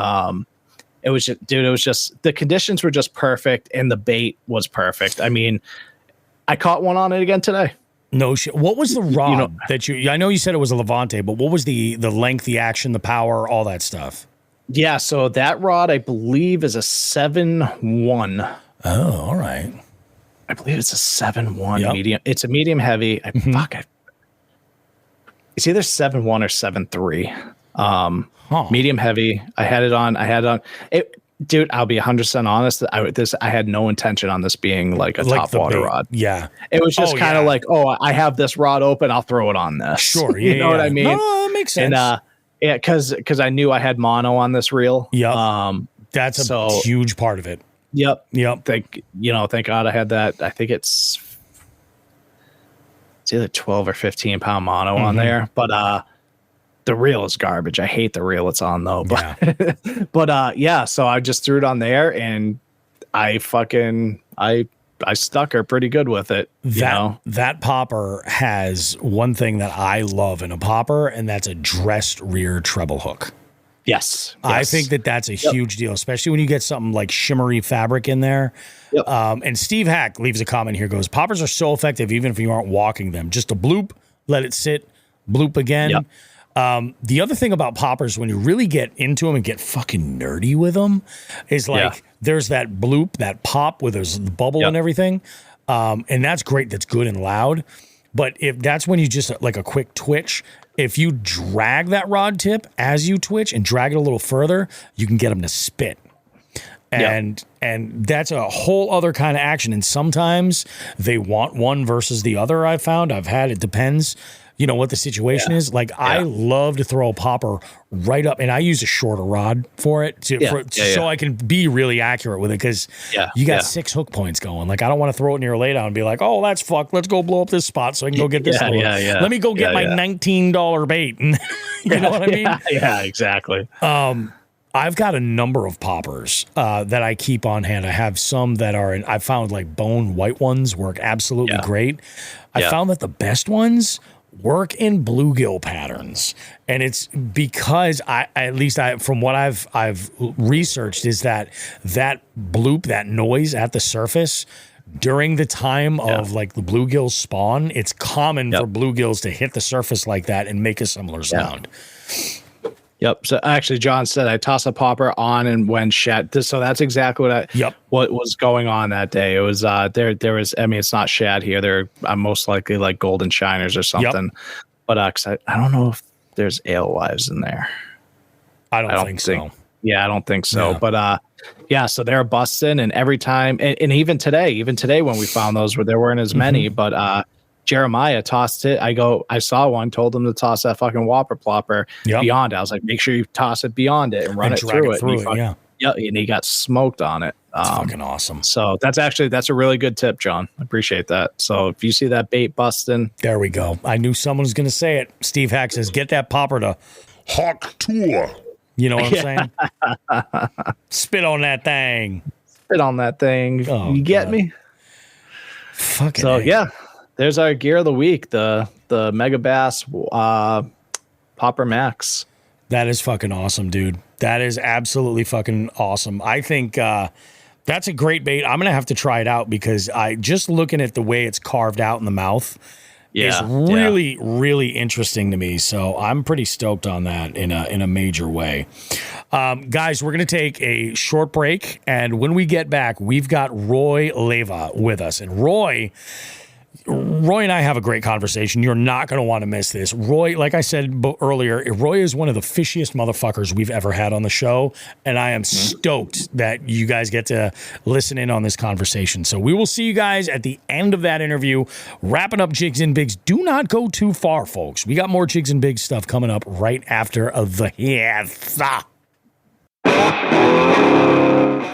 Speaker 2: It was just, dude, it was just, the conditions were just perfect and the bait was perfect. I mean, I caught one on it again today.
Speaker 1: No shit. What was the rod that I know you said it was a Levante, but what was the length, the action, the power, all that stuff?
Speaker 2: Yeah. So that rod, I believe, is a 7-1.
Speaker 1: Oh, all right.
Speaker 2: I believe it's a 7-1 medium. It's a medium heavy. It's either 7-1 or 7-3. Medium heavy. I had it on it, dude. I'll be 100% honest. I had no intention on this being like a top water rod.
Speaker 1: Yeah.
Speaker 2: It was just kind of like, oh, I have this rod open, I'll throw it on this.
Speaker 1: Sure.
Speaker 2: You know what I mean?
Speaker 1: No, that makes sense.
Speaker 2: And yeah, because I knew I had mono on this reel.
Speaker 1: Yep. That's a huge part of it.
Speaker 2: Yep. Thank God I had that. I think it's either 12 or 15 pound mono on there, but the reel is garbage. I hate the reel it's on though. But so I just threw it on there and I stuck her pretty good with it.
Speaker 1: That popper has one thing that I love in a popper, and that's a dressed rear treble hook.
Speaker 2: Yes.
Speaker 1: I think that's a huge deal, especially when you get something like shimmery fabric in there. Yep. And Steve Hack leaves a comment here, goes, poppers are so effective even if you aren't walking them. Just a bloop, let it sit, bloop again. Yep. The other thing about poppers, when you really get into them and get fucking nerdy with them, is like there's that bloop, that pop where there's the bubble and everything. And that's great. That's good and loud. But if that's when you just like a quick twitch, if you drag that rod tip as you twitch and drag it a little further, you can get them to spit. And that's a whole other kind of action. And sometimes they want one versus the other. I've found it depends, what the situation is. Like I love to throw a popper right up, and I use a shorter rod for it so I can be really accurate with it. Cause you got 6 hook points going. Like I don't want to throw it near a lay down and be like, oh, that's fucked. Let's go blow up this spot so I can go get this. Let me go get my $19 bait. You know what I mean?
Speaker 2: Yeah, exactly.
Speaker 1: I've got a number of poppers that I keep on hand. I have some that are I found like bone white ones work absolutely great. I found that the best ones work in bluegill patterns, and it's because from what I've researched is that bloop, that noise at the surface during the time of like the bluegill spawn, it's common for bluegills to hit the surface like that and make a similar sound.
Speaker 2: Yep. So actually, John said I toss a popper on and when shad. So that's exactly what was going on that day. It was there was. I mean, it's not shad here. They're most likely like golden shiners or something. But cause I don't know if there's alewives in there.
Speaker 1: I don't think so.
Speaker 2: Yeah, I don't think so. Yeah. But so they're busting, and every time, and even today when we found those, there weren't as many. But Jeremiah tossed it. I saw one, told him to toss that fucking whopper plopper beyond it. I was like, make sure you toss it beyond it and run it through it. And he got smoked on it.
Speaker 1: Fucking awesome.
Speaker 2: So that's a really good tip, John. I appreciate that. So if you see that bait busting,
Speaker 1: there we go. I knew someone was going to say it. Steve Hack says, get that popper to
Speaker 3: Hawk Tour.
Speaker 1: You know what I'm saying? Spit on that thing.
Speaker 2: Spit on that thing. Oh, you get me?
Speaker 1: Fucking
Speaker 2: so yeah, there's our gear of the week, the Mega Bass Popper Max.
Speaker 1: That is fucking awesome, dude. That is absolutely fucking awesome. I think that's a great bait. I'm gonna have to try it out because I just looking at the way it's carved out in the mouth is really, really interesting to me. So I'm pretty stoked on that in a major way. Guys, we're gonna take a short break, and when we get back, we've got Roy Leyva with us, and Roy and I have a great conversation. You're not going to want to miss this. Roy, like I said earlier, Roy is one of the fishiest motherfuckers we've ever had on the show, and I am stoked that you guys get to listen in on this conversation. So we will see you guys at the end of that interview, wrapping up Jigs and Bigs. Do not go too far, folks. We got more Jigs and Bigs stuff coming up right after the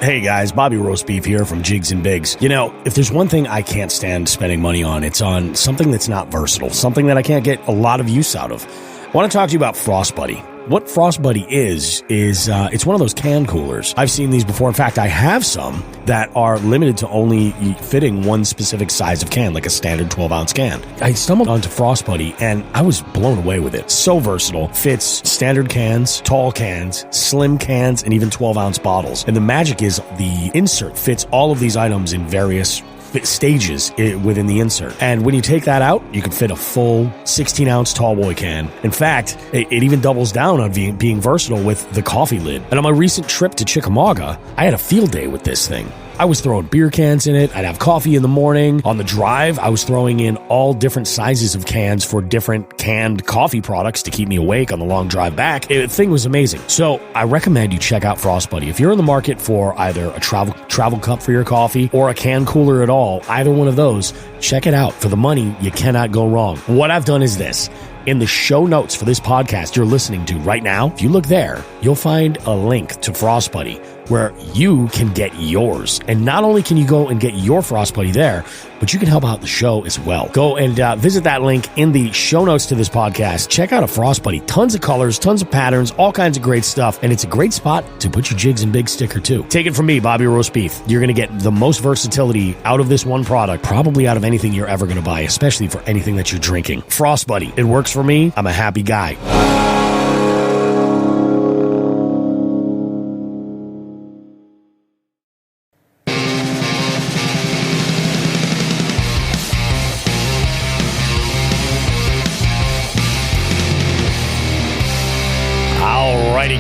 Speaker 1: Hey guys, Bobby Roastbeef here from Jigs and Bigs. You know, if there's one thing I can't stand spending money on, it's on something that's not versatile, something that I can't get a lot of use out of. I want to talk to you about Frost Buddy. What Frost Buddy is it's one of those can coolers. I've seen these before. In fact, I have some that are limited to only fitting one specific size of can, like a standard 12-ounce can. I stumbled onto Frost Buddy, and I was blown away with it. So versatile. Fits standard cans, tall cans, slim cans, and even 12-ounce bottles. And the magic is the insert fits all of these items in various stages within the insert. And when you take that out, you can fit a full 16-ounce tall boy can. In fact, it even doubles down on being versatile with the coffee lid. And on my recent trip to Chickamauga, I had a field day with this thing. I was throwing beer cans in it. I'd have coffee in the morning. On the drive, I was throwing in all different sizes of cans for different canned coffee products to keep me awake on the long drive back. The thing was amazing. So I recommend you check out Frost Buddy. If you're in the market for either a travel cup for your coffee or a can cooler at all, either one of those, check it out. For the money, you cannot go wrong. What I've done is this. In the show notes for this podcast you're listening to right now, if you look there, you'll find a link to Frost Buddy where you can get yours. And not only can you go and get your Frost Buddy there, but you can help out the show as well. Go and visit that link in the show notes to this podcast. Check out a Frost Buddy. Tons of colors, tons of patterns, all kinds of great stuff. And it's a great spot to put your Jigs and Bigs sticker too. Take it from me, Bobby Roastbeef. You're going to get the most versatility out of this one product, probably out of anything you're ever going to buy, especially for anything that you're drinking. Frost Buddy. It works for me. I'm a happy guy.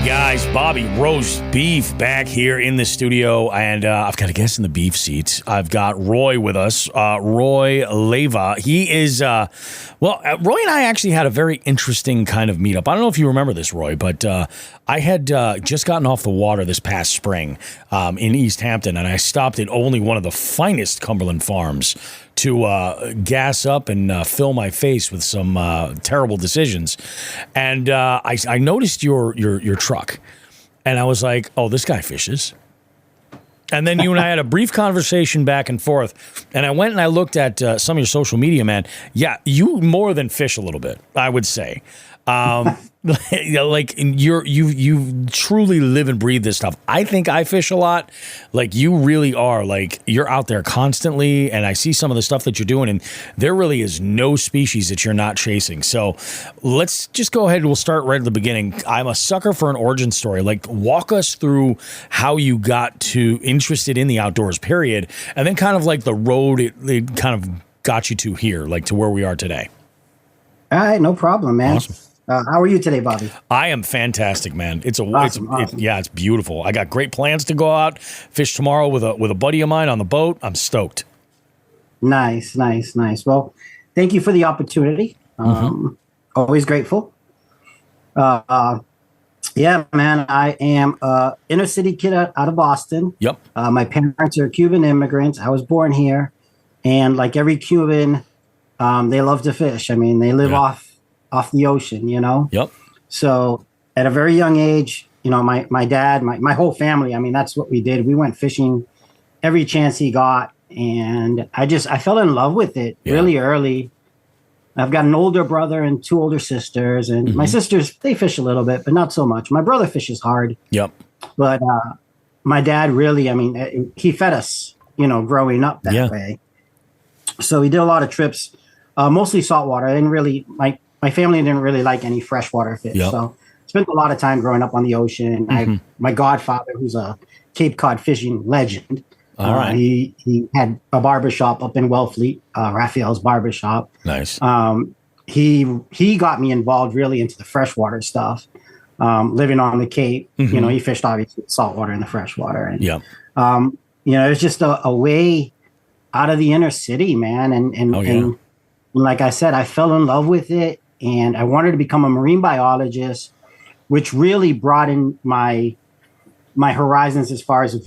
Speaker 1: Guys, Bobby Roastbeef back here in the studio, and I've got a guest in the beef seat. I've got Roy with us, Roy Leyva. He is, Roy and I actually had a very interesting kind of meetup. I don't know if you remember this, Roy, but I had just gotten off the water this past spring in East Hampton, and I stopped at only one of the finest Cumberland farms to gas up and fill my face with some terrible decisions. And I noticed your truck, and I was like, oh, this guy fishes. And then you and I had a brief conversation back and forth, and I went and I looked at some of your social media, man. Yeah, you more than fish a little bit, I would say. Like you truly live and breathe this stuff. I think I fish a lot. Like you really are. Like you're out there constantly, and I see some of the stuff that you're doing, and there really is no species that you're not chasing. So let's just go ahead and we'll start right at the beginning. I'm a sucker for an origin story. Like walk us through how you got to interested in the outdoors, period, and then kind of like the road it kind of got you to here, like to where we are today.
Speaker 6: All right, no problem, man.
Speaker 1: Awesome.
Speaker 6: How are you today, Bobby?
Speaker 1: I am fantastic, man. Awesome. It's beautiful. I got great plans to go out fish tomorrow with a buddy of mine on the boat. I'm stoked.
Speaker 6: Nice. Well, thank you for the opportunity. Always grateful. Yeah, man. I am a inner city kid out of Boston.
Speaker 1: Yep.
Speaker 6: My parents are Cuban immigrants. I was born here, and like every Cuban, they love to fish. I mean, they live off the ocean, you know?
Speaker 1: Yep.
Speaker 6: So at a very young age, you know, my dad, my whole family, I mean, that's what we did. We went fishing every chance he got. And I fell in love with it really early. I've got an older brother and 2 older sisters, and my sisters, they fish a little bit, but not so much. My brother fishes hard.
Speaker 1: Yep.
Speaker 6: But my dad really, I mean, he fed us, growing up that way. So we did a lot of trips, mostly saltwater. I didn't really, my family didn't really like any freshwater fish.
Speaker 1: Yep.
Speaker 6: So spent a lot of time growing up on the ocean. My godfather, who's a Cape Cod fishing legend,
Speaker 1: all right.
Speaker 6: He had a barbershop up in Wellfleet, Raphael's barbershop.
Speaker 1: Nice.
Speaker 6: He got me involved really into the freshwater stuff. Living on the Cape, he fished obviously saltwater and the freshwater. And, it was just a way out of the inner city, man. And like I said, I fell in love with it, and I wanted to become a marine biologist, which really broadened my horizons as far as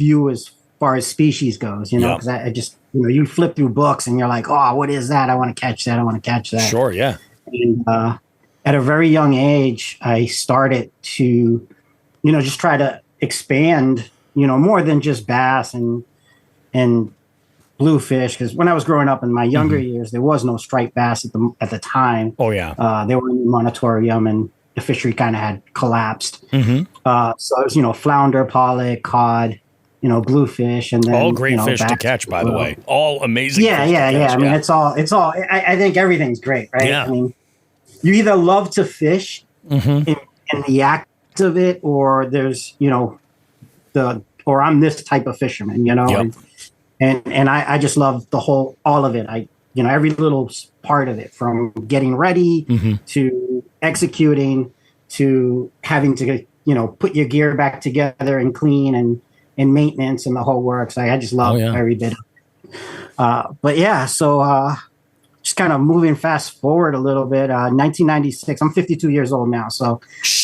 Speaker 6: species goes, because I just, you flip through books and you're like, oh, what is that? I want to catch that. I want to catch that.
Speaker 1: Sure. Yeah.
Speaker 6: And at a very young age, I started to, just try to expand, more than just bass and bluefish. Because when I was growing up in my younger years, there was no striped bass at the time.
Speaker 1: Oh yeah.
Speaker 6: They were in the moratorium, and the fishery kind of had collapsed. So it was, flounder, pollock, cod, bluefish, and then
Speaker 1: all great fish to catch, by the way. All amazing.
Speaker 6: Yeah. I mean, it's all. I think everything's great, right?
Speaker 1: Yeah.
Speaker 6: I mean, you either love to fish in the act of it, or there's, or I'm this type of fisherman, and I just love all of it. Every little part of it, from getting ready to executing to having to, put your gear back together and clean and maintenance and the whole works. I just love every bit of it. But yeah, so just kind of moving fast forward a little bit. 1996. I'm 52 years old now, so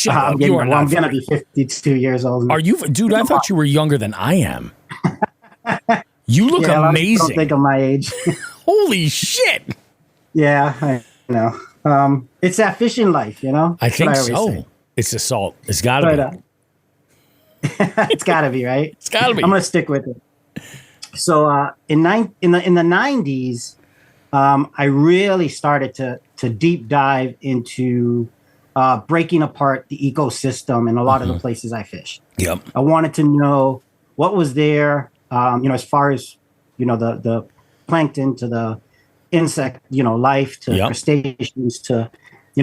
Speaker 6: I'm gonna be 52 years old.
Speaker 1: Are you, dude? I thought you were younger than I am. You look amazing.
Speaker 6: Don't think of my age.
Speaker 1: Holy shit!
Speaker 6: Yeah, I know. It's that fishing life,
Speaker 1: I think so. Say. It's the salt. It's got to be.
Speaker 6: It's got to be, right?
Speaker 1: It's got to be.
Speaker 6: I'm gonna stick with it. So in the 90s, I really started to deep dive into breaking apart the ecosystem in a lot of the places I fish.
Speaker 1: Yep.
Speaker 6: I wanted to know what was there, as far as the plankton to the insect, life to crustaceans to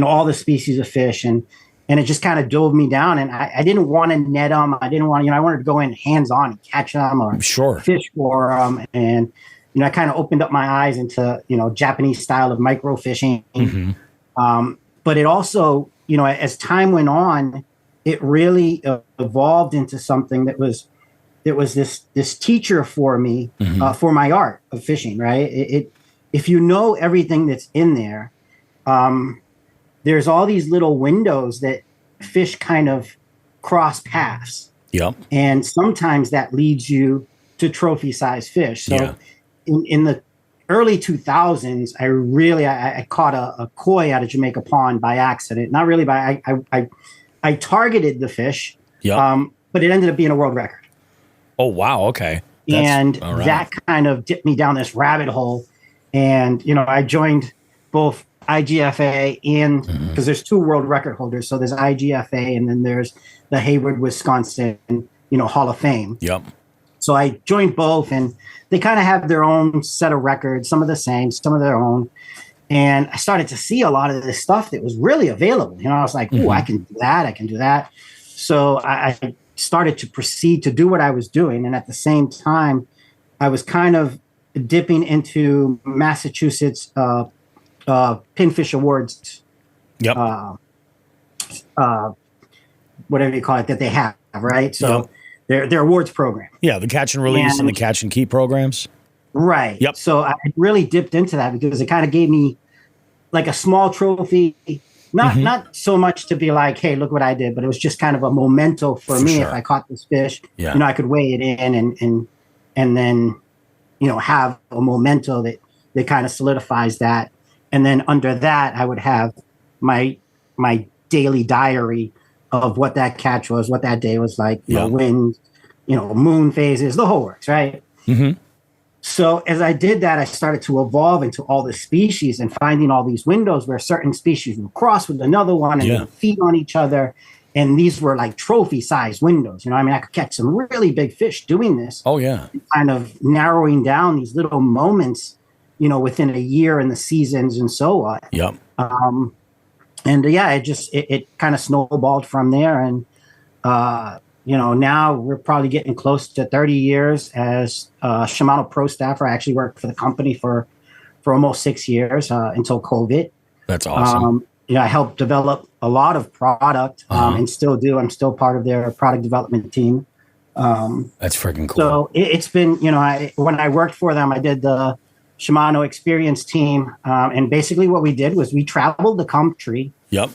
Speaker 6: all the species of fish, and it just kind of dove me down. And I didn't want to net them. I didn't want I wanted to go in hands on and catch them or fish for them. And I kind of opened up my eyes into Japanese style of micro fishing. But it also as time went on, it really evolved into something that was this teacher for me for my art of fishing. Right. If you know everything that's in there, there's all these little windows that fish kind of cross paths.
Speaker 1: Yep.
Speaker 6: And sometimes that leads you to trophy size fish. So in the early 2000s, I caught a koi out of Jamaica Pond by accident. Not really I targeted the fish, but it ended up being a world record.
Speaker 1: Oh, wow. Okay.
Speaker 6: That kind of dipped me down this rabbit hole. And, I joined both IGFA and because there's 2 world record holders. So there's IGFA and then there's the Hayward, Wisconsin, Hall of Fame.
Speaker 1: Yep.
Speaker 6: So I joined both, and they kind of have their own set of records, some of the same, some of their own. And I started to see a lot of this stuff that was really available. I was like, oh, I can do that. I can do that. So I started to proceed to do what I was doing. And at the same time, I was kind of dipping into Massachusetts Pinfish Awards.
Speaker 1: Yep.
Speaker 6: Whatever you call it that they have, right? So their awards program.
Speaker 1: Yeah, the catch and release and the catch and keep programs.
Speaker 6: Right.
Speaker 1: Yep.
Speaker 6: So I really dipped into that because it kind of gave me like a small trophy, not so much to be like, hey, look what I did, but it was just kind of a memento for me. If I caught this fish, I could weigh it in and then have a memento that kind of solidifies that. And then under that, I would have my daily diary of what that catch was, what that day was like, wind, moon phases, the whole works, right?
Speaker 1: Mm-hmm.
Speaker 6: So as I did that, I started to evolve into all the species and finding all these windows where certain species would cross with another one and they would feed on each other. And these were like trophy-sized windows. You know, I mean, I could catch some really big fish doing this.
Speaker 1: Oh, yeah.
Speaker 6: Kind of narrowing down these little moments, you know, within a year and the seasons and so on.
Speaker 1: Yep.
Speaker 6: And yeah, it kind of snowballed from there. And, you know, now we're probably getting close to 30 years as Shimano Pro Staffer. I actually worked for the company for almost 6 years until COVID.
Speaker 1: That's awesome.
Speaker 6: Yeah, I helped develop a lot of product and still do. I'm still part of their product development team.
Speaker 1: That's freaking cool.
Speaker 6: So it's been, you know, when I worked for them, I did the Shimano experience team. And basically what we did was we traveled the country.
Speaker 1: Yep.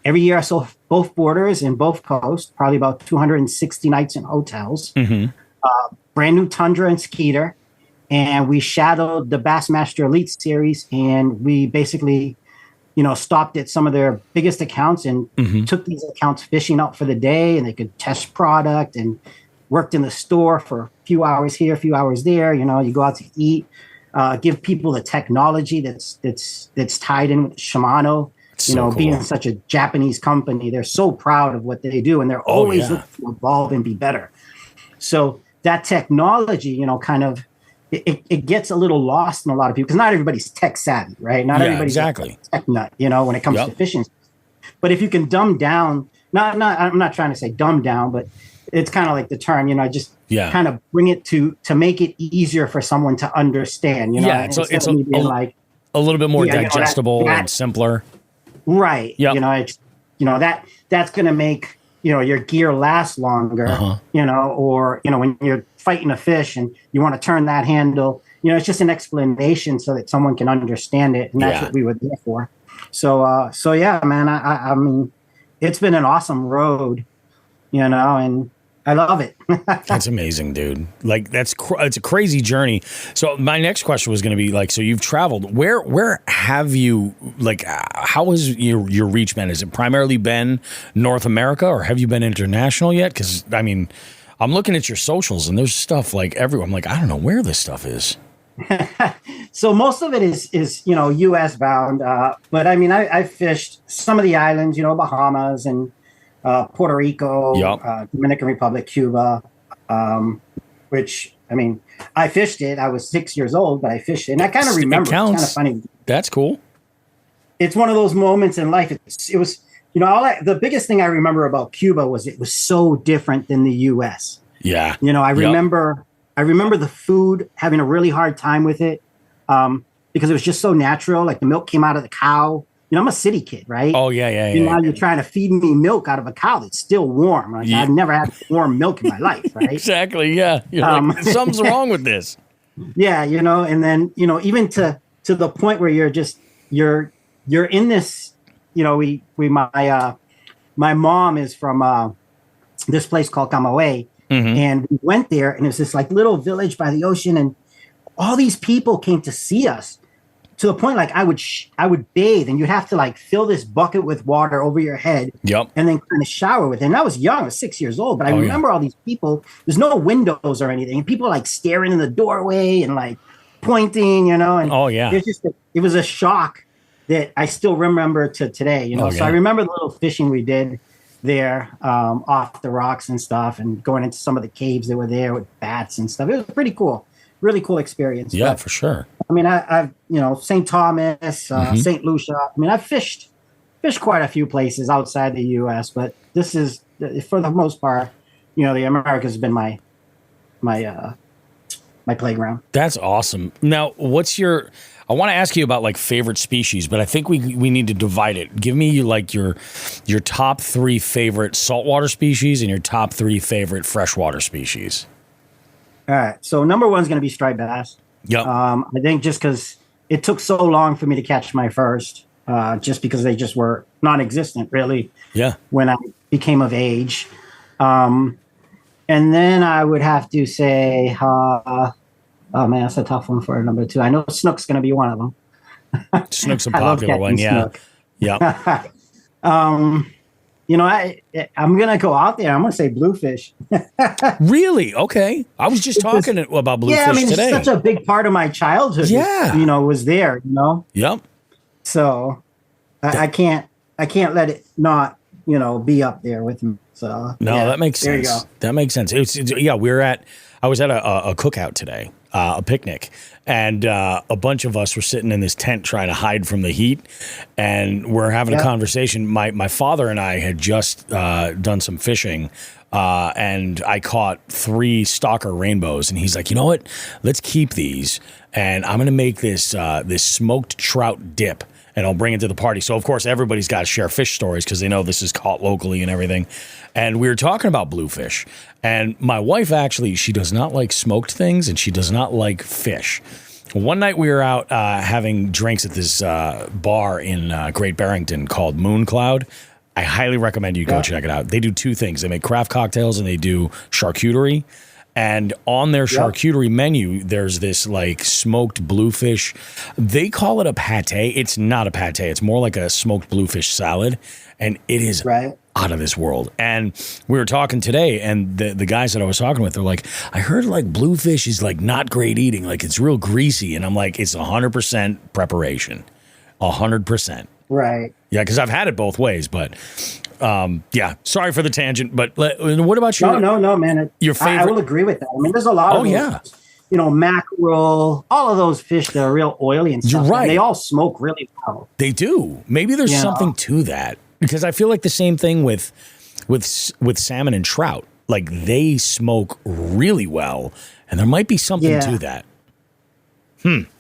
Speaker 6: Every year I saw both borders and both coasts, probably about 260 nights in hotels.
Speaker 1: Mm-hmm.
Speaker 6: Brand new Tundra and Skeeter. And we shadowed the Bassmaster Elite Series. And we basically, you know, stopped at some of their biggest accounts and took these accounts fishing out for the day, and they could test product and worked in the store for a few hours here, a few hours there. You know, you go out to eat, give people the technology that's tied in with Shimano. You know, being such a Japanese company, they're so proud of what they do, and they're always looking to evolve and be better. So that technology, you know, kind of it gets a little lost in a lot of people because not everybody's tech savvy, right? Not everybody's a tech nut, you know, when it comes to fishing. But if you can dumb down, I'm not trying to say dumb down, but it's kind of like the term, you know, just kind of bring it to make it easier for someone to understand, you know.
Speaker 1: Yeah, it's like a little bit more digestible, you know, and simpler.
Speaker 6: Right.
Speaker 1: Yep.
Speaker 6: You know, it's, you know, that's going to make, you know, your gear last longer, you know, or, you know, when you're fighting a fish and you want to turn that handle, you know, it's just an explanation so that someone can understand it. And that's what we were there for. So yeah, man, I mean, it's been an awesome road, you know, and I love it.
Speaker 1: That's amazing, dude. Like it's a crazy journey. So my next question was going to be like, so you've traveled. Where have you, like, how has your reach been? Has it primarily been North America, or have you been international yet? Because I mean, I'm looking at your socials and there's stuff like everywhere. I'm like, I don't know where this stuff is.
Speaker 6: So most of it is you know, U.S. bound. But I mean, I fished some of the islands, you know, Bahamas and Puerto Rico, Dominican Republic, Cuba, which, I mean, I fished it. I was 6 years old, but I fished it. And I kind of remember. It's kind of funny.
Speaker 1: That's cool.
Speaker 6: It's one of those moments in life. It was, you know, the biggest thing I remember about Cuba was it was so different than the U.S.
Speaker 1: Yeah.
Speaker 6: You know, I remember the food, having a really hard time with it because it was just so natural. Like the milk came out of the cow. You know, I'm a city kid, right?
Speaker 1: Oh, yeah.
Speaker 6: Now you're trying to feed me milk out of a cow that's still warm. Like, I've never had warm milk in my life, right?
Speaker 1: Exactly, yeah. You're like, something's wrong with this.
Speaker 6: Yeah, you know, and then, you know, even to the point where you're in this, you know, my mom is from this place called Camagüey, and we went there, and it was this like little village by the ocean, and all these people came to see us. To the point, like I would bathe, and you'd have to like fill this bucket with water over your head, and then kind of shower with it. And I was young, I was 6 years old, but I remember all these people. There's no windows or anything, and people like staring in the doorway and like pointing, you know. And it was a shock that I still remember to today, you know. So I remember the little fishing we did there off the rocks and stuff, and going into some of the caves that were there with bats and stuff. It was pretty cool. Really cool experience.
Speaker 1: Yeah,
Speaker 6: but,
Speaker 1: for sure.
Speaker 6: I mean, I've, you know, St. Thomas, St. Lucia. I mean, I've fished quite a few places outside the U.S., but this is, for the most part, you know, the Americas has been my playground.
Speaker 1: That's awesome. Now, I want to ask you about like favorite species, but I think we need to divide it. Give me like your top 3 favorite saltwater species and your top 3 favorite freshwater species.
Speaker 6: All right. So number 1 is going to be striped bass.
Speaker 1: Yep.
Speaker 6: I think just because it took so long for me to catch my first, just because they just were non-existent, really.
Speaker 1: Yeah.
Speaker 6: When I became of age. And then I would have to say, oh man, that's a tough one for number 2. I know snook's going to be one of them.
Speaker 1: Snook's a popular one. Yeah.
Speaker 6: Snook.
Speaker 1: Yeah.
Speaker 6: I'm gonna go out there. I'm gonna say bluefish.
Speaker 1: Really? Okay. I was just talking about bluefish today.
Speaker 6: It's such a big part of my childhood.
Speaker 1: Yeah,
Speaker 6: was there.
Speaker 1: Yep.
Speaker 6: So I can't let it not be up there with me. So
Speaker 1: that makes sense.
Speaker 6: There you go.
Speaker 1: That makes sense. I was at a cookout today, a picnic, and a bunch of us were sitting in this tent trying to hide from the heat, and we're having a conversation. My father and I had just done some fishing, and I caught 3 stalker rainbows, and he's like, you know what? Let's keep these, and I'm going to make this smoked trout dip. And I'll bring it to the party. So, of course, everybody's got to share fish stories because they know this is caught locally and everything. And we were talking about bluefish. And my wife, actually, she does not like smoked things and she does not like fish. One night we were out having drinks at this bar in Great Barrington called Moon Cloud. I highly recommend you go check it out. They do 2 things. They make craft cocktails and they do charcuterie. And on their charcuterie menu, there's this like smoked bluefish. They call it a pate. It's not a pate. It's more like a smoked bluefish salad. And it is out of this world. And we were talking today, and the guys that I was talking with, they're like, I heard like bluefish is like not great eating. Like it's real greasy. And I'm like, it's 100% preparation. 100%.
Speaker 6: Right.
Speaker 1: Yeah, because I've had it both ways, but sorry for the tangent, but what about your...
Speaker 6: No, man.
Speaker 1: Your favorite...
Speaker 6: I will agree with that. I mean, there's a lot of those, mackerel, all of those fish that are real oily and stuff.
Speaker 1: You're right.
Speaker 6: And they all smoke really well.
Speaker 1: They do. Maybe there's something to that, because I feel like the same thing with salmon and trout. Like they smoke really well, and there might be something to that.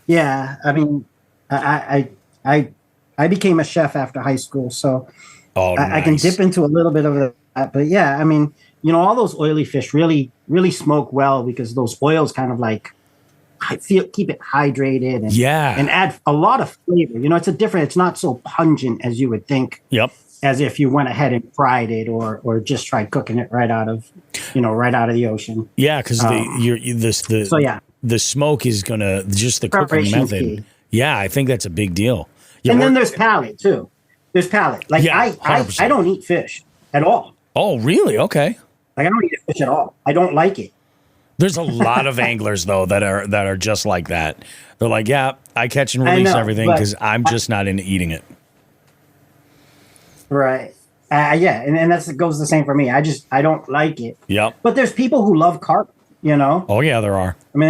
Speaker 6: Yeah, I mean, I became a chef after high school, so I can dip into a little bit of that. But yeah, I mean, all those oily fish really, really smoke well because those oils kind of like keep it hydrated and add a lot of flavor. It's not so pungent as you would think.
Speaker 1: Yep.
Speaker 6: As if you went ahead and fried it or just tried cooking it right out of the ocean.
Speaker 1: Yeah, because the smoke is gonna just the cooking method. Key. Yeah, I think that's a big deal.
Speaker 6: And then there's palate too. There's palate. Like I don't eat fish at all.
Speaker 1: Oh, really? Okay.
Speaker 6: Like I don't eat fish at all. I don't like it.
Speaker 1: There's a lot of anglers though that are just like that. They're like, yeah, I catch and release everything because I'm just not into eating it.
Speaker 6: Right. And that goes the same for me. I don't like it.
Speaker 1: Yep.
Speaker 6: But there's people who love carp.
Speaker 1: Oh yeah, there are.
Speaker 6: I mean,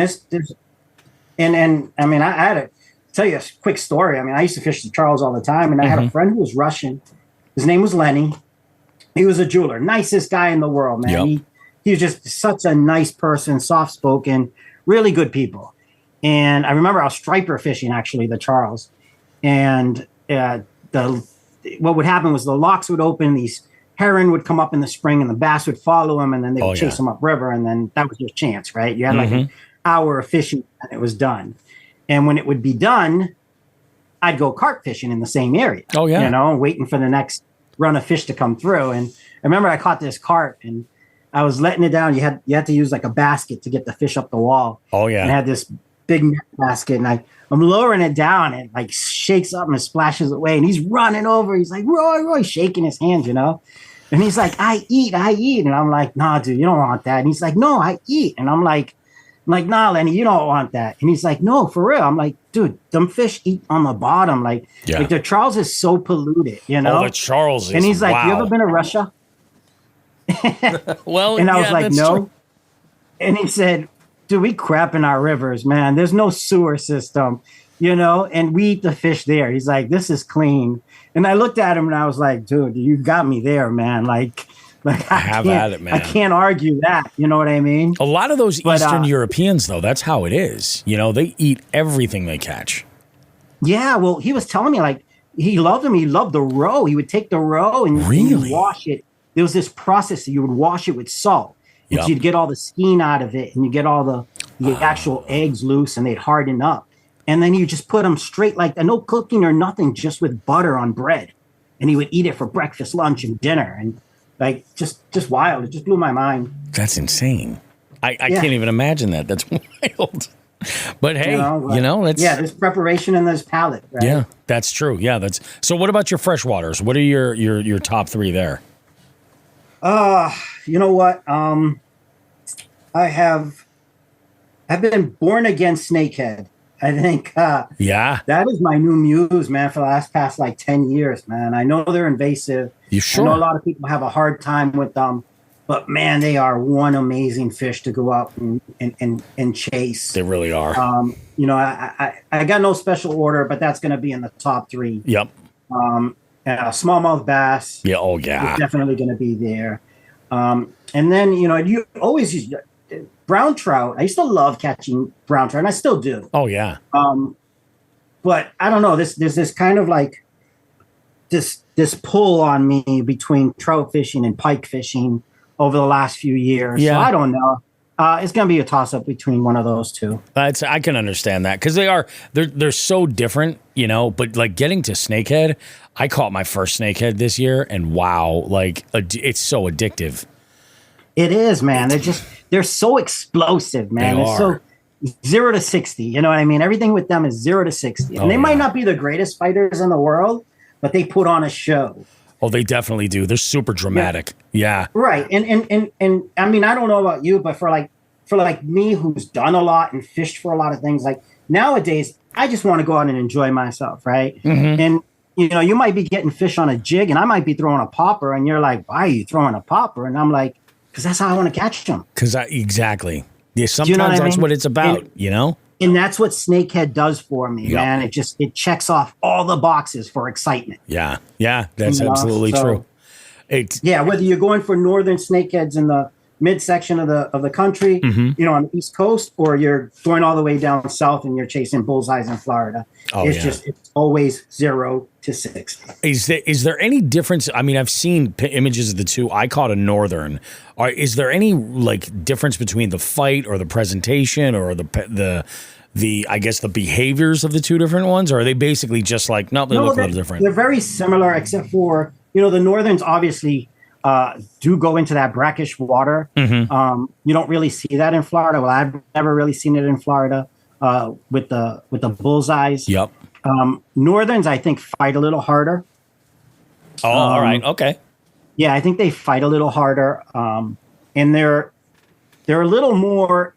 Speaker 6: I had to tell you a quick story. I mean, I used to fish the Charles all the time, and I had a friend who was Russian. His name was Lenny. He was a jeweler, nicest guy in the world, man. Yep. He was just such a nice person, soft-spoken, really good people. And I remember I was striper fishing, actually, the Charles. And what would happen was the locks would open, these heron would come up in the spring, and the bass would follow him, and then they would chase him upriver, and then that was your chance, right? You had like an hour of fishing, and it was done. And when it would be done, I'd go carp fishing in the same area.
Speaker 1: Oh, yeah.
Speaker 6: Waiting for the next run of fish to come through. And I remember I caught this carp, and I was letting it down. You had to use like a basket to get the fish up the wall.
Speaker 1: Oh, yeah.
Speaker 6: And I had this big net basket, and I'm lowering it down, and it like shakes up and splashes away. And he's running over. He's like, Roy, shaking his hands, And he's like, I eat. And I'm like, nah, dude, you don't want that. And he's like, no, I eat. And I'm like, nah, Lenny, you don't want that. And he's like, no, for real. I'm like, dude, them fish eat on the bottom. Like the Charles is so polluted,
Speaker 1: Oh, the Charles is,
Speaker 6: and he's like, you ever been to Russia?
Speaker 1: Well,
Speaker 6: and I was like, no.
Speaker 1: True.
Speaker 6: And he said, dude, we crap in our rivers, man. There's no sewer system, and we eat the fish there. He's like, this is clean. And I looked at him and I was like, dude, you got me there, man. Like I have at it, man. I can't argue that. You know what I mean?
Speaker 1: A lot of those Eastern Europeans, though, that's how it is. They eat everything they catch.
Speaker 6: Yeah, well, he was telling me like he loved them. He loved the roe. He would take the roe and
Speaker 1: really
Speaker 6: wash it. There was this process that you would wash it with salt. And so you'd get all the skin out of it, and you get all the actual eggs loose, and they'd harden up. And then you just put them straight like no cooking or nothing, just with butter on bread. And he would eat it for breakfast, lunch, and dinner. And like just wild. It just blew my mind.
Speaker 1: That's insane. I can't even imagine that. That's wild. But hey, that's
Speaker 6: there's preparation and there's palate. Right?
Speaker 1: Yeah, that's true. Yeah, so. What about your freshwaters? What are your top 3 there?
Speaker 6: You know what? I've been born again snakehead. I think
Speaker 1: yeah,
Speaker 6: that is my new muse, man, for the past like 10 years, man. I know they're invasive.
Speaker 1: You sure?
Speaker 6: I know a lot of people have a hard time with them, but man, they are one amazing fish to go out and chase.
Speaker 1: They really are.
Speaker 6: You know, I got no special order, but that's going to be in the top 3.
Speaker 1: Yep.
Speaker 6: Smallmouth bass.
Speaker 1: Yeah. Oh yeah.
Speaker 6: Is definitely going to be there. And then, you know, you always use brown trout. I used to love catching brown trout, and I still do.
Speaker 1: Oh yeah.
Speaker 6: But I don't know. There's this kind of like this pull on me between trout fishing and pike fishing over the last few years.
Speaker 1: Yeah.
Speaker 6: So I don't know. It's going to be a toss up between one of those two.
Speaker 1: I can understand that because they're so different, you know. But like getting to snakehead, I caught my first snakehead this year, and wow, like it's so addictive.
Speaker 6: It is, man. They're so explosive, man. It's so 0 to 60. You know what I mean? Everything with them is 0 to 60. And they might not be the greatest fighters in the world, but they put on a show.
Speaker 1: Oh, they definitely do. They're super dramatic. Yeah.
Speaker 6: Right. And I mean, I don't know about you, but for me who's done a lot and fished for a lot of things, like nowadays, I just want to go out and enjoy myself, right?
Speaker 1: Mm-hmm.
Speaker 6: And you know, you might be getting fish on a jig and I might be throwing a popper and you're like, why are you throwing a popper? And I'm like, because that's how I want to catch them.
Speaker 1: Exactly. Yeah, sometimes
Speaker 6: you know
Speaker 1: that's what it's about, you know?
Speaker 6: And that's what snakehead does for me, man. It checks off all the boxes for excitement.
Speaker 1: Yeah. Yeah, that's absolutely true.
Speaker 6: Whether you're going for northern snakeheads in the midsection of the country, you know, on the East Coast, or you're going all the way down south and you're chasing bullseyes in Florida. It's always 0 to 60.
Speaker 1: Is there any difference? I mean, I've seen images of the two. I caught a northern. Is there any like difference between the fight or the presentation or the I guess the behaviors of the two different ones, or are they basically just like they look a little different?
Speaker 6: They're very similar, except for, you know, the northerns obviously do go into that brackish water.
Speaker 1: Mm-hmm.
Speaker 6: You don't really see that in Florida. Well, I've never really seen it in Florida with the bullseyes.
Speaker 1: Yep.
Speaker 6: Northerns, I think, fight a little harder.
Speaker 1: Oh, all right. Okay.
Speaker 6: Yeah, I think they fight a little harder, and they're a little more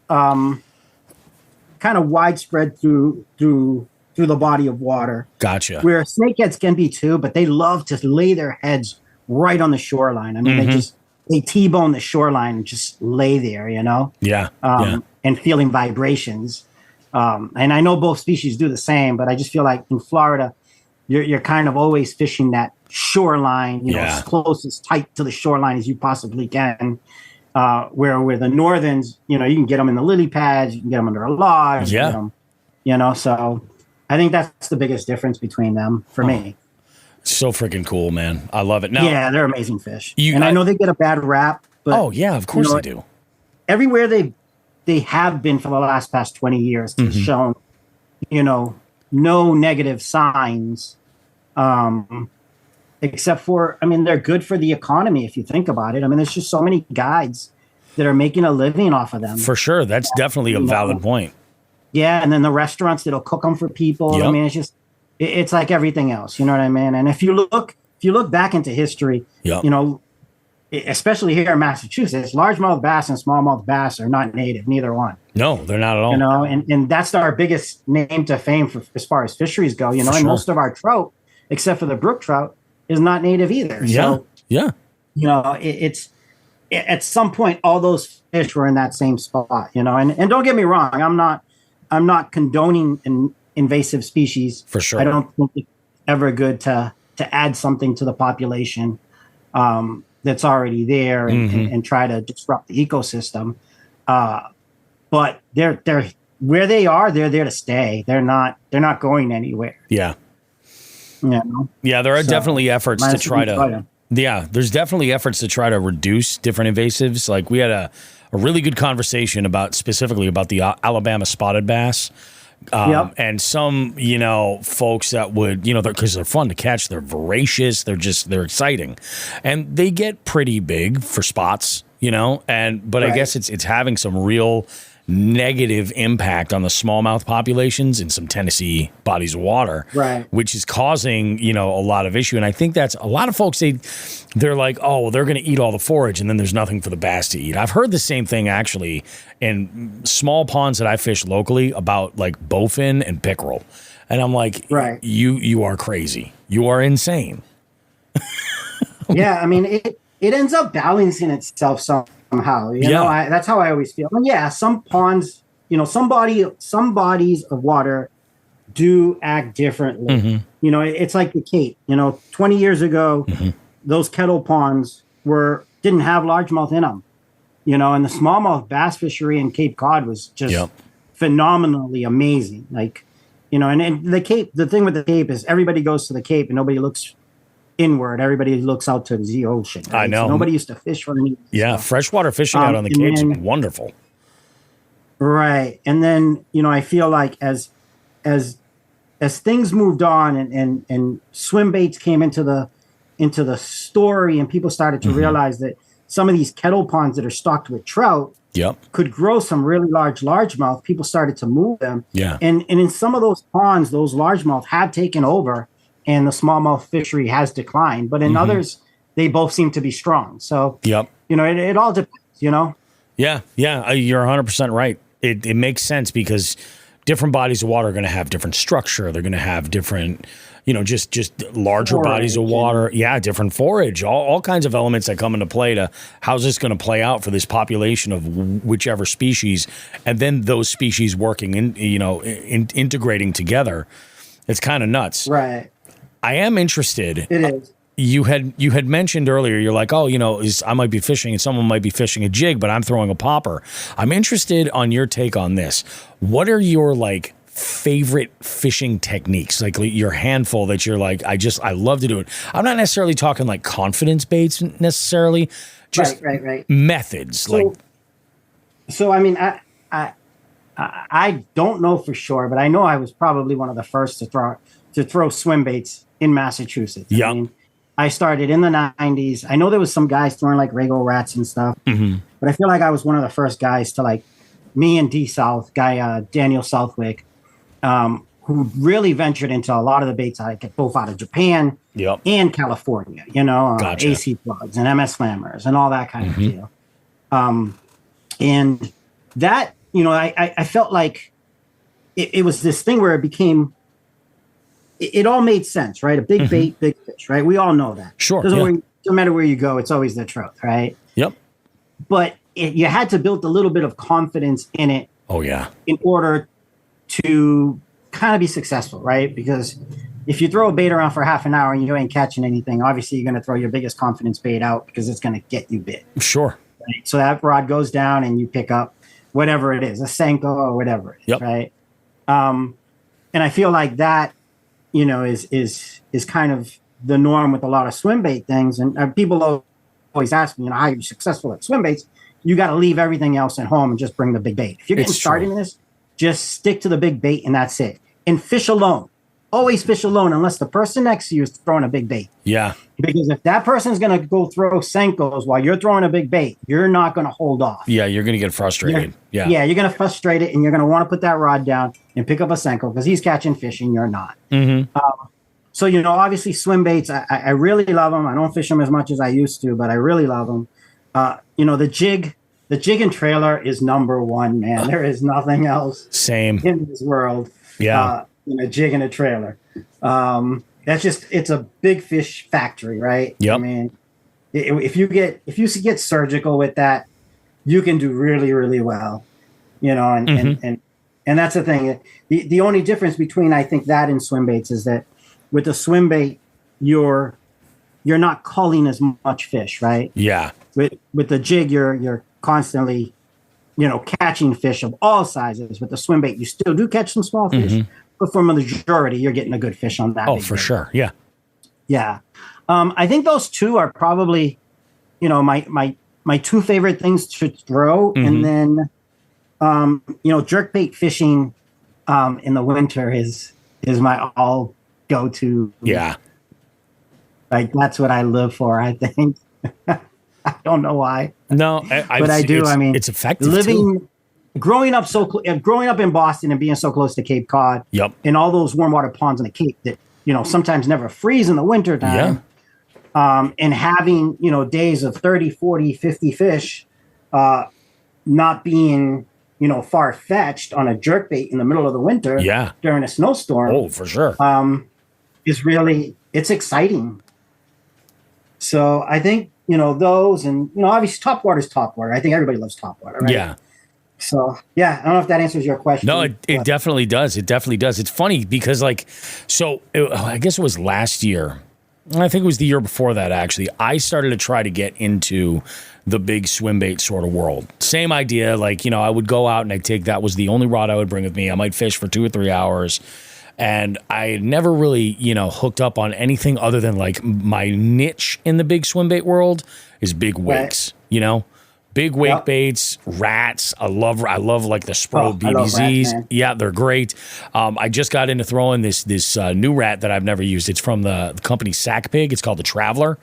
Speaker 6: kind of widespread through the body of water.
Speaker 1: Gotcha.
Speaker 6: Where snakeheads can be too, but they love to lay their heads right on the shoreline. I mean, they T-bone the shoreline and just lay there, you know?
Speaker 1: Yeah.
Speaker 6: And feeling vibrations. And I know both species do the same, but I just feel like in Florida, you're kind of always fishing that shoreline, you know, as close as tight to the shoreline as you possibly can. Where with the northerns, you know, you can get them in the lily pads, you can get them under a lodge, you know, so I think that's the biggest difference between them for me.
Speaker 1: So freaking cool, man. I love it. Now,
Speaker 6: yeah, they're amazing fish. I know they get a bad rap, but
Speaker 1: of course they do.
Speaker 6: Everywhere they have been for the past 20 years, shown, you know, no negative signs, except for, I mean, they're good for the economy if you think about it. I mean, there's just so many guides that are making a living off of them.
Speaker 1: For sure, that's definitely a valid point.
Speaker 6: Yeah, and then the restaurants that'll cook them for people. Yep. I mean, it's like everything else. You know what I mean? And if you look back into history, you know, especially here in Massachusetts, largemouth bass and smallmouth bass are not native, neither one.
Speaker 1: No, they're not at all.
Speaker 6: You know, and that's our biggest name to fame for as far as fisheries go. You know, and most of our trout, except for the brook trout, is not native either. So, you know, it's at some point all those fish were in that same spot. You know, and don't get me wrong, I'm not condoning an invasive species. For sure. I don't think it's ever good to add something to the population that's already there and try to disrupt the ecosystem. But they're where they are, they're there to stay. They're not going anywhere. Yeah. You know? Yeah, there are definitely efforts to try to. Yeah, there's definitely efforts to try to reduce different invasives. Like we had a really good conversation specifically about the Alabama spotted bass. And some, you know, folks that would, you know, because they're fun to catch, they're voracious, they're exciting, and they get pretty big for spots, you know, but I guess it's having some real
Speaker 1: negative impact on the smallmouth populations in some Tennessee bodies of water,
Speaker 6: right?
Speaker 1: Which is causing, a lot of issue. And I think that's a lot of folks, they're like, oh, well, they're going to eat all the forage and then there's nothing for the bass to eat. I've heard the same thing actually in small ponds that I fish locally about like bowfin and pickerel. And I'm like,
Speaker 6: right,
Speaker 1: you are crazy. You are insane.
Speaker 6: Yeah, I mean, it ends up balancing itself somehow. You know, that's how I always feel. And yeah, some ponds, some bodies of water do act differently. Mm-hmm. It's like the Cape. 20 years ago, mm-hmm. those kettle ponds didn't have largemouth in them. And the smallmouth bass fishery in Cape Cod was just phenomenally amazing. Like, and the Cape, the thing with the Cape is everybody goes to the Cape and nobody looks inward. Everybody looks out to the ocean. Right?
Speaker 1: I know.
Speaker 6: So nobody used to fish from the
Speaker 1: freshwater fishing out on the Cape is wonderful.
Speaker 6: Right. And then, I feel like as things moved on and swim baits came into the story and people started to mm-hmm. realize that some of these kettle ponds that are stocked with trout could grow some really largemouth, people started to move them.
Speaker 1: Yeah.
Speaker 6: And in some of those ponds, those largemouth have taken over and the smallmouth fishery has declined. But in mm-hmm. others, they both seem to be strong. So, it all depends,
Speaker 1: Yeah. Yeah. You're 100% right. It makes sense because different bodies of water are going to have different structure. They're going to have different, just larger forage, bodies of water. Yeah, different forage, all kinds of elements that come into play to how's this going to play out for this population of whichever species, and then those species working integrating together. It's kind of nuts.
Speaker 6: Right.
Speaker 1: I am interested.
Speaker 6: It is.
Speaker 1: You had mentioned earlier, you're like, oh, I might be fishing and someone might be fishing a jig, but I'm throwing a popper. I'm interested on your take on this. What are your favorite fishing techniques? Like your handful that you're like, I love to do it. I'm not necessarily talking like confidence baits necessarily, just
Speaker 6: right.
Speaker 1: methods.
Speaker 6: So I mean, I don't know for sure, but I know I was probably one of the first to throw swim baits in Massachusetts.
Speaker 1: Yeah.
Speaker 6: I mean, I started in the 90s. I know there was some guys throwing like Rago rats and stuff, mm-hmm. but I feel like I was one of the first guys to me and Daniel Southwick, who really ventured into a lot of the baits I get both out of Japan and California,
Speaker 1: Gotcha.
Speaker 6: AC plugs and MS slammers and all that kind mm-hmm. of deal. And that, I felt like it was this thing where it became, it all made sense, right? A big mm-hmm. bait, big fish, right? We all know that.
Speaker 1: Sure.
Speaker 6: Doesn't matter where you go, it's always the truth, right?
Speaker 1: Yep.
Speaker 6: But you had to build a little bit of confidence in it.
Speaker 1: Oh, yeah.
Speaker 6: In order to kind of be successful, right? Because if you throw a bait around for half an hour and you ain't catching anything, obviously you're going to throw your biggest confidence bait out because it's going to get you bit.
Speaker 1: Sure.
Speaker 6: Right? So that rod goes down and you pick up whatever it is, a Senko or whatever it is, right? And I feel like that, is kind of the norm with a lot of swim bait things. And people always ask me, how are you successful at swim baits? You got to leave everything else at home and just bring the big bait. If you're getting started in this, just stick to the big bait and that's it. And fish alone. Always fish alone unless the person next to you is throwing a big bait.
Speaker 1: Yeah.
Speaker 6: Because if that person's going to go throw Senkos while you're throwing a big bait, you're not going to hold off.
Speaker 1: Yeah, you're going to get frustrated.
Speaker 6: Yeah, you're going to frustrate it and you're going to want to put that rod down and pick up a Senko because he's catching fish and you're not.
Speaker 1: Mm-hmm.
Speaker 6: So, obviously swim baits, I really love them. I don't fish them as much as I used to, but I really love them. The jig and trailer is number one, man. There is nothing else in this world.
Speaker 1: Yeah.
Speaker 6: A jig and a trailer. It's a big fish factory, right?
Speaker 1: Yep.
Speaker 6: I mean, if you get surgical with that, you can do really, really well, and that's the thing. The only difference between, I think, that and swim baits is that with the swim bait, you're not culling as much fish, right?
Speaker 1: Yeah.
Speaker 6: With the jig, you're constantly, catching fish of all sizes. With the swim bait, you still do catch some small fish. Mm-hmm. But for the majority, you're getting a good fish on that.
Speaker 1: Oh, for sure. Yeah.
Speaker 6: Yeah. I think those two are probably, my two favorite things to throw. Mm-hmm. And then, jerkbait fishing in the winter is my all go-to.
Speaker 1: Yeah.
Speaker 6: Like, that's what I live for, I think. I don't know why.
Speaker 1: No,
Speaker 6: but I do. I mean,
Speaker 1: it's effective
Speaker 6: living.
Speaker 1: too.
Speaker 6: growing up growing up in Boston and being so close to Cape Cod, and all those warm water ponds in the Cape that sometimes never freeze in the winter time, and having days of 30, 40, 50 fish, not being far fetched on a jerkbait in the middle of the winter, during a snowstorm.
Speaker 1: Oh, for sure.
Speaker 6: It's exciting. So I think those, and obviously top water is top water. I think everybody loves top water, right?
Speaker 1: Yeah.
Speaker 6: So, I don't know if that answers your question.
Speaker 1: No, it definitely does. It definitely does. It's funny because, I guess it was last year. I think it was the year before that, actually. I started to try to get into the big swim bait sort of world. Same idea. I would go out and that was the only rod I would bring with me. I might fish for 2 or 3 hours. And I had never really, hooked up on anything other than, my niche in the big swim bait world is big wakes, Big wake baits, rats. I love the Spro BBZs. Rats, yeah, they're great. I just got into throwing this new rat that I've never used. It's from the company Sack Pig. It's called the Traveler,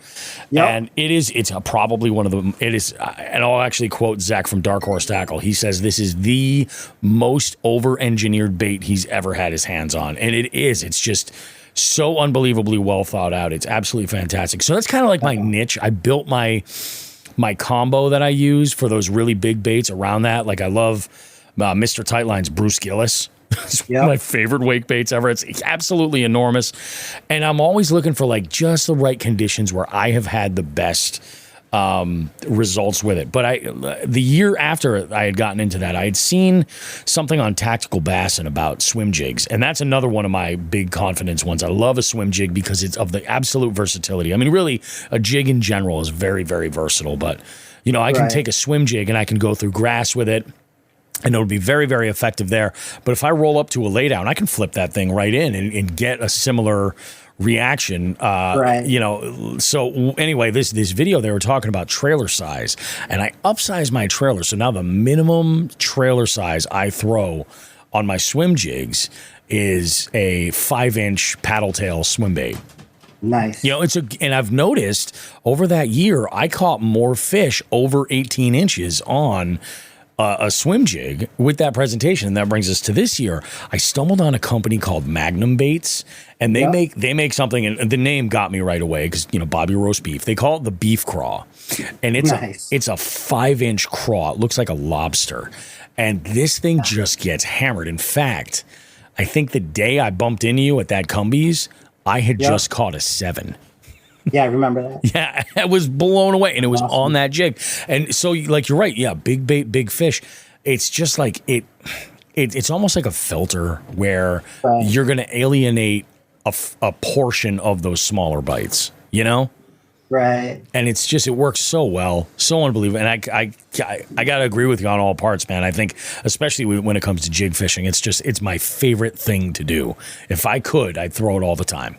Speaker 1: and it's probably one of the. It is, and I'll actually quote Zach from Dark Horse Tackle. He says this is the most over-engineered bait he's ever had his hands on, and it is. It's just so unbelievably well thought out. It's absolutely fantastic. So that's kind of like my niche. I built my combo that I use for those really big baits around that. I love Mr. Tightline's Bruce Gillis. It's one of my favorite wake baits ever. It's absolutely enormous. And I'm always looking for just the right conditions where I have had the best results with it. But the year after I had gotten into that, I had seen something on Tactical Bassin about swim jigs, and that's another one of my big confidence ones. I love a swim jig because it's of the absolute versatility. I mean, really, a jig in general is very, very versatile, but I can take a swim jig and I can go through grass with it, and it'll be very, very effective there. But if I roll up to a laydown, I can flip that thing right in and get a similar reaction. So anyway, this video, they were talking about trailer size, and I upsized my trailer. So now the minimum trailer size I throw on my swim jigs is a 5-inch paddle tail swim bait.
Speaker 6: Nice.
Speaker 1: And I've noticed over that year, I caught more fish over 18 inches on a swim jig with that presentation. And that brings us to this year. I stumbled on a company called Magnum Baits, and they make something, and the name got me right away because Bobby Roastbeef. They call it the beef craw, and it's a 5-inch craw. It looks like a lobster, and this thing just gets hammered. In fact, I think the day I bumped into you at that Cumbies, I had just caught a 7.
Speaker 6: Yeah, I remember that.
Speaker 1: Yeah, I was blown away, and it was on that jig. And so, you're right. Yeah, big bait, big fish. It's just it's almost like a filter where you're going to alienate a portion of those smaller bites,
Speaker 6: Right.
Speaker 1: And it works so well, so unbelievable. And I got to agree with you on all parts, man. I think, especially when it comes to jig fishing, it's my favorite thing to do. If I could, I'd throw it all the time.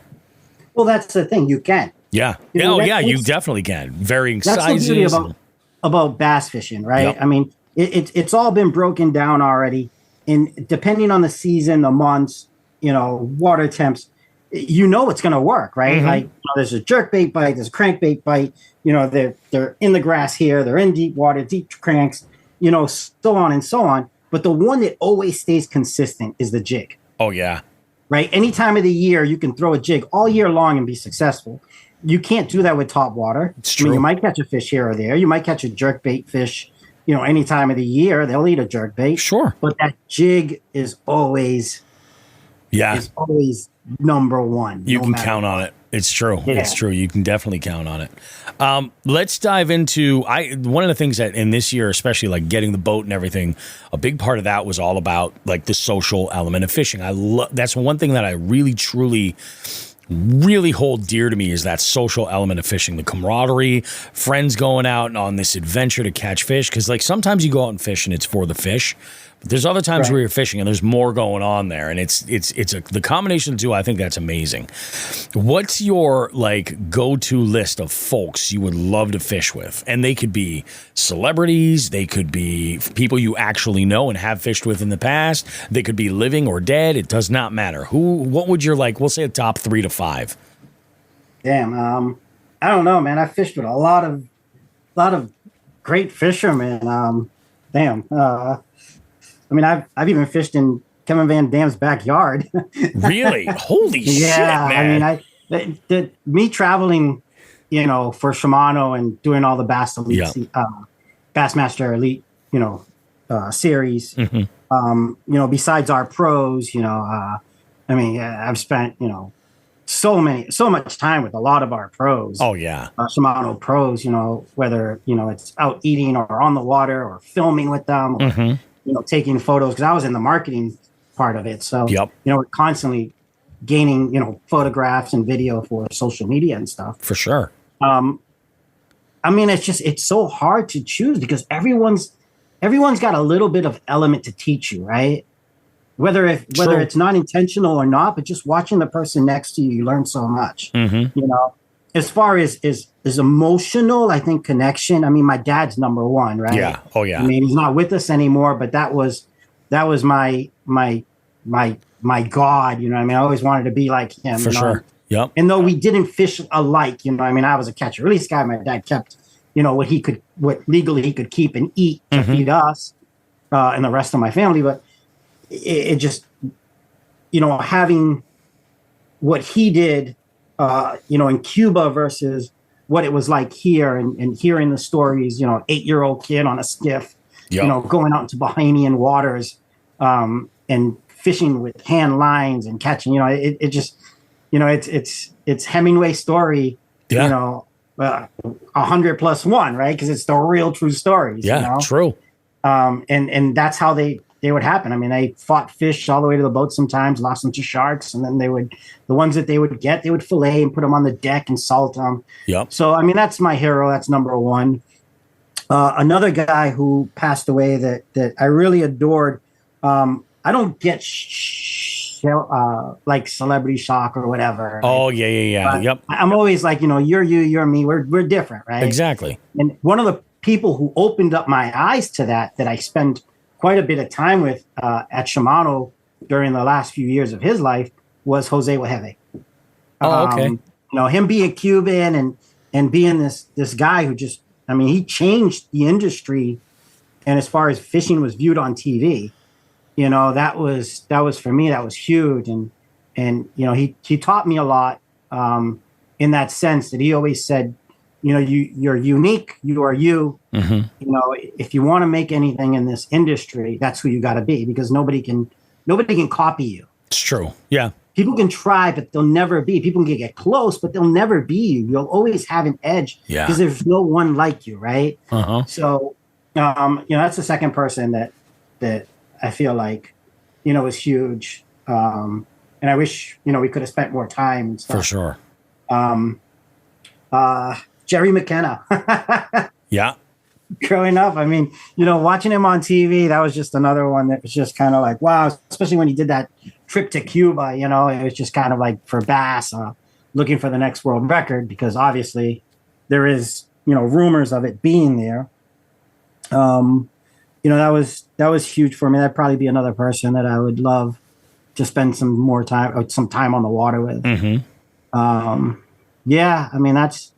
Speaker 6: Well, that's the thing. You can.
Speaker 1: Yeah. You definitely can. Varying sizes.
Speaker 6: That's the beauty about bass fishing, right? Yep. I mean, it's all been broken down already. And depending on the season, the months, water temps, it's going to work, right? Mm-hmm. There's a jerkbait bite, there's a crankbait bite. They're in the grass here, they're in deep water, deep cranks, so on and so on. But the one that always stays consistent is the jig.
Speaker 1: Oh, yeah.
Speaker 6: Right? Any time of the year, you can throw a jig all year long and be successful. You can't do that with top water.
Speaker 1: It's true.
Speaker 6: You might catch a fish here or there. You might catch a jerkbait fish, any time of the year. They'll eat a jerkbait.
Speaker 1: Sure.
Speaker 6: But that jig is always number one.
Speaker 1: You can count on it. It's true. Yeah. It's true. You can definitely count on it. Let's dive into one of the things that in this year, especially getting the boat and everything, a big part of that was all about the social element of fishing. That's one thing that I really, truly hold dear to me is that social element of fishing, the camaraderie, friends going out on this adventure to catch fish. Because sometimes you go out and fish and it's for the fish. But there's other times where you're fishing and there's more going on there, and it's the combination of the two. I think that's amazing. What's your go-to list of folks you would love to fish with? And they could be celebrities, they could be people you actually know and have fished with in the past. They could be living or dead. It does not matter. What would your we'll say a top 3 to 5?
Speaker 6: Damn, I don't know, man. I fished with a lot of great fishermen. I mean, I've even fished in Kevin Van Dam's backyard.
Speaker 1: Really? Holy shit, man!
Speaker 6: I mean, me traveling, you know, for Shimano and doing all the Bassmaster Elite, you know, series.
Speaker 1: Mm-hmm.
Speaker 6: You know, besides our pros, you know, I mean, I've spent, you know, so much time with a lot of our pros.
Speaker 1: Oh yeah,
Speaker 6: Shimano pros. You know, whether you know it's out eating or on the water or filming with them, or, you know, taking photos, because I was in the marketing part of it. So you know, we're constantly gaining, you know, photographs and video for social media and stuff.
Speaker 1: For sure.
Speaker 6: I mean, it's so hard to choose because everyone's got a little bit of element to teach you, right? Whether it's not intentional or not, but just watching the person next to you, you learn so much. You know, as far as emotional, I think connection. I mean, my dad's number one, right?
Speaker 1: Yeah. Oh yeah.
Speaker 6: I mean, he's not with us anymore, but that was my God. You know what I mean? I always wanted to be like him.
Speaker 1: For sure. Yep.
Speaker 6: And though we didn't fish alike, you know, I mean, I was a catch and release guy. My dad kept, you know, what legally he could keep and eat to feed us and the rest of my family. But it just, you know, having what he did, you know, in Cuba versus what it was like here, and hearing the stories, you know, 8-year-old kid on a skiff, you know, going out into Bahamian waters and fishing with hand lines and catching, you know, it just, you know, it's Hemingway's story, you know, 100+1, right? Because it's the real true stories.
Speaker 1: Yeah,
Speaker 6: you know?
Speaker 1: true.
Speaker 6: And that's how they would happen. I mean, they fought fish all the way to the boat sometimes, lost them to sharks, and then the ones that they would get, they would fillet and put them on the deck and salt them.
Speaker 1: Yep. So,
Speaker 6: I mean, that's my hero. That's number one. Another guy who passed away that I really adored. I don't get like celebrity shock or whatever.
Speaker 1: Oh, yeah. Yep.
Speaker 6: I'm always like, you know, you're you, you're me. We're different, right?
Speaker 1: Exactly.
Speaker 6: And one of the people who opened up my eyes to that I spend quite a bit of time with at Shimano during the last few years of his life was Jose Wejeve.
Speaker 1: Oh, okay.
Speaker 6: You know, him being Cuban and being this guy who just, I mean, he changed the industry. And as far as fishing was viewed on TV, you know, that was for me, that was huge. And you know, he taught me a lot in that sense that he always said, you know, you're unique, you are you. You know, if you want to make anything in this industry, that's who you got to be, because nobody can copy you.
Speaker 1: It's true. Yeah.
Speaker 6: People can try, but they'll never be. People can get close, but they'll never be you. You'll always have an edge because there's no one like you, right? So, you know, that's the second person that I feel like, you know, is huge. And I wish, you know, we could have spent more time and stuff.
Speaker 1: For sure.
Speaker 6: Jerry McKenna.
Speaker 1: Yeah.
Speaker 6: Growing up, I mean, you know, watching him on TV, that was just another one that was just kind of like, wow, especially when he did that trip to Cuba, you know, it was just kind of like for bass, looking for the next world record, because obviously there is, you know, rumors of it being there. You know, that was huge for me. That'd probably be another person that I would love to spend some time on the water with. Yeah, I mean, that's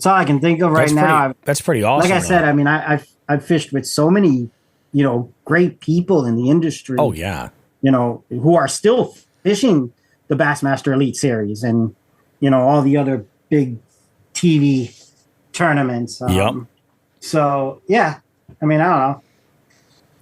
Speaker 6: all I can think of right now.
Speaker 1: That's pretty awesome.
Speaker 6: Like I said, I mean, I've fished with so many, you know, great people in the industry.
Speaker 1: Oh yeah.
Speaker 6: You know, who are still fishing the Bassmaster Elite Series and, you know, all the other big TV tournaments. So yeah, I mean, I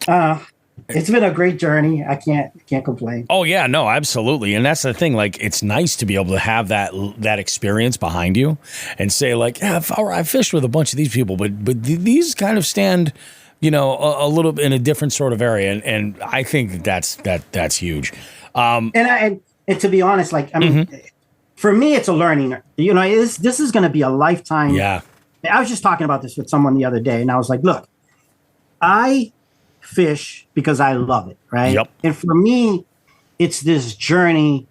Speaker 6: don't know. It's been a great journey. I can't complain.
Speaker 1: Oh yeah, no, absolutely. And that's the thing. Like, it's nice to be able to have that experience behind you and say, like, yeah, I fished with a bunch of these people, but these kind of stand, you know, a little bit in a different sort of area. And I think that's huge. And
Speaker 6: to be honest, like, I mean, for me, it's a learning. You know, this is going to be a lifetime.
Speaker 1: Yeah.
Speaker 6: I was just talking about this with someone the other day, and I was like, look, I fish because I love it, right?
Speaker 1: Yep.
Speaker 6: And for me, it's this journey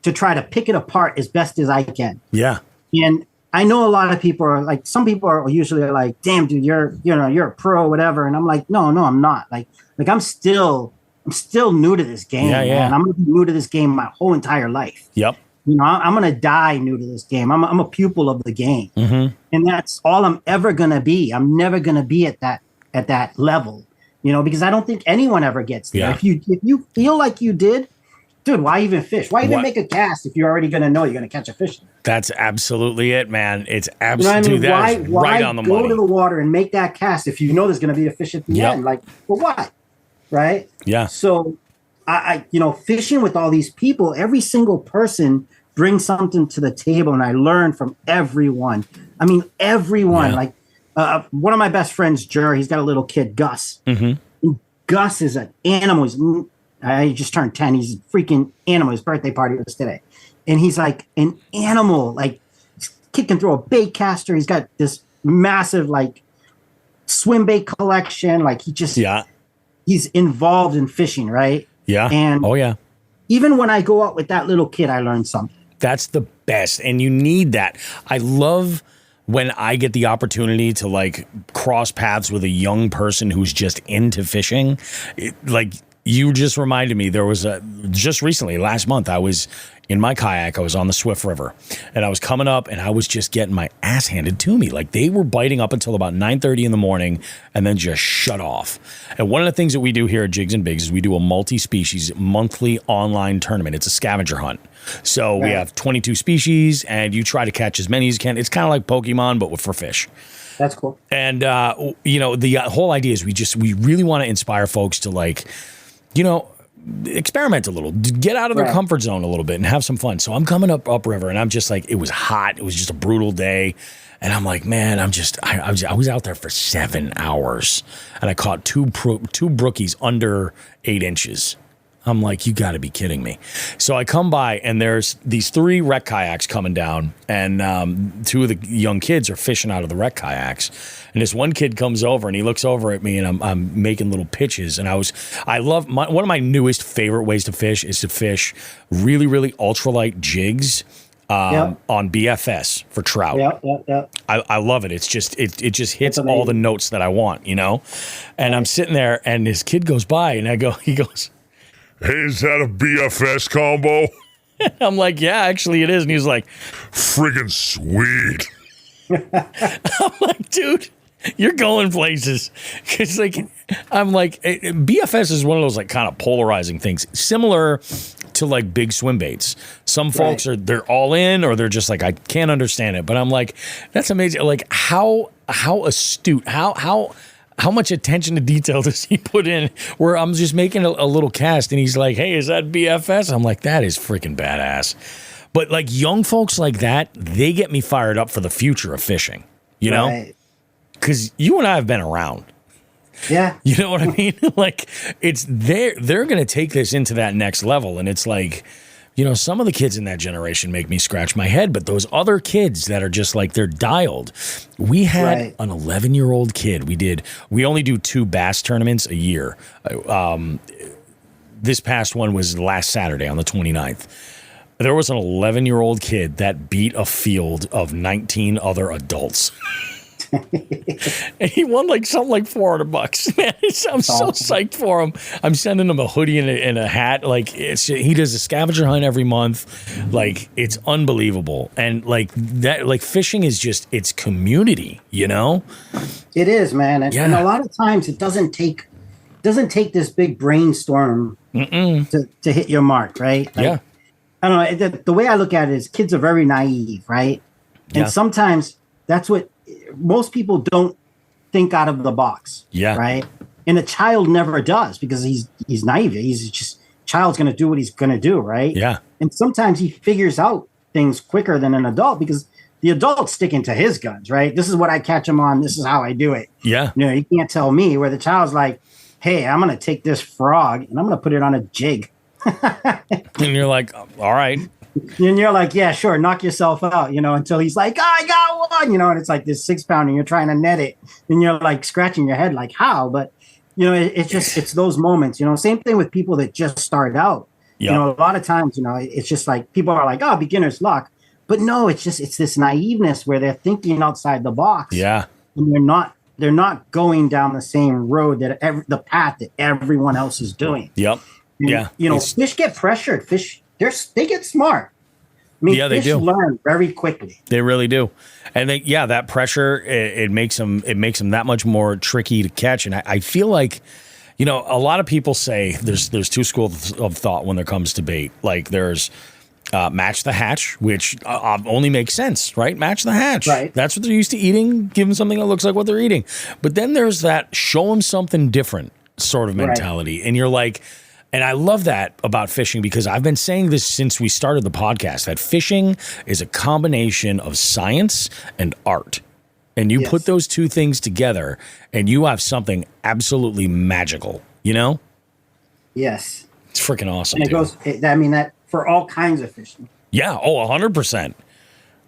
Speaker 6: to try to pick it apart as best as I can.
Speaker 1: Yeah.
Speaker 6: And I know a lot of people are like, some people are usually like, damn, dude, you're a pro or whatever. And I'm like, no, I'm not. Like I'm still new to this game.
Speaker 1: Yeah.
Speaker 6: Man. I'm going to be new to this game my whole entire life.
Speaker 1: Yep.
Speaker 6: You know, I'm going to die new to this game. I'm a pupil of the game. And that's all I'm ever going to be. I'm never going to be at that level. because I don't think anyone ever gets there.
Speaker 1: Yeah.
Speaker 6: If you feel like you did, dude, why even fish? Why even make a cast if you're already going to know you're going to catch a fish?
Speaker 1: That's absolutely it, man. It's absolutely right on the money.
Speaker 6: Why go to the water and make that cast if you know there's going to be a fish at the end? Like, for what? Right?
Speaker 1: Yeah.
Speaker 6: So, I fishing with all these people, every single person brings something to the table, and I learn from everyone. I mean, everyone. Yeah. Like, one of my best friends, Jerry, he's got a little kid, Gus. Mm-hmm. Gus is an animal. He just turned 10. He's a freaking animal. His birthday party was today. And he's like an animal. Like, kid can throw a bait caster. He's got this massive, like, swim bait collection. Like, he's involved in fishing, right?
Speaker 1: Yeah.
Speaker 6: And even when I go out with that little kid, I learn something.
Speaker 1: That's the best. And you need that. I love when I get the opportunity to, like, cross paths with a young person who's just into fishing. You just reminded me, there was just recently, last month, I was in my kayak. I was on the Swift River, and I was coming up, and I was just getting my ass handed to me. Like, they were biting up until about 9:30 in the morning and then just shut off. And one of the things that we do here at Jigs and Bigs is we do a multi-species monthly online tournament. It's a scavenger hunt. So we have 22 species, and you try to catch as many as you can. It's kind of like Pokemon, but for fish.
Speaker 6: That's cool.
Speaker 1: And, the whole idea is we really want to inspire folks to, like, experiment a little, get out of their comfort zone a little bit and have some fun. So I'm coming upriver, and I'm just like, it was hot. It was just a brutal day. And I'm like, man, I was out there for 7 hours, and I caught two brookies under 8 inches. I'm like, you got to be kidding me. So I come by, and there's these 3 wreck kayaks coming down, and 2 of the young kids are fishing out of the wreck kayaks. And this one kid comes over, and he looks over at me, and I'm making little pitches. And I love one of my newest favorite ways to fish is to fish really, really ultralight jigs on BFS for trout. Yep. I love it. It's just it just hits all the notes that I want, And I'm sitting there, and this kid goes by, and he goes,
Speaker 3: "Hey, is that a BFS combo?"
Speaker 1: I'm like, "Yeah, actually it is." And he's like,
Speaker 3: "Friggin' sweet."
Speaker 1: I'm like, "Dude, you're going places." It's like, I'm like, BFS is one of those, like, kind of polarizing things, similar to, like, big swim baits. Some folks they're all in, or they're just like, I can't understand it. But I'm like, that's amazing. Like, how astute, how much attention to detail does he put in, where I'm just making a little cast, and he's like, "Hey, is that BFS?" I'm like, that is freaking badass. But, like, young folks like that, they get me fired up for the future of fishing, you know? Because you and I have been around.
Speaker 6: Yeah.
Speaker 1: You know what I mean? Like, they're going to take this into that next level, and it's like, some of the kids in that generation make me scratch my head, but those other kids that are just like, they're dialed. We had an 11-year-old kid. We only do 2 bass tournaments a year. This past one was last Saturday on the 29th. There was an 11-year-old kid that beat a field of 19 other adults. And he won something like $400. Man, I'm so psyched for him. I'm sending him a hoodie and a hat. Like, he does a scavenger hunt every month. Like, it's unbelievable. And fishing is just, it's community,
Speaker 6: It is, man. And a lot of times it doesn't take this big brainstorm to hit your mark, right? Like, I don't know. The way I look at it is, kids are very naive, right? And sometimes that's what most people don't think out of the box. Yeah. Right. And a child never does, because he's naive. He's just, child's going to do what he's going to do. Right. Yeah. And sometimes he figures out things quicker than an adult, because the adult's sticking to his guns. Right. This is what I catch him on. This is how I do it. Yeah. You can't tell me, where the child's like, "Hey, I'm going to take this frog and I'm going to put it on a jig."
Speaker 1: And you're like, all right.
Speaker 6: And you're like, yeah, sure, knock yourself out, until he's like, "I got one," and it's like this 6-pounder, and you're trying to net it, and you're like scratching your head like, how? But, it's those moments, same thing with people that just start out. Yep. A lot of times, it's just like, people are like, "Oh, beginner's luck." But no, it's this naiveness where they're thinking outside the box. Yeah. And they're not going down the same road the path that everyone else is doing. Yep. And, fish get pressured. Fish, they get smart. I mean, fish learn very quickly.
Speaker 1: They really do. And that pressure, it makes them that much more tricky to catch. And I feel like A lot of people say there's two schools of thought when it comes to bait. Like there's match the hatch, which only makes sense, right? Match the hatch.
Speaker 6: Right.
Speaker 1: That's what they're used to eating. Give them something that looks like what they're eating. But then there's that show them something different sort of mentality. Right. And you're like, and I love that about fishing because I've been saying this since we started the podcast, that fishing is a combination of science and art. And you put those two things together and you have something absolutely magical,
Speaker 6: Yes.
Speaker 1: It's freaking awesome.
Speaker 6: And it goes, that for all kinds of fishing.
Speaker 1: Yeah. Oh, 100%.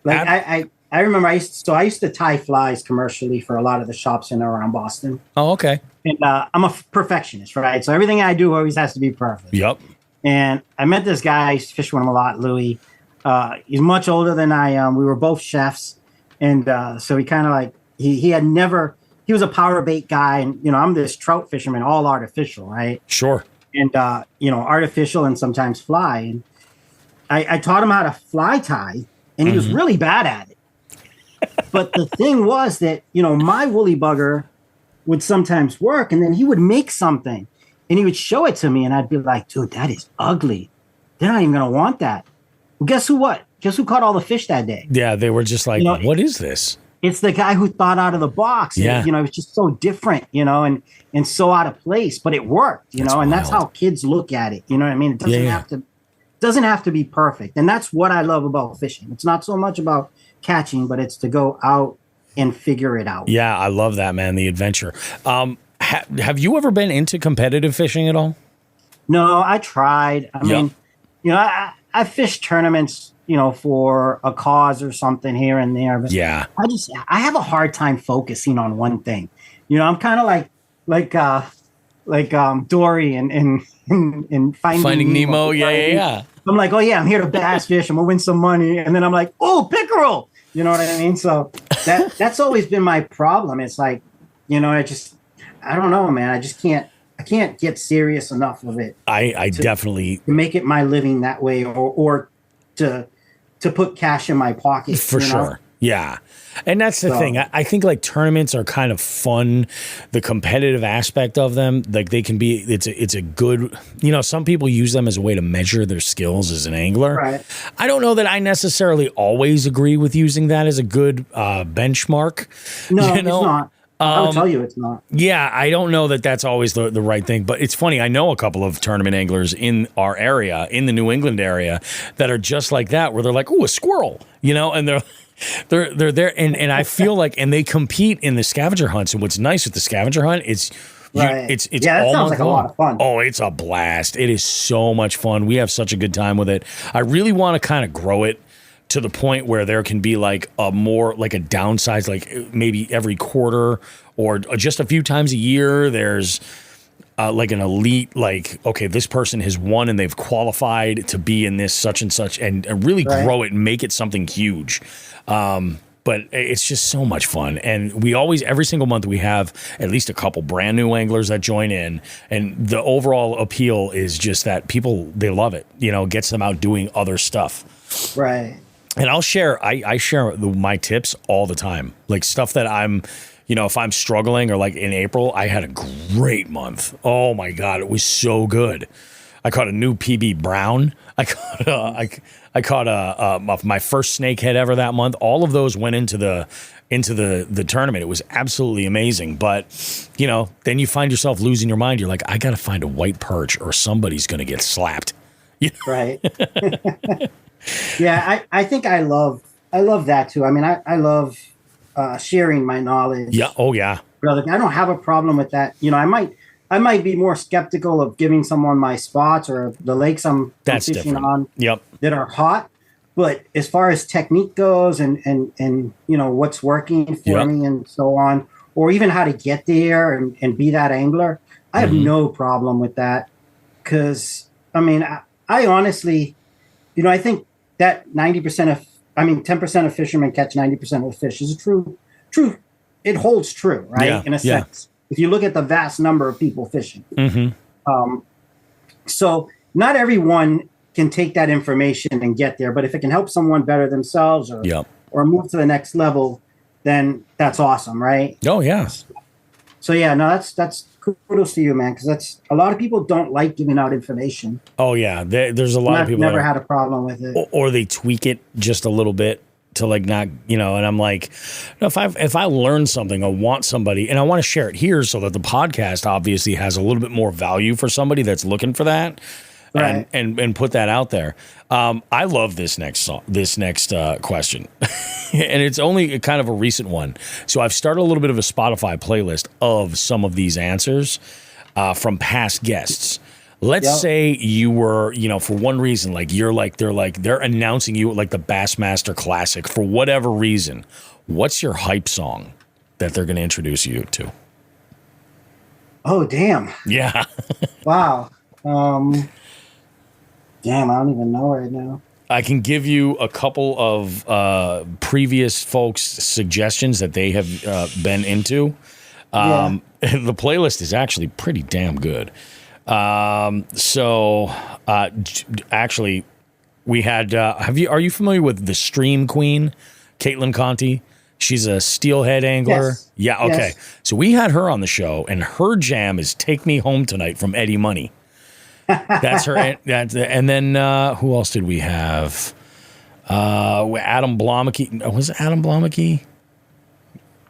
Speaker 6: Like I remember I used to tie flies commercially for a lot of the shops in and around Boston.
Speaker 1: Oh, okay.
Speaker 6: And I'm a perfectionist, right? So everything I do always has to be perfect.
Speaker 1: Yep.
Speaker 6: And I met this guy. I used to fish with him a lot, Louis. He's much older than I am. We were both chefs. And so he kind of like, he was a power bait guy. And, I'm this trout fisherman, all artificial, right?
Speaker 1: Sure.
Speaker 6: And, artificial and sometimes fly. And I taught him how to fly tie, and he was really bad at it. But the thing was that, my woolly bugger would sometimes work, and then he would make something, and he would show it to me, and I'd be like, dude, that is ugly. They're not even going to want that. Well, guess who caught all the fish that day?
Speaker 1: Yeah, they were just like, what is this?
Speaker 6: It's the guy who thought out of the box.
Speaker 1: Yeah.
Speaker 6: And, it was just so different, and so out of place, but it worked, and that's how kids look at it. You know what I mean? It doesn't have to be perfect. And that's what I love about fishing. It's not so much about catching, but it's to go out and figure it out.
Speaker 1: Yeah, I love that, man, the adventure. Have you ever been into competitive fishing at all?
Speaker 6: No, I tried. I mean, I fished tournaments, for a cause or something here and there. But I have a hard time focusing on one thing. I'm kind of like Dory and Finding
Speaker 1: Nemo. Yeah.
Speaker 6: I'm like, oh yeah, I'm here to bass fish. I'm gonna win some money, and then I'm like, oh, pickerel. You know what I mean? So that's always been my problem. It's like, I don't know, man. I can't get serious enough of it.
Speaker 1: I definitely
Speaker 6: to make it my living that way, or to put cash in my pocket.
Speaker 1: For sure. Yeah. And that's the thing. I think like tournaments are kind of fun. The competitive aspect of them, like they can be, it's a good, some people use them as a way to measure their skills as an angler.
Speaker 6: Right.
Speaker 1: I don't know that I necessarily always agree with using that as a good benchmark.
Speaker 6: No, it's not. I would tell you it's not.
Speaker 1: Yeah, I don't know that that's always the right thing, but it's funny. I know a couple of tournament anglers in our area, in the New England area, that are just like that, where they're like, "Ooh, a squirrel," and they're there, and I feel like, and they compete in the scavenger hunts. And what's nice with the scavenger hunt, it's
Speaker 6: that sounds like a lot of fun.
Speaker 1: Oh, it's a blast! It is so much fun. We have such a good time with it. I really want to kind of grow it to the point where there can be like a more like a downsize, like maybe every quarter or just a few times a year. There's like an elite, like, okay, this person has won and they've qualified to be in this such and such, and really grow it and make it something huge. But it's just so much fun. And we always, every single month, we have at least a couple brand new anglers that join in. And the overall appeal is just that people, they love it, gets them out doing other stuff.
Speaker 6: Right.
Speaker 1: And I'll share, I share my tips all the time, like stuff that I'm, if I'm struggling, or like in April, I had a great month. Oh my God, it was so good. I caught a new PB Brown. I caught my first snakehead ever that month. All of those went into the tournament. It was absolutely amazing. But, then you find yourself losing your mind. You're like, I got to find a white perch or somebody's going to get slapped.
Speaker 6: Right. Yeah, I think I love that too. I mean, I love sharing my knowledge.
Speaker 1: Yeah. Oh yeah.
Speaker 6: Brother, I don't have a problem with that. I might be more skeptical of giving someone my spots or the lakes I'm fishing
Speaker 1: different.
Speaker 6: on that are hot. But as far as technique goes and what's working for me and so on, or even how to get there and be that angler, I have no problem with that. Because, I mean, I honestly, I think that 10% of fishermen catch 90% of the fish is true. It holds true, right?
Speaker 1: Yeah,
Speaker 6: in a sense, if you look at the vast number of people fishing. So not everyone can take that information and get there, but if it can help someone better themselves or move to the next level, then that's awesome, right?
Speaker 1: Oh yeah.
Speaker 6: So yeah, no, that's kudos to you, man, because that's a lot of people don't like giving out information.
Speaker 1: Oh yeah, there's a lot of people
Speaker 6: never had a problem with it,
Speaker 1: or they tweak it just a little bit to like not, and I'm like, if I learn something or want somebody and I want to share it here so that the podcast obviously has a little bit more value for somebody that's looking for that. Right. And put that out there. I love this next question, and it's only kind of a recent one. So I've started a little bit of a Spotify playlist of some of these answers from past guests. Let's say you were, for one reason, like they're announcing you at like the Bassmaster Classic for whatever reason. What's your hype song that they're going to introduce you to?
Speaker 6: Oh, damn.
Speaker 1: Yeah.
Speaker 6: Wow. Damn, I don't even know right now.
Speaker 1: I can give you a couple of previous folks' suggestions that they have been into. The playlist is actually pretty damn good. Actually, we had. Are you familiar with the Stream Queen, Caitlin Conti? She's a steelhead angler.
Speaker 6: Yes.
Speaker 1: Yeah. Okay.
Speaker 6: Yes.
Speaker 1: So we had her on the show, and her jam is "Take Me Home Tonight" from Eddie Money. That's her. And then who else did we have? Adam Blomeke. Was it Adam Blomeke?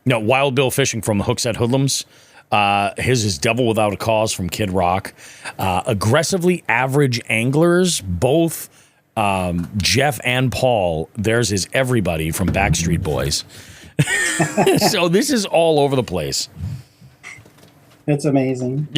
Speaker 1: No, Wild Bill Fishing from Hooks at Hoodlums. His is Devil Without a Cause from Kid Rock. Aggressively Average Anglers, both Jeff and Paul. Theirs is Everybody from Backstreet Boys. So this is all over the place.
Speaker 6: It's amazing.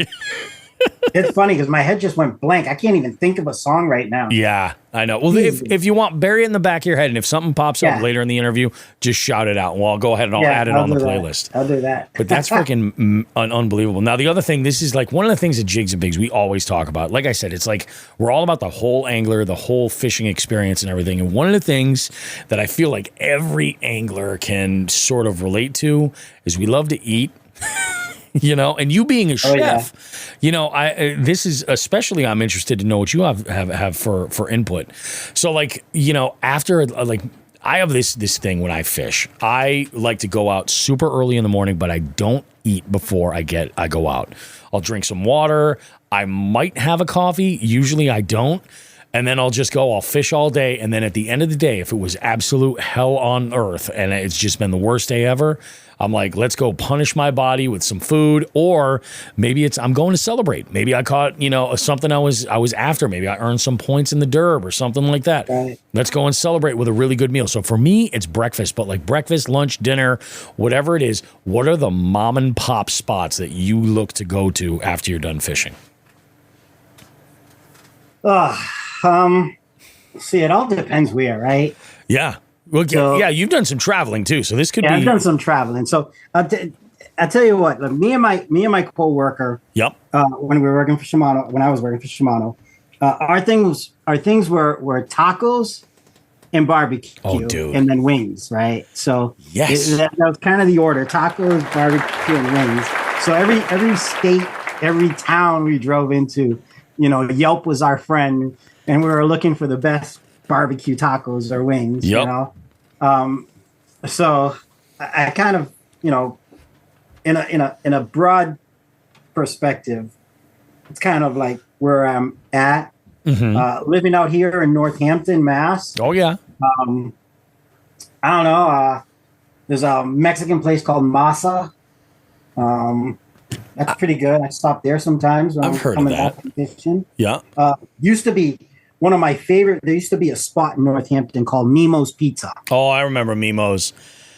Speaker 6: It's funny because my head just went blank. I can't even think of a song right now.
Speaker 1: Yeah, I know. Well, if you want, bury it in the back of your head, and if something pops up later in the interview, just shout it out. Well, I'll go ahead and I'll add it on the playlist.
Speaker 6: I'll do that.
Speaker 1: But that's freaking unbelievable. Now, the other thing, this is like one of the things at Jigs and Bigs we always talk about. Like I said, it's like we're all about the whole angler, the whole fishing experience and everything. And one of the things that I feel like every angler can sort of relate to is we love to eat. And you being a chef, this is especially I'm interested to know what you have for input. So after I have this thing when I fish. I like to go out super early in the morning, but I don't eat before I go out. I'll drink some water. I might have a coffee. Usually I don't. And then I'll just go, I'll fish all day. And then at the end of the day, if it was absolute hell on earth and it's just been the worst day ever, I'm like, let's go punish my body with some food. Or maybe I'm going to celebrate. Maybe I caught, something I was after. Maybe I earned some points in the derb or something like that. Right. Let's go and celebrate with a really good meal. So for me, it's breakfast, but like breakfast, lunch, dinner, whatever it is, what are the mom and pop spots that you look to go to after you're done fishing?
Speaker 6: See, it all depends where, right?
Speaker 1: Yeah. Well, you've done some traveling too, so this could be.
Speaker 6: I've done some traveling. So I'll tell you what. Me and my coworker.
Speaker 1: Yep.
Speaker 6: When we were working for Shimano, when I was working for Shimano, our things were tacos and barbecue, and then wings, right? So
Speaker 1: yes,
Speaker 6: that was kind of the order: tacos, barbecue, and wings. So every state, every town we drove into, Yelp was our friend. And we were looking for the best barbecue tacos or wings, So I kind of, in a broad perspective, it's kind of like where I'm at, living out here in Northampton, Mass.
Speaker 1: Oh yeah.
Speaker 6: I don't know. There's a Mexican place called Masa. That's pretty good. I stop there sometimes when
Speaker 1: I've heard of that.
Speaker 6: Back from fishing.
Speaker 1: Yeah.
Speaker 6: Used to be one of my favorite. There used to be a spot in Northampton called Mimo's Pizza.
Speaker 1: Oh, I remember Mimo's.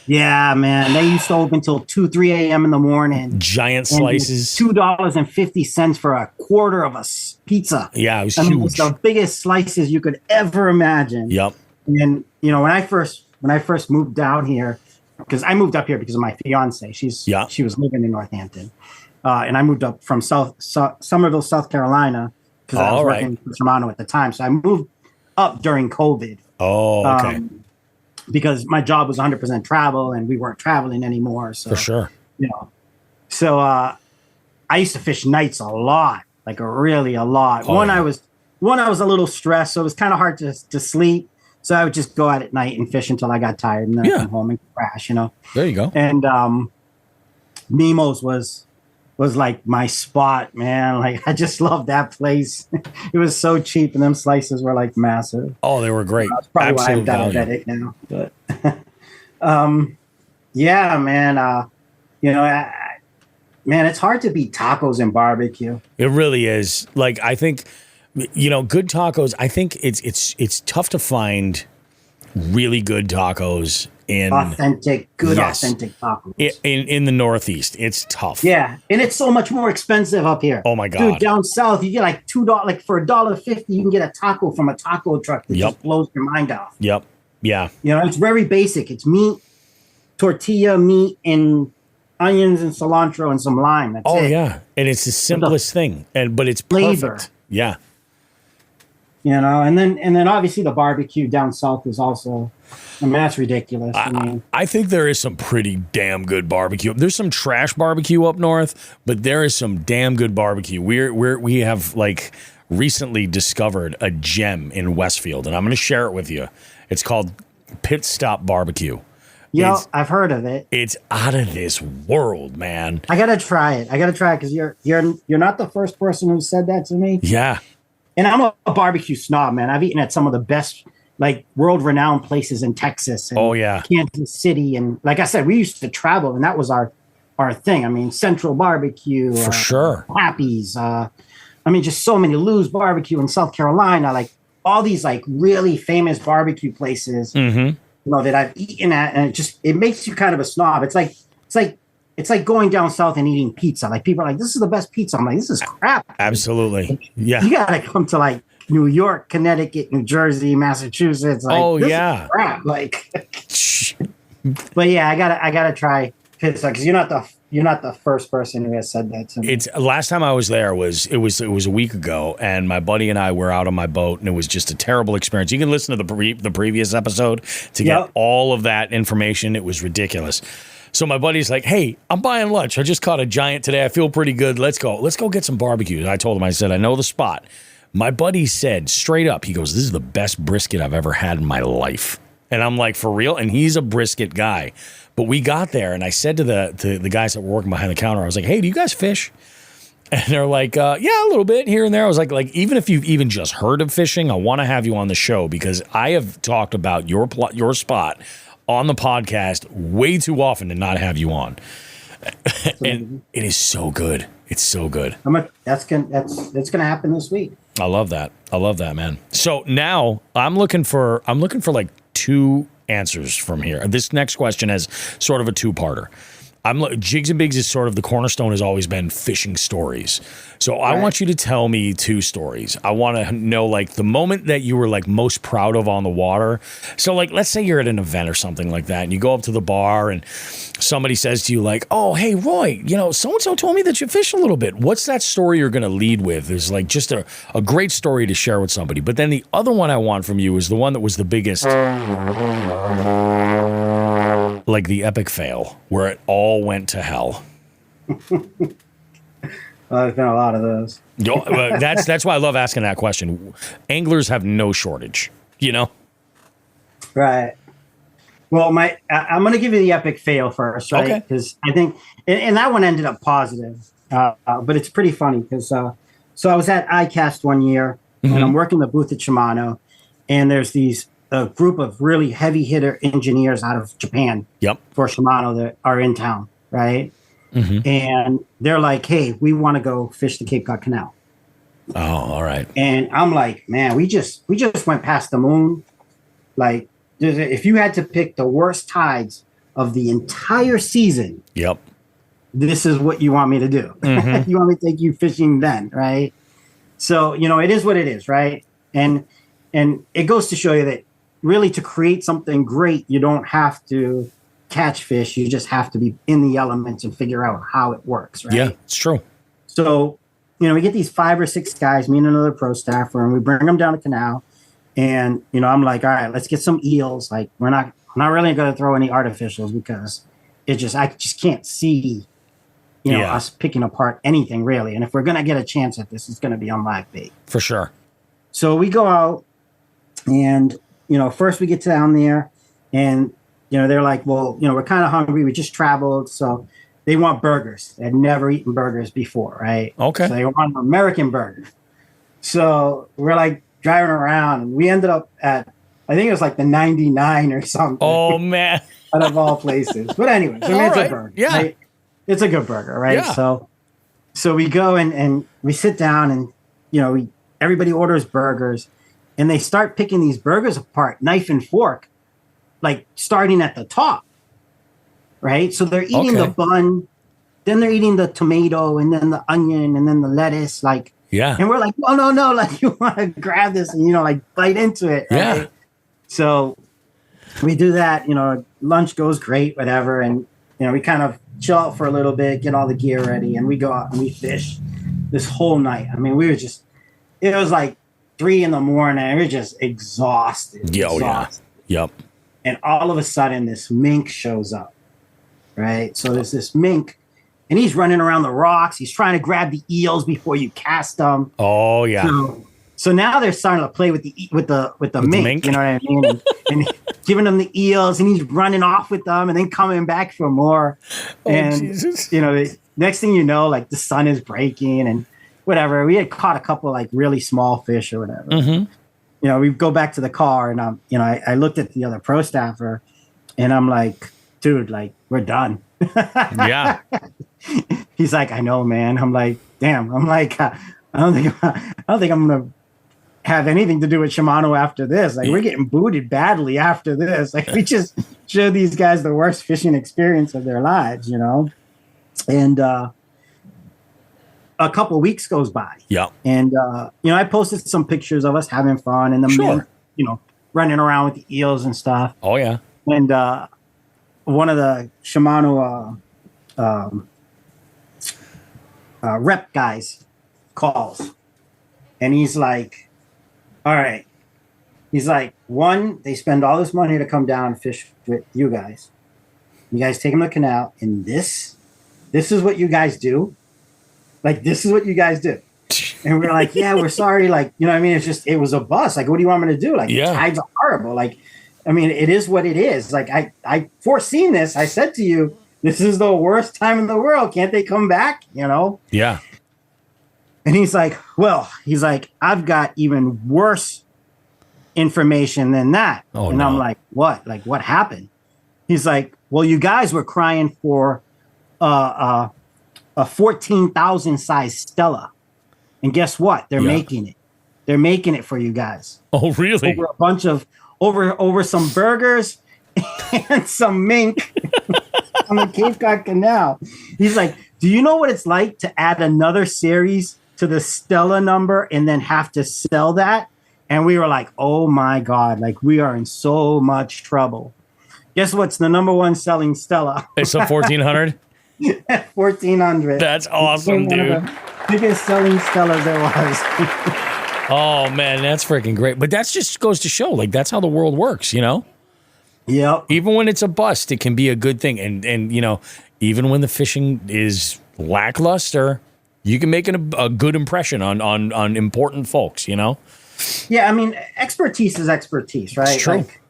Speaker 6: Yeah, man. They used to open until 2-3 a.m. in the morning.
Speaker 1: Giant slices.
Speaker 6: $2.50 for a quarter of a pizza.
Speaker 1: Yeah, it was huge.
Speaker 6: It was the biggest slices you could ever imagine.
Speaker 1: Yep.
Speaker 6: And when I first moved down here, because I moved up here because of my fiance. She was living in Northampton, and I moved up from Somerville, South Carolina. Because I was working for Shimano at the time. So I moved up during COVID.
Speaker 1: Oh, okay.
Speaker 6: Because my job was 100% travel and we weren't traveling anymore. So,
Speaker 1: for sure.
Speaker 6: So I used to fish nights a lot, like really a lot. I was a little stressed, so it was kind of hard to sleep. So I would just go out at night and fish until I got tired and then I'd come home and crash,
Speaker 1: There you go.
Speaker 6: And Mimo's was was like my spot, man. Like I just loved that place. It was so cheap, and them slices were like massive.
Speaker 1: Oh, they were great.
Speaker 6: That's probably
Speaker 1: Absolute
Speaker 6: why I'm diabetic now. But yeah, man. You know, man, it's hard to beat tacos and barbecue.
Speaker 1: It really is. Like I think, you know, good tacos. I think it's tough to find really good tacos in
Speaker 6: authentic tacos
Speaker 1: in the Northeast. It's tough.
Speaker 6: Yeah, and it's so much more expensive up here.
Speaker 1: Oh my god,
Speaker 6: dude! Down south, you get like $2, like for $1.50, you can get a taco from a taco truck that just blows your mind off.
Speaker 1: Yep. Yeah.
Speaker 6: You know, it's very basic. It's meat, tortilla, meat, and onions and cilantro and some lime. That's it.
Speaker 1: Yeah, and it's the simplest thing, but it's
Speaker 6: flavor.
Speaker 1: Perfect. Yeah.
Speaker 6: You know, and then obviously the barbecue down south is also, I mean, that's ridiculous.
Speaker 1: I think there is some pretty damn good barbecue. There's some trash barbecue up north, but there is some damn good barbecue. We have like recently discovered a gem in Westfield, and I'm going to share it with you. It's called Pit Stop Barbecue.
Speaker 6: Yeah, I've heard of it.
Speaker 1: It's out of this world, man.
Speaker 6: I gotta try it because you're not the first person who said that to me.
Speaker 1: Yeah.
Speaker 6: And I'm a barbecue snob, man. I've eaten at some of the best, like, world-renowned places in Texas and Kansas City. And like I said, we used to travel, and that was our thing. I mean, Central Barbecue.
Speaker 1: For sure.
Speaker 6: Happy's. I mean, just so many. Lou's Barbecue in South Carolina. Like, all these, like, really famous barbecue places, you know, that I've eaten at. And it makes you kind of a snob. It's like going down south and eating pizza. Like people are like, this is the best pizza. I'm like, this is crap.
Speaker 1: Absolutely. Yeah.
Speaker 6: You gotta come to like New York, Connecticut, New Jersey, Massachusetts. Like, this is crap. Like, but yeah, I gotta try pizza because you're not the first person who has said that to me.
Speaker 1: It's last time I was there was a week ago, and my buddy and I were out on my boat, and it was just a terrible experience. You can listen to the previous episode to get all of that information. It was ridiculous. So my buddy's like, hey, I'm buying lunch. I just caught a giant today. I feel pretty good. Let's go get some barbecue. And I told him, I said, I know the spot. My buddy said straight up, he goes, this is the best brisket I've ever had in my life. And I'm like, for real? And he's a brisket guy. But we got there, and I said to the guys that were working behind the counter, I was like, hey, do you guys fish? And they're like, yeah, a little bit here and there. I was like, even if you've even just heard of fishing, I want to have you on the show because I have talked about your spot on the podcast way too often to not have you on. And it is so good. It's so good.
Speaker 6: That's gonna happen this week.
Speaker 1: I love that, man. So now I'm looking for like two answers from here. This next question is sort of a two-parter. Jigs and Bigs is sort of the cornerstone has always been fishing stories. So I want you to tell me two stories. I want to know like the moment that you were like most proud of on the water. So like, let's say you're at an event or something like that and you go up to the bar and somebody says to you like, oh, hey, Roy, you know, so-and-so told me that you fish a little bit. What's that story you're going to lead with? Is like just a great story to share with somebody. But then the other one I want from you is the one that was the biggest, like the epic fail where it all went to hell.
Speaker 6: There's been a lot of those.
Speaker 1: That's why I love asking that question. Anglers have no shortage, you know?
Speaker 6: Right. Well, I'm going to give you the epic fail first, right? Because I think, and that one ended up positive, but it's pretty funny because, so I was at ICAST one year, and I'm working the booth at Shimano, and there's a group of really heavy hitter engineers out of Japan for Shimano that are in town, right? And they're like, hey, we want to go fish the Cape Cod Canal.
Speaker 1: Oh, all right.
Speaker 6: And I'm like, man, we just went past the moon. Like, if you had to pick the worst tides of the entire season, this is what you want me to do. You want me to take you fishing then, right? So, you know, it is what it is, right? And it goes to show you that really to create something great, you don't have to catch fish. You just have to be in the elements and figure out how it works, right?
Speaker 1: Yeah, it's true.
Speaker 6: So, you know, we get these 5 or 6 guys, me and another pro staffer, and we bring them down the canal. And, you know, I'm like, all right, let's get some eels. Like, we're not really going to throw any artificials because I just can't see, you know, us picking apart anything really. And if we're going to get a chance at this, it's going to be on live bait.
Speaker 1: For sure.
Speaker 6: So we go out and, you know, first we get down there and, you know, they're like, well, you know, we're kind of hungry. We just traveled. So they want burgers. They had never eaten burgers before, right?
Speaker 1: Okay.
Speaker 6: So they want an American burger. So we're like driving around, and we ended up at, I think it was like the 99 or something.
Speaker 1: Oh, man.
Speaker 6: Out of all places. But anyway, so it's a burger.
Speaker 1: Yeah.
Speaker 6: Right? It's a good burger, right?
Speaker 1: Yeah.
Speaker 6: So we go and we sit down, and everybody orders burgers, and they start picking these burgers apart, knife and fork, like starting at the top. Right? So they're eating the bun, then they're eating the tomato, and then the onion, and then the lettuce, like.
Speaker 1: Yeah.
Speaker 6: And we're like, no, like you want to grab this and, like bite into it. Right?
Speaker 1: Yeah.
Speaker 6: So we do that, lunch goes great, whatever. And, we kind of chill out for a little bit, get all the gear ready, and we go out and we fish this whole night. I mean, it was like 3 a.m. We were just exhausted.
Speaker 1: Yeah. Yep.
Speaker 6: And all of a sudden this mink shows up, right? So there's this mink, and he's running around the rocks. He's trying to grab the eels before you cast them.
Speaker 1: Oh yeah.
Speaker 6: So now they're starting to play with the mink. You know what I mean? And giving them the eels, and he's running off with them, and then coming back for more. And
Speaker 1: Jesus.
Speaker 6: Next thing you know, like the sun is breaking and whatever. We had caught a couple like really small fish or whatever.
Speaker 1: Mm-hmm.
Speaker 6: We go back to the car, and I looked at the other pro staffer, and I'm like, dude, like we're done.
Speaker 1: Yeah.
Speaker 6: He's like, I know, man. I'm like, damn. I'm like, I don't think I'm gonna have anything to do with Shimano after this. Like, we're getting booted badly after this. Like, we just showed these guys the worst fishing experience of their lives, And a couple of weeks goes by.
Speaker 1: Yeah.
Speaker 6: And I posted some pictures of us having fun and the men, running around with the eels and stuff.
Speaker 1: Oh yeah.
Speaker 6: And one of the Shimano rep guys calls, and he's like, all right. He's like, one, they spend all this money to come down and fish with you guys. You guys take them to the canal, and this is what you guys do. Like, this is what you guys do. And we're like, yeah, we're sorry. Like, you know what I mean? It's just, it was a bus. Like, what do you want me to do? Like, the tides are horrible. Like, I mean, it is what it is. Like, I foreseen this. I said to you, this is the worst time in the world. Can't they come back?
Speaker 1: Yeah.
Speaker 6: And he's like, I've got even worse information than that.
Speaker 1: Oh,
Speaker 6: and
Speaker 1: no.
Speaker 6: I'm like, what? Like, what happened? He's like, well, you guys were crying for a 14,000 size Stella. And guess what? They're making it. They're making it for you guys.
Speaker 1: Oh, really?
Speaker 6: Over a bunch of, over some burgers and some mink on the Cape Cod Canal. He's like, do you know what it's like to add another series to the Stella number and then have to sell that? And we were like, oh my God, like we are in so much trouble. Guess what's the number one selling Stella?
Speaker 1: It's a 1400?
Speaker 6: 1400.
Speaker 1: That's awesome, dude.
Speaker 6: Biggest selling Stellas there was.
Speaker 1: Oh man, that's freaking great. But that just goes to show, like, that's how the world works,
Speaker 6: Yep.
Speaker 1: Even when it's a bust, it can be a good thing. And even when the fishing is lackluster, you can make a good impression on important folks,
Speaker 6: Yeah, I mean, expertise is expertise, right?
Speaker 1: It's true.
Speaker 6: Like,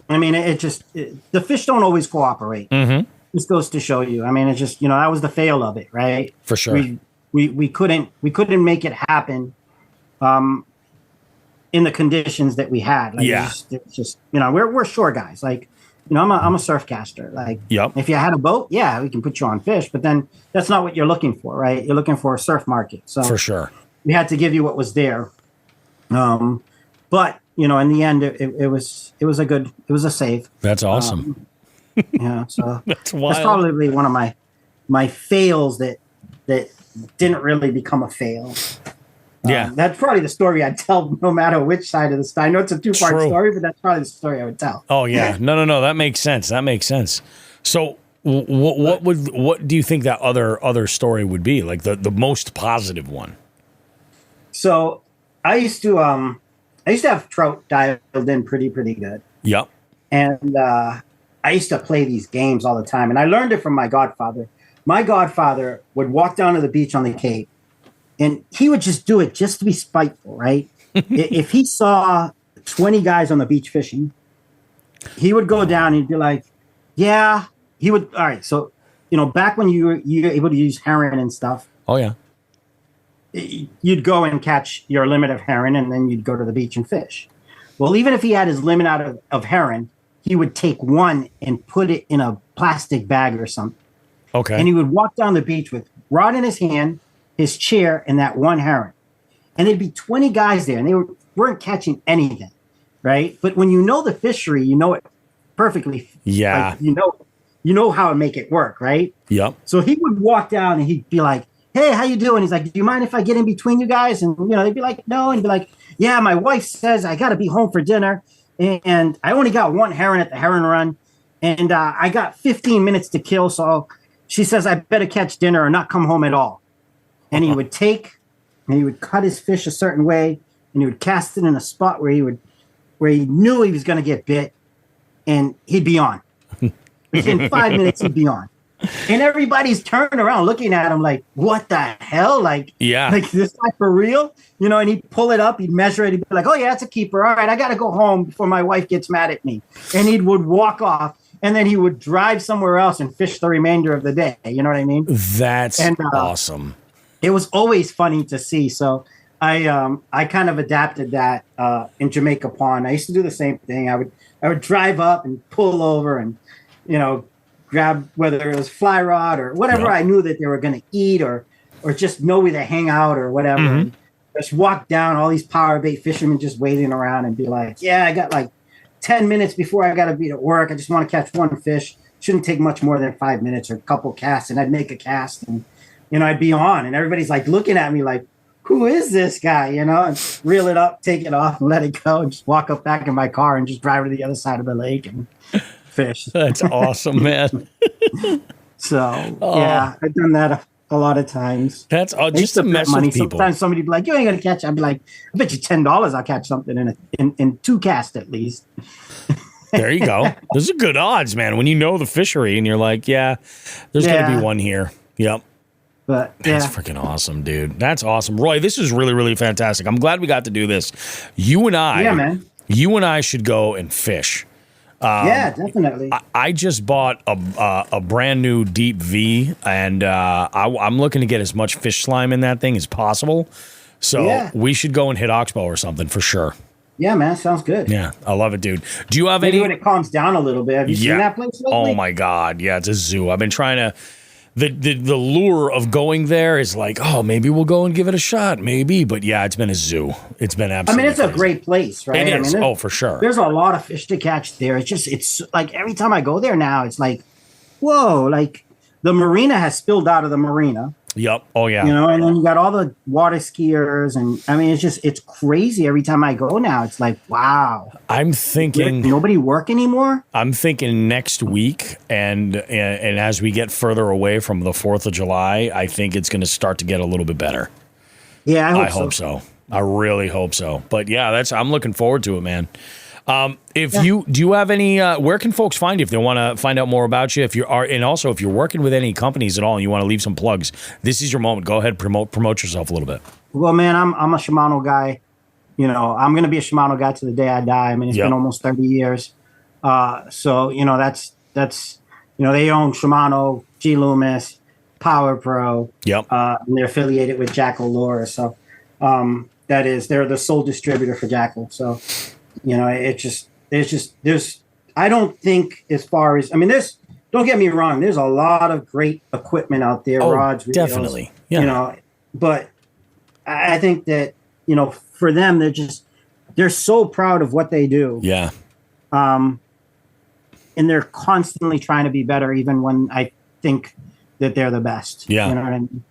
Speaker 6: I mean, the fish don't always cooperate.
Speaker 1: Mm-hmm.
Speaker 6: This goes to show you. I mean, it's just, that was the fail of it, right?
Speaker 1: For sure.
Speaker 6: We couldn't make it happen in the conditions that we had. Like, it's just we're shore guys. Like, I'm a surf caster. Like, if you had a boat, yeah, we can put you on fish, but then that's not what you're looking for, right? You're looking for a surf market. So
Speaker 1: for sure,
Speaker 6: we had to give you what was there. But in the end, it was a save.
Speaker 1: That's awesome.
Speaker 6: So
Speaker 1: that's
Speaker 6: probably one of my fails that didn't really become a fail. That's probably the story I'd tell no matter which side of the story. I know it's a 2-part story, but that's probably the story I would tell.
Speaker 1: Oh yeah. No. That makes sense. So what do you think that other story would be? Like the most positive one?
Speaker 6: So I used to have trout dialed in pretty good.
Speaker 1: Yep.
Speaker 6: And I used to play these games all the time, and I learned it from my godfather. My godfather would walk down to the beach on the Cape, and he would just do it just to be spiteful, right? If he saw 20 guys on the beach fishing, he would go down and he'd be like, yeah, he would. All right. So back when you were able to use herring and stuff.
Speaker 1: Oh yeah.
Speaker 6: You'd go and catch your limit of herring, and then you'd go to the beach and fish. Well, even if he had his limit out of herring, he would take one and put it in a plastic bag or something.
Speaker 1: Okay.
Speaker 6: And he would walk down the beach with rod in his hand, his chair, and that one herring. And there'd be 20 guys there, and they weren't catching anything, right? But when you know the fishery, you know it perfectly.
Speaker 1: Yeah.
Speaker 6: Like, you know how to make it work, right?
Speaker 1: Yep.
Speaker 6: So he would walk down, and he'd be like, "Hey, how you doing?" He's like, "Do you mind if I get in between you guys?" And they'd be like, "No," and he'd be like, "Yeah, my wife says I got to be home for dinner, and I only got one herring at the herring run, and I got 15 minutes to kill, so she says I better catch dinner or not come home at all." And he would he would cut his fish a certain way, and he would cast it in a spot where he knew he was going to get bit, and he'd be on. Within 5 minutes, he'd be on. And everybody's turning around looking at him like, what the hell? Like, like this guy for real? And he'd pull it up, he'd measure it, he'd be like, "Oh yeah, it's a keeper. All right, I got to go home before my wife gets mad at me." And he would walk off, and then he would drive somewhere else and fish the remainder of the day. You know what I mean?
Speaker 1: That's awesome.
Speaker 6: It was always funny to see. So I kind of adapted that in Jamaica Pond. I used to do the same thing. I would drive up and pull over and, grab whether it was fly rod or whatever I knew that they were going to eat or just know where to hang out or whatever.
Speaker 1: Mm-hmm.
Speaker 6: And just walk down, all these power bait fishermen just waiting around and be like, "Yeah, I got like 10 minutes before I got to be at work. I just want to catch one fish. Shouldn't take much more than 5 minutes or a couple casts." And I'd make a cast and, I'd be on and everybody's like looking at me like, "Who is this guy?" And reel it up, take it off and let it go and just walk up back in my car and just drive to the other side of the lake and fish.
Speaker 1: That's awesome, man.
Speaker 6: So, yeah, I've done that a lot of times.
Speaker 1: That's just to mess with people.
Speaker 6: Sometimes somebody would be like, "You ain't going to catch it." I'd be like, "I bet you $10 I'll catch something in 2 casts at least."
Speaker 1: There you go. Those are good odds, man. When you know the fishery and you're like, "Yeah, there's going to be one here." Yep.
Speaker 6: But
Speaker 1: that's freaking awesome, dude. That's awesome. Roy, this is really, really fantastic. I'm glad we got to do this. You and I should go and fish.
Speaker 6: Yeah, definitely.
Speaker 1: I just bought a brand new deep V, and I'm looking to get as much fish slime in that thing as possible. So we should go and hit Oxbow or something for sure.
Speaker 6: Yeah, man, sounds good.
Speaker 1: Yeah, I love it, dude. Do you have
Speaker 6: Maybe when it calms down a little bit? Have you seen that place lately?
Speaker 1: Oh my God, yeah, it's a zoo. I've been trying to. The lure of going there is like, oh, maybe we'll go and give it a shot, maybe. But yeah, it's been a zoo. It's been absolutely.
Speaker 6: It's a great place, right?
Speaker 1: It is. For sure.
Speaker 6: There's a lot of fish to catch there. It's like every time I go there now, it's like, whoa! Like the marina has spilled out of the marina.
Speaker 1: Yep. Oh yeah.
Speaker 6: And then you got all the water skiers, and it's crazy every time I go now. It's like, wow.
Speaker 1: I'm thinking
Speaker 6: nobody work anymore.
Speaker 1: I'm thinking next week, and as we get further away from the 4th of July, I think it's going to start to get a little bit better.
Speaker 6: Yeah,
Speaker 1: I hope so. I really hope so. But yeah, I'm looking forward to it, man. Do you have any, where can folks find you if they want to find out more about you? And also if you're working with any companies at all and you want to leave some plugs, this is your moment. Go ahead, promote yourself a little bit.
Speaker 6: Well, man, I'm a Shimano guy. I'm going to be a Shimano guy to the day I die. I mean, it's been almost 30 years. So, that's, they own Shimano, G Loomis, Power Pro.
Speaker 1: Yep.
Speaker 6: And they're affiliated with Jackal Lure. So, they're the sole distributor for Jackal. So, I don't think as far as, don't get me wrong, there's a lot of great equipment out there, rods, reels,
Speaker 1: definitely. Yeah.
Speaker 6: But I think that, for them, they're so proud of what they do.
Speaker 1: Yeah.
Speaker 6: And they're constantly trying to be better, even when I think that they're the best.
Speaker 1: Yeah.
Speaker 6: You know what I mean?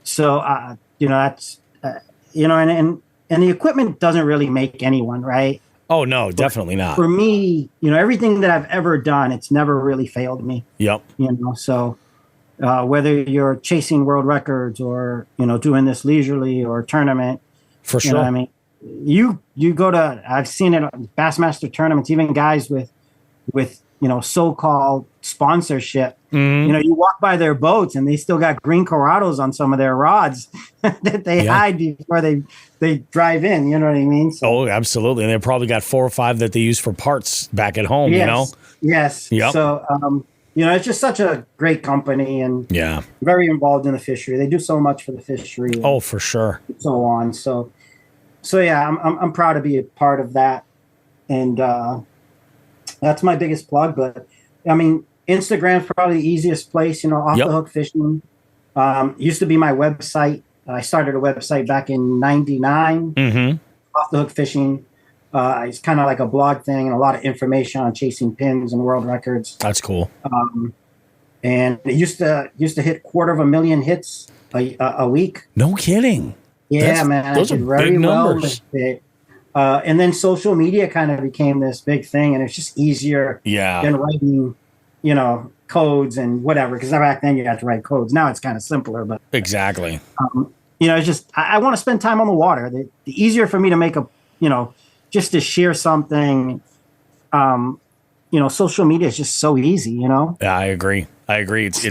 Speaker 6: So, that's, and the equipment doesn't really make anyone, right?
Speaker 1: Oh, no, definitely not.
Speaker 6: For me, everything that I've ever done, it's never really failed me.
Speaker 1: Yep.
Speaker 6: So whether you're chasing world records or, doing this leisurely or tournament.
Speaker 1: For sure.
Speaker 6: You go to, I've seen it on Bassmaster tournaments, even guys with so-called sponsorship.
Speaker 1: Mm-hmm.
Speaker 6: You walk by their boats and they still got green Corrados on some of their rods that they hide before they drive in. You know what I mean? So,
Speaker 1: oh, absolutely. And they probably got 4 or 5 that they use for parts back at home,
Speaker 6: Yes.
Speaker 1: Yep.
Speaker 6: So, it's just such a great company and very involved in the fishery. They do so much for the fishery.
Speaker 1: Oh, for sure.
Speaker 6: And so on. So yeah, I'm proud to be a part of that. And that's my biggest plug. But I mean, Instagram's probably the easiest place, off the hook fishing. Used to be my website. I started a website back in 99, Off the Hook Fishing. It's kind of like a blog thing and a lot of information on chasing pins and world records.
Speaker 1: That's cool.
Speaker 6: And it used to hit 250,000 hits a week.
Speaker 1: No kidding.
Speaker 6: Yeah, man.
Speaker 1: Those are big numbers.
Speaker 6: And then social media kind of became this big thing, and it's just easier than writing, codes and whatever. Because back then you had to write codes. Now it's kind of simpler, but
Speaker 1: exactly.
Speaker 6: It's just I want to spend time on the water. The easier for me to make just to share something. Social media is just so easy. Yeah, I agree. It's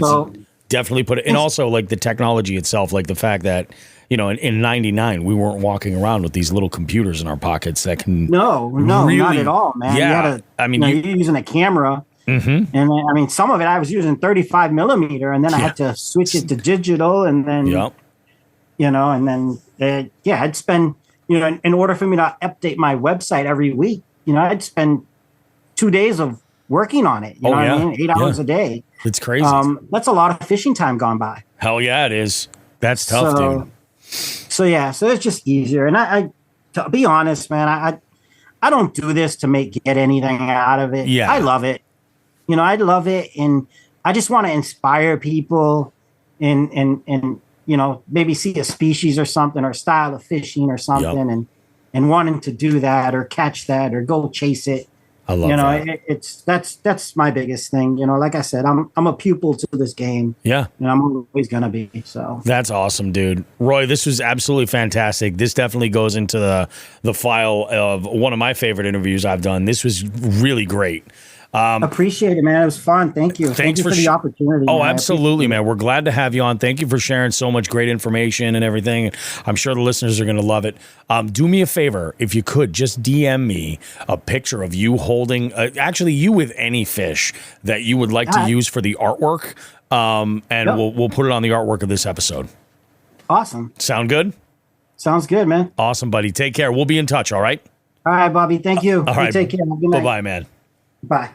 Speaker 6: definitely put it, and also like the technology itself, like the fact that. In 99, we weren't walking around with these little computers in our pockets that can. No, really, not at all, man. Yeah. You're using a camera. And then, some of it I was using 35 millimeter, and then I had to switch it to digital, and then, I'd spend, in order for me to update my website every week, I'd spend 2 days of working on it. You know what I mean? 8 hours a day. It's crazy. That's a lot of fishing time gone by. Hell yeah, it is. That's tough, dude. So it's just easier. And I to be honest, man, I don't do this to get anything out of it. Yeah. I love it. I love it. And I just want to inspire people and maybe see a species or something or style of fishing or something and wanting to do that or catch that or go chase it. I love that. That's my biggest thing. Like I said, I'm a pupil to this game. Yeah. And I'm always going to be. So that's awesome, dude. Roy, this was absolutely fantastic. This definitely goes into the file of one of my favorite interviews I've done. This was really great. Appreciate it, man. It was fun. Thank you. Thanks for the opportunity. Oh, man. Absolutely, man. We're glad to have you on. Thank you for sharing so much great information and everything. I'm sure the listeners are going to love it. Do me a favor, if you could, just DM me a picture of you holding, actually you with any fish that you would like to use for the artwork, and we'll put it on the artwork of this episode. Awesome. Sound good? Sounds good, man. Awesome, buddy. Take care. We'll be in touch, all right? All right, Bobby. Thank you. All right. Take care. Good night. Bye-bye, man. Bye.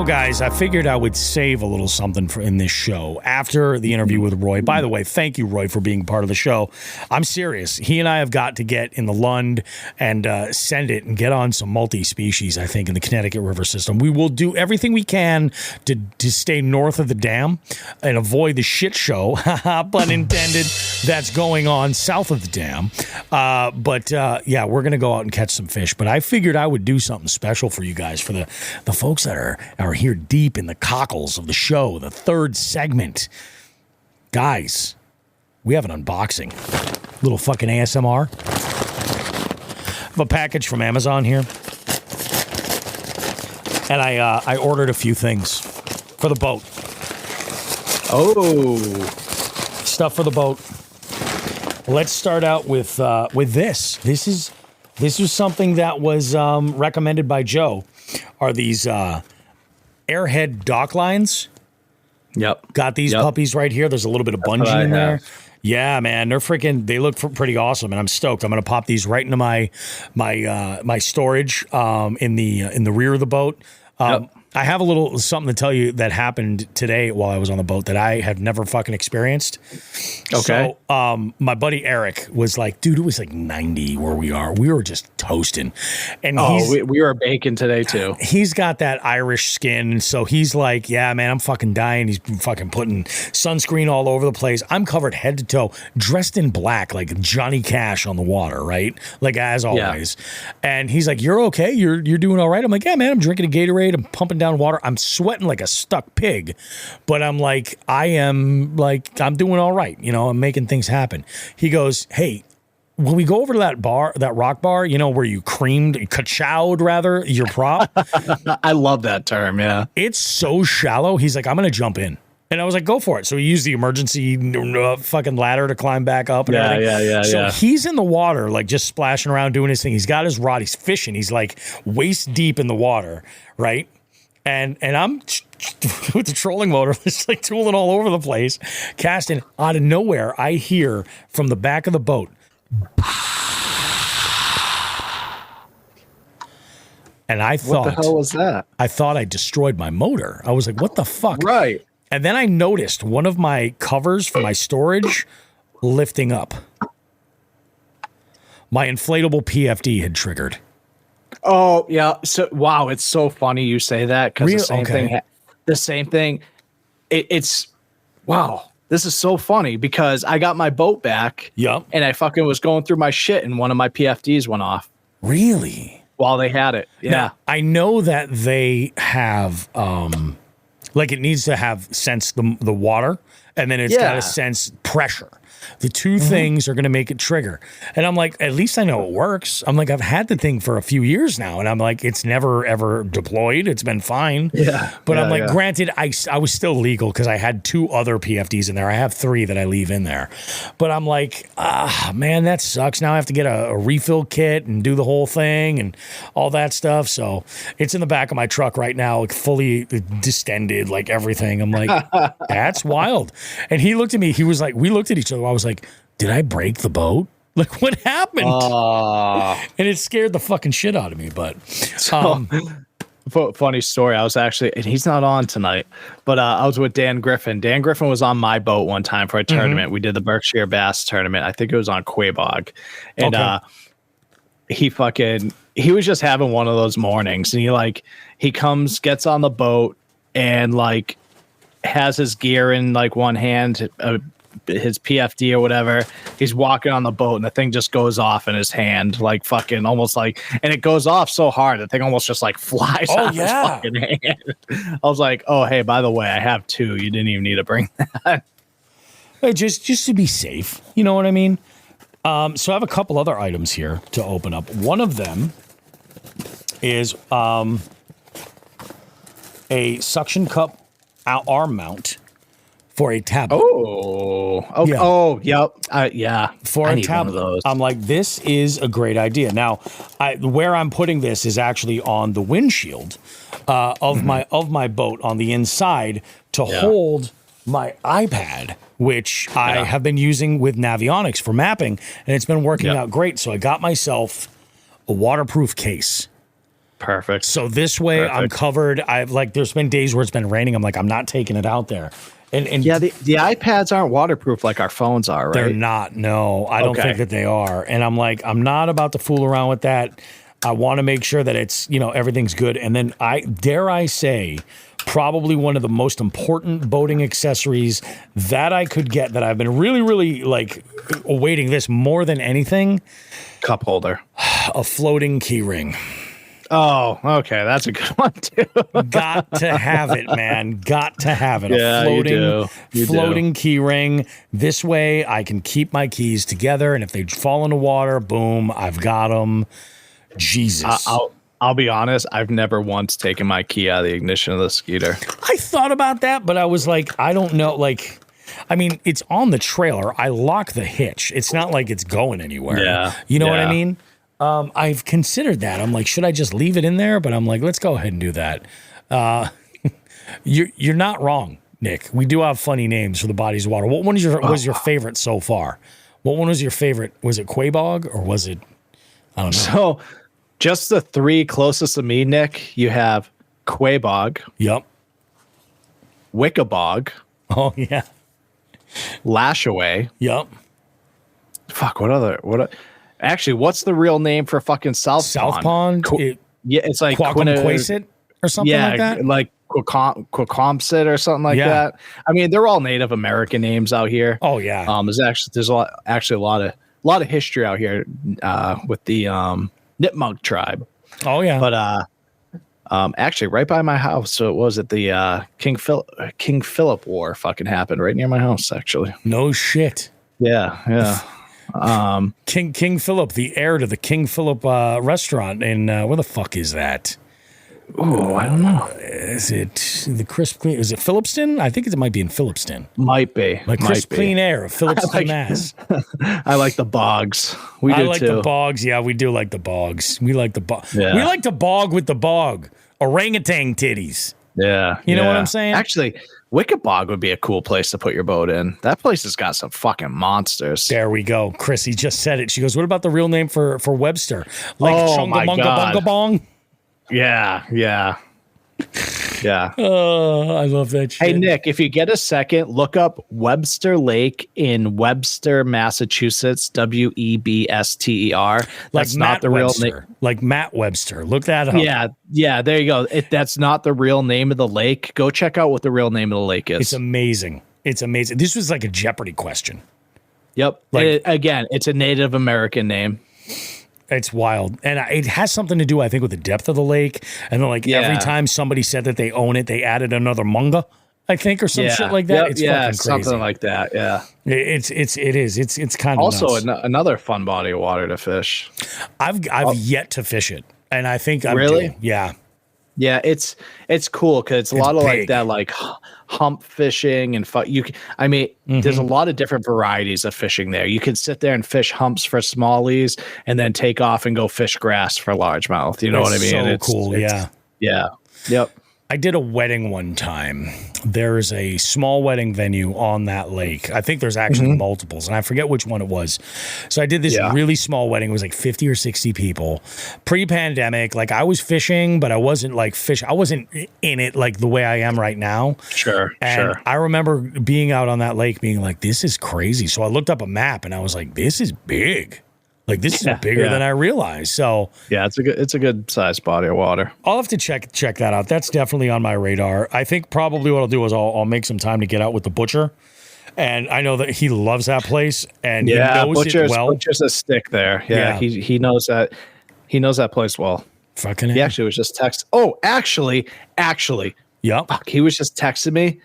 Speaker 6: Guys, I figured I would save a little something in this show after the interview with Roy. By the way, thank you, Roy, for being part of the show. I'm serious. He and I have got to get in the Lund and send it and get on some multi-species, I think, in the Connecticut River system. We will do everything we can to stay north of the dam and avoid the shit show, pun intended, that's going on south of the dam. But we're going to go out and catch some fish. But I figured I would do something special for you guys, for the folks that are here deep in the cockles of the show, the third segment. Guys, we have an unboxing. Little fucking ASMR. I have a package from Amazon here. And I ordered a few things for the boat. Oh. Stuff for the boat. Let's start out with this. This is something that was recommended by Joe. Are these Airhead dock lines? Yep. Got these puppies right here. There's a little bit of bungee in there. Yeah, man, they look pretty awesome, and I'm stoked. I'm gonna pop these right into my storage in the rear of the boat. I have a little something to tell you that happened today while I was on the boat that I have never fucking experienced. Okay. So, my buddy Eric was like, dude, it was like 90 where we are. We were just toasting. And we were baking today too. He's got that Irish skin. So he's like, yeah, man, I'm fucking dying. He's fucking putting sunscreen all over the place. I'm covered head to toe, dressed in black, like Johnny Cash on the water, right? Like as always. Yeah. And he's like, you're okay? You're doing all right? I'm like, yeah, man, I'm drinking a Gatorade. I'm pumping down water. I'm sweating like a stuck pig, but I'm like, I'm doing all right. I'm making things happen. He goes, hey, when we go over to that rock bar, where you ka-chowed rather, your prop. I love that term. Yeah. It's so shallow. He's like, I'm going to jump in.
Speaker 1: And I was like, go for it. So he used the emergency fucking ladder to climb back up and everything. So he's in the water, like just splashing around doing his thing. He's got his rod. He's fishing. He's like waist deep in the water, right? And I'm with the trolling motor, just like tooling all over the place, casting. Out of nowhere, I hear from the back of the boat, and I thought,
Speaker 2: what the hell was that?
Speaker 1: I thought I destroyed my motor. I was like, what the fuck?
Speaker 2: Right.
Speaker 1: And then I noticed one of my covers for my storage lifting up. My inflatable PFD had triggered.
Speaker 2: Oh, yeah. So, wow, it's so funny you say that because the same thing. It's, wow, this is so funny because I got my boat back.
Speaker 1: Yep.
Speaker 2: And I fucking was going through my shit and one of my PFDs went off.
Speaker 1: Really?
Speaker 2: While they had it. Yeah.
Speaker 1: Now, I know that they have, like it needs to have sense the water, and then it's got to sense pressure. The two things are going to make it trigger. And I'm like, at least I know it works. I'm like, I've had the thing for a few years now, and I'm like, it's never, ever deployed. It's been fine.
Speaker 2: Yeah.
Speaker 1: But I'm like, granted, I was still legal because I had 2 other PFDs in there. I have 3 that I leave in there. But I'm like, man, that sucks. Now I have to get a refill kit and do the whole thing and all that stuff. So it's in the back of my truck right now, like fully distended, like everything. I'm like, that's wild. And he looked at me. He was like, we looked at each other. I was like, did I break the boat? Like, what happened? And it scared the fucking shit out of me. But
Speaker 2: funny story. I was actually, and he's not on tonight, but I was with Dan Griffin. Dan Griffin was on my boat one time for a tournament. We did the Berkshire Bass tournament. I think it was on Quabog. And he was just having one of those mornings. And he comes, gets on the boat and like has his gear in like one hand, his PFD or whatever. He's walking on the boat and the thing just goes off in his hand, like fucking almost like, and it goes off so hard the thing almost just like flies out his fucking hand. I was like, oh hey, by the way, I have 2. You didn't even need to bring that.
Speaker 1: Just to be safe, you know what I mean? So I have a couple other items here to open up. One of them is a suction cup arm mount for a tablet.
Speaker 2: Yeah.
Speaker 1: For
Speaker 2: I
Speaker 1: a
Speaker 2: need
Speaker 1: tablet.
Speaker 2: one of those.
Speaker 1: I'm like, this is a great idea. Now, where I'm putting this is actually on the windshield of my boat on the inside to hold my iPad, which I have been using with Navionics for mapping, and it's been working out great. So I got myself a waterproof case.
Speaker 2: Perfect.
Speaker 1: So this way I'm covered. There's been days where it's been raining. I'm like, I'm not taking it out there. And
Speaker 2: yeah, the iPads aren't waterproof like our phones are, right?
Speaker 1: They're not. No, I don't think that they are. And I'm like, I'm not about to fool around with that. I want to make sure that it's, everything's good. And then I say, probably one of the most important boating accessories that I could get that I've been really, really like awaiting this more than anything.
Speaker 2: Cup holder.
Speaker 1: A floating key ring.
Speaker 2: Oh, okay. That's a good one, too.
Speaker 1: Got to have it, man. Got to have it.
Speaker 2: Yeah,
Speaker 1: A floating key ring. This way I can keep my keys together, and if they fall in the water, boom, I've got them. Jesus.
Speaker 2: I'll be honest. I've never once taken my key out of the ignition of the Skeeter.
Speaker 1: I thought about that, but I was like, I don't know. Like, I mean, it's on the trailer. I lock the hitch. It's not like it's going anywhere.
Speaker 2: Yeah.
Speaker 1: You know what I mean? I've considered that. I'm like, should I just leave it in there? But I'm like, let's go ahead and do that. You're not wrong, Nick. We do have funny names for the bodies of water. What one was your favorite so far? What one was your favorite? Was it Quabog or was it? I don't know.
Speaker 2: So, just the 3 closest to me, Nick. You have Quabog.
Speaker 1: Yep.
Speaker 2: Wickabog.
Speaker 1: Oh yeah.
Speaker 2: Lashaway.
Speaker 1: Yep.
Speaker 2: Fuck. What? Actually, what's the real name for fucking South Pond? It's like
Speaker 1: Quaquamquasit or something like that.
Speaker 2: Like Quaquamquasit or something like that. I mean, they're all Native American names out here.
Speaker 1: Oh yeah.
Speaker 2: There's a lot of history out here with the Nipmunk tribe.
Speaker 1: Oh yeah.
Speaker 2: But actually, right by my house. So it was at the King Philip War. Fucking happened right near my house. Actually.
Speaker 1: No shit.
Speaker 2: Yeah.
Speaker 1: King Philip, the heir to the King Philip restaurant in where the fuck is that?
Speaker 2: Oh, I don't know.
Speaker 1: Is it the Crisp Clean? Is it Phillipston? I think it might be in Phillipston.
Speaker 2: Might be.
Speaker 1: Like Crisp Clean Air of Phillipston, Mass.
Speaker 2: I like the bogs. We do
Speaker 1: I like
Speaker 2: too.
Speaker 1: the bogs. Yeah, we do like the bogs. We like the bog.
Speaker 2: Yeah.
Speaker 1: We like to bog with the bog. Orangutan titties.
Speaker 2: Yeah.
Speaker 1: You know what I'm saying?
Speaker 2: Actually, Wicked Bog would be a cool place to put your boat in. That place has got some fucking monsters.
Speaker 1: There we go. Chrissy just said it. She goes, what about the real name for Webster? Like Chunga Bong?
Speaker 2: Yeah. Yeah.
Speaker 1: Oh, I love that shit.
Speaker 2: Hey, Nick, if you get a second, look up Webster Lake in Webster, Massachusetts, Webster. That's not the real name.
Speaker 1: Like Matt Webster. Look that up.
Speaker 2: Yeah, there you go. That's not the real name of the lake. Go check out what the real name of the lake is.
Speaker 1: It's amazing. This was like a Jeopardy question.
Speaker 2: Yep. Again, it's a Native American name.
Speaker 1: It's wild. And it has something to do, I think, with the depth of the lake. And then, every time somebody said that they own it, they added another munga, I think, or some shit like that.
Speaker 2: Yep,
Speaker 1: it's fucking crazy.
Speaker 2: Something like that. Yeah.
Speaker 1: It is. It's kind of
Speaker 2: also
Speaker 1: nuts.
Speaker 2: Another fun body of water to fish.
Speaker 1: I've yet to fish it. And I think I'm
Speaker 2: really?
Speaker 1: due. Yeah.
Speaker 2: Yeah, it's cool because it's a lot of
Speaker 1: big.
Speaker 2: like hump fishing and there's a lot of different varieties of fishing there. You can sit there and fish humps for smallies and then take off and go fish grass for largemouth. You know what I mean?
Speaker 1: So cool. Yeah.
Speaker 2: Yep.
Speaker 1: I did a wedding one time. There's a small wedding venue on that lake. I think there's actually multiples, and I forget which one it was. So I did this really small wedding. It was like 50 or 60 people. Pre-pandemic, I was fishing, but I wasn't I wasn't in it like the way I am right now.
Speaker 2: Sure.
Speaker 1: I remember being out on that lake being like, this is crazy. So I looked up a map and I was like, this is big. This is bigger than I realized. So
Speaker 2: yeah, it's a good sized body of water.
Speaker 1: I'll have to check that out. That's definitely on my radar. I think probably what I'll do is I'll make some time to get out with the butcher. And I know that he loves that place and he knows it well.
Speaker 2: Butcher's a stick there. Yeah. He knows that. He knows that place well.
Speaker 1: Fucking
Speaker 2: He actually was just texting. Oh, actually.
Speaker 1: Yep.
Speaker 2: Fuck, he was just texting me.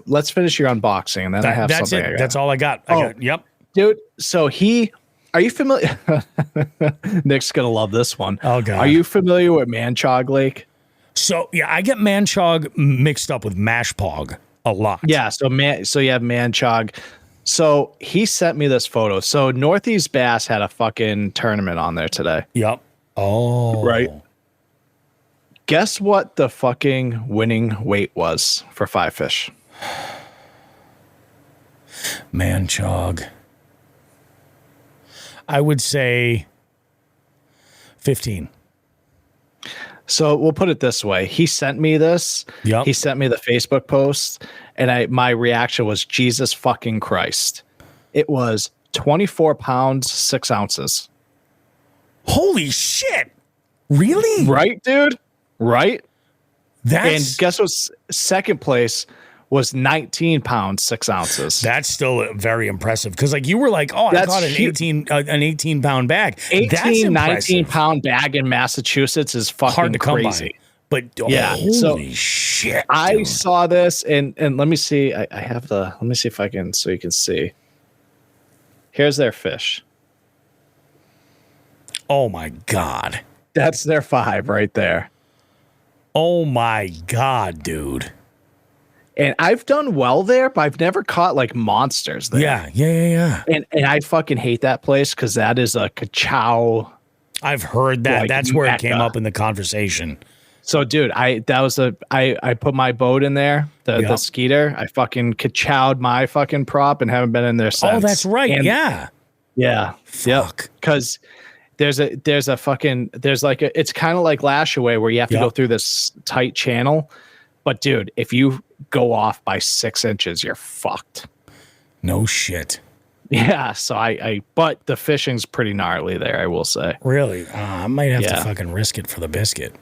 Speaker 2: Let's finish your unboxing and then I have
Speaker 1: that's
Speaker 2: something.
Speaker 1: That's all I got. Yep.
Speaker 2: Dude, so are you familiar? Nick's going to love this one.
Speaker 1: Oh, God.
Speaker 2: Are you familiar with Manchog Lake?
Speaker 1: So, yeah, I get Manchog mixed up with Mashpog a lot.
Speaker 2: Yeah, so you have Manchog. So he sent me this photo. So Northeast Bass had a fucking tournament on there today.
Speaker 1: Yep. Oh.
Speaker 2: Right. Guess what the fucking winning weight was for 5 fish?
Speaker 1: Manchog. I would say 15.
Speaker 2: So we'll put it this way. He sent me this.
Speaker 1: Yep.
Speaker 2: He sent me the Facebook post, and my reaction was, Jesus fucking Christ. It was 24 pounds, 6 ounces.
Speaker 1: Holy shit. Really?
Speaker 2: Right, dude? Right?
Speaker 1: And
Speaker 2: guess what's second place was 19 pounds, 6 ounces.
Speaker 1: That's still very impressive. Because you were like, oh, I caught an 18 pound bag.
Speaker 2: 19 pound bag in Massachusetts is fucking
Speaker 1: hard to
Speaker 2: crazy.
Speaker 1: But holy shit.
Speaker 2: I saw this and let me see. I have let me see if I can, so you can see. Here's their fish.
Speaker 1: Oh my God.
Speaker 2: That's their 5 right there.
Speaker 1: Oh my God, dude.
Speaker 2: And I've done well there, but I've never caught monsters there.
Speaker 1: Yeah.
Speaker 2: And I fucking hate that place because that is a ka-chow.
Speaker 1: I've heard that. That's where it came up in the conversation.
Speaker 2: So, dude, I put my boat in there, the Skeeter. I fucking ka-chowed my fucking prop and haven't been in there since.
Speaker 1: Oh, that's right.
Speaker 2: And,
Speaker 1: yeah.
Speaker 2: Fuck. Because it's kind of like Lashaway where you have to go through this tight channel. But dude, if you go off by 6 inches, you're fucked.
Speaker 1: No shit.
Speaker 2: Yeah. So but the fishing's pretty gnarly there, I will say.
Speaker 1: Really? I might have to fucking risk it for the biscuit.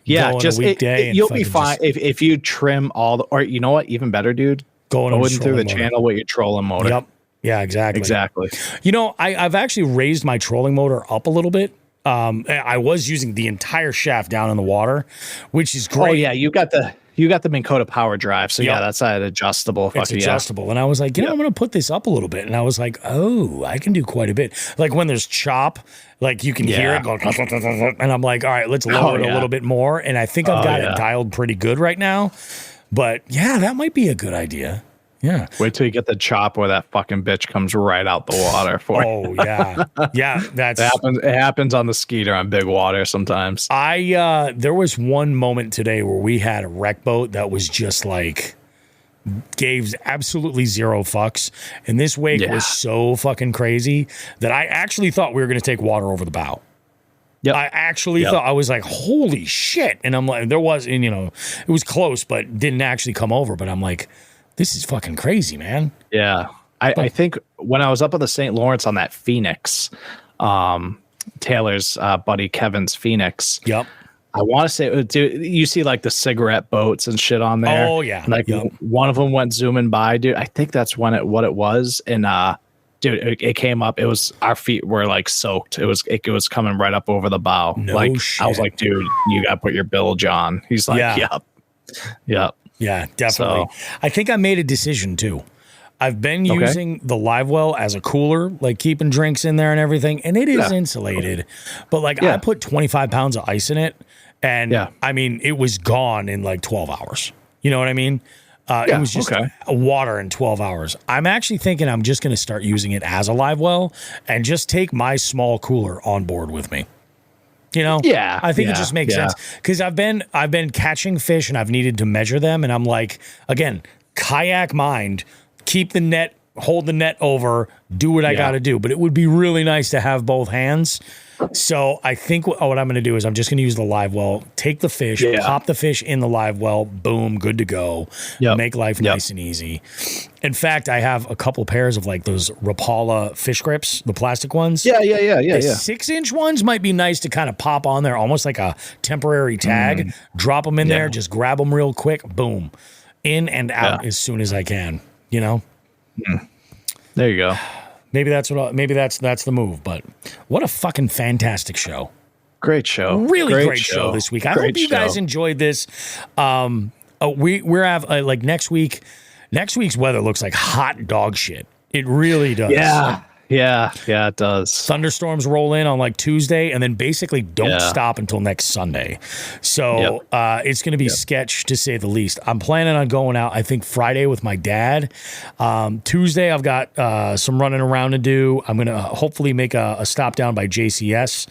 Speaker 2: Yeah. Just you'll be fine if you trim or you know what? Even better, dude. Going through the channel with your trolling motor.
Speaker 1: Yep. Yeah, exactly. You know, I've actually raised my trolling motor up a little bit. I was using the entire shaft down in the water, which is great.
Speaker 2: Oh yeah, you got the You got the Minn Kota power drive, so yeah, that's an adjustable.
Speaker 1: It's adjustable, and I was like, I'm going to put this up a little bit, and I was like, oh, I can do quite a bit. Like when there's chop, like you can hear it going, and I'm like, all right, let's lower it a little bit more, and I think I've got it dialed pretty good right now. But yeah, that might be a good idea. Yeah.
Speaker 2: Wait till you get the chop where that fucking bitch comes right out the water for you.
Speaker 1: Oh, yeah. Yeah,
Speaker 2: it happens on the Skeeter on big water sometimes.
Speaker 1: There was one moment today where we had a wreck boat that was just like gave absolutely zero fucks. And this wake was so fucking crazy that I actually thought we were going to take water over the bow. Yep. I actually thought, I was like, holy shit. And I'm like, there was, and it was close, but didn't actually come over. But I'm like, this is fucking crazy, man.
Speaker 2: Yeah. I think when I was up on the St. Lawrence on that Phoenix, Taylor's buddy Kevin's Phoenix.
Speaker 1: Yep.
Speaker 2: I want to say, dude, you see like the cigarette boats and shit on there.
Speaker 1: Oh, yeah.
Speaker 2: Like one of them went zooming by, dude. I think that's what it was. And, dude, it came up. It was, our feet were like soaked. It was coming right up over the bow.
Speaker 1: No shit.
Speaker 2: I was like, dude, you got to put your bilge on. He's like, yep.
Speaker 1: Yeah, definitely. So, I think I made a decision too. I've been using the live well as a cooler, like keeping drinks in there and everything, and it is insulated. But like I put 25 pounds of ice in it, and I mean, it was gone in like 12 hours. You know what I mean? It was just water in 12 hours. I'm actually thinking I'm just going to start using it as a live well and just take my small cooler on board with me. I think it just makes sense because I've been catching fish and I've needed to measure them, and I'm like, again, kayak mind, keep the net, hold the net over, do what I got to do. But it would be really nice to have both hands. So I think what I'm going to do is I'm just going to use the live well, take the fish, pop the fish in the live well, boom, good to go. Make life nice and easy. In fact, I have a couple pairs of like those Rapala fish grips, the plastic ones.
Speaker 2: Yeah.
Speaker 1: 6-inch ones might be nice to kind of pop on there, almost like a temporary tag. Drop them in there, just grab them real quick, boom, in and out as soon as I can.
Speaker 2: There you go.
Speaker 1: Maybe that's the move. But what a fucking fantastic show!
Speaker 2: Great show,
Speaker 1: really great show this week. I hope you guys enjoyed this. We're have like next week. Next week's weather looks like hot dog shit. It really does.
Speaker 2: Yeah, it does.
Speaker 1: Thunderstorms roll in on like Tuesday and then basically don't stop until next Sunday. So it's going to be sketch to say the least. I'm planning on going out, I think, Friday with my dad. Tuesday, I've got some running around to do. I'm going to hopefully make a stop down by JCS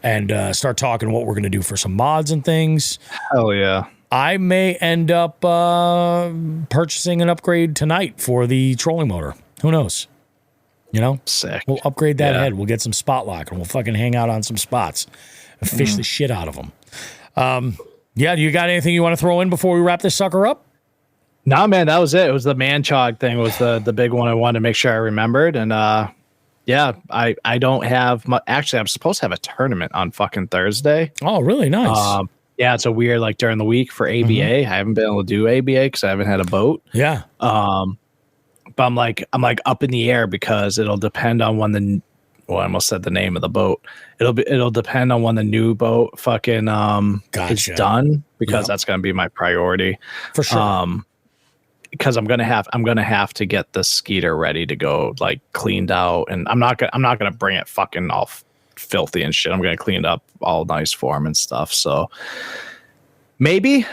Speaker 1: and start talking what we're going to do for some mods and things.
Speaker 2: Hell yeah.
Speaker 1: I may end up purchasing an upgrade tonight for the trolling motor. Who knows?
Speaker 2: Sick.
Speaker 1: We'll upgrade that head. We'll get some spot lock and we'll fucking hang out on some spots and fish the shit out of them. Do you got anything you want to throw in before we wrap this sucker up?
Speaker 2: Nah, man, that was it. It was the man chog thing was the big one I wanted to make sure I remembered. And I don't have much. Actually, I'm supposed to have a tournament on fucking Thursday.
Speaker 1: Oh, really? Nice.
Speaker 2: It's a weird like during the week for ABA. I haven't been able to do ABA because I haven't had a boat.
Speaker 1: Yeah.
Speaker 2: But I'm like up in the air because it'll depend on when I almost said the name of the boat. It'll depend on when the new boat fucking is done because that's going to be my priority
Speaker 1: for sure.
Speaker 2: Because I'm gonna have to get the Skeeter ready to go, like cleaned out, and I'm not gonna bring it fucking all filthy and shit. I'm gonna clean it up all nice for him and stuff. So. Maybe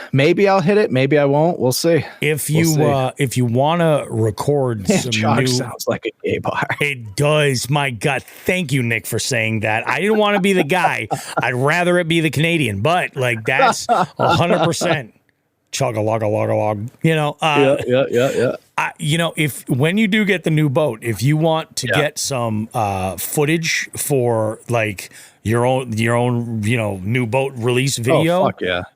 Speaker 2: I'll hit it. Maybe I won't. We'll see.
Speaker 1: If you want to record some new,
Speaker 2: sounds like a gay bar.
Speaker 1: It does. My God, thank you, Nick, for saying that. I didn't want to be the guy. I'd rather it be the Canadian, but like that's 100% chug-a-log-a-log-a-log. If when you do get the new boat, if you want to get some footage for like your own new boat release video,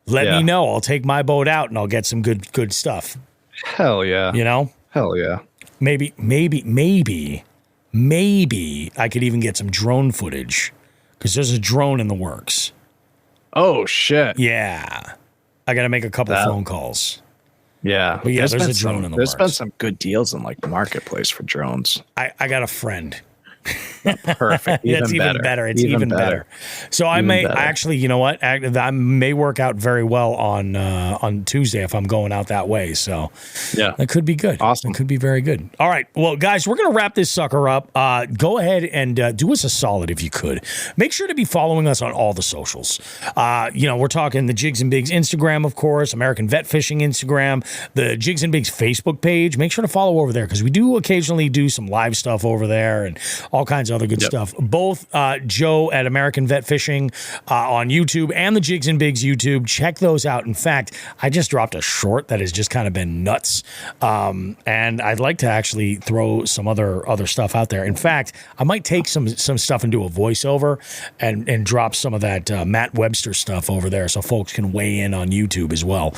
Speaker 1: let me know. I'll take my boat out and I'll get some good stuff.
Speaker 2: Hell yeah. Hell yeah.
Speaker 1: Maybe I could even get some drone footage because there's a drone in the works.
Speaker 2: Oh shit.
Speaker 1: Yeah. I got to make a couple phone calls.
Speaker 2: Yeah.
Speaker 1: But there's a drone in the works.
Speaker 2: There's been some good deals in like the marketplace for drones.
Speaker 1: I got a friend
Speaker 2: Perfect.
Speaker 1: It's even better. It's even better. So I may actually, you know what? I may work out very well on Tuesday if I'm going out that way. So
Speaker 2: yeah,
Speaker 1: that could be good.
Speaker 2: Awesome.
Speaker 1: It could be very good. All right. Well, guys, we're going to wrap this sucker up. Go ahead and do us a solid if you could. Make sure to be following us on all the socials. We're talking the Jigs and Bigs Instagram, of course, American Vet Fishing Instagram, the Jigs and Bigs Facebook page. Make sure to follow over there because we do occasionally do some live stuff over there and all kinds of other good stuff. Both Joe at American Vet Fishing on YouTube and the Jigs and Bigs YouTube. Check those out. In fact, I just dropped a short that has just kind of been nuts. And I'd like to actually throw some other stuff out there. In fact, I might take some stuff and do a voiceover and drop some of that Matt Webster stuff over there so folks can weigh in on YouTube as well.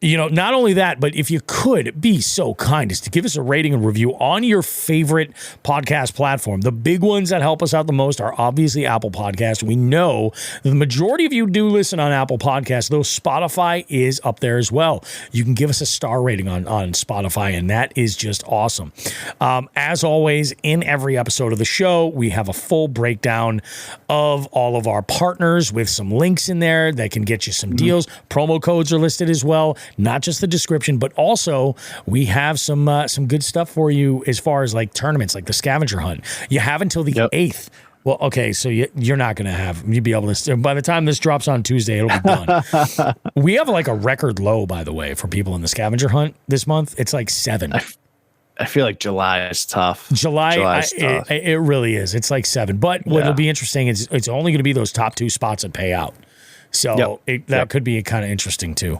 Speaker 1: Not only that, but if you could be so kind as to give us a rating and review on your favorite podcast platform. The big ones that help us out the most are obviously Apple Podcasts. We know the majority of you do listen on Apple Podcasts, though Spotify is up there as well. You can give us a star rating on Spotify, and that is just awesome. As always, in every episode of the show, we have a full breakdown of all of our partners with some links in there that can get you some deals. Promo codes are listed as well. Not just the description, but also we have some good stuff for you as far as like tournaments, like the scavenger hunt. You have until the 8th. Well, okay, so you're not going to you'll be able to, by the time this drops on Tuesday, it'll be done. We have like a record low, by the way, for people in the scavenger hunt this month. It's like 7.
Speaker 2: I feel like July is tough.
Speaker 1: July it really is. It's like 7. But what'll be interesting is it's only going to be those top 2 spots that pay out. So that could be kind of interesting too.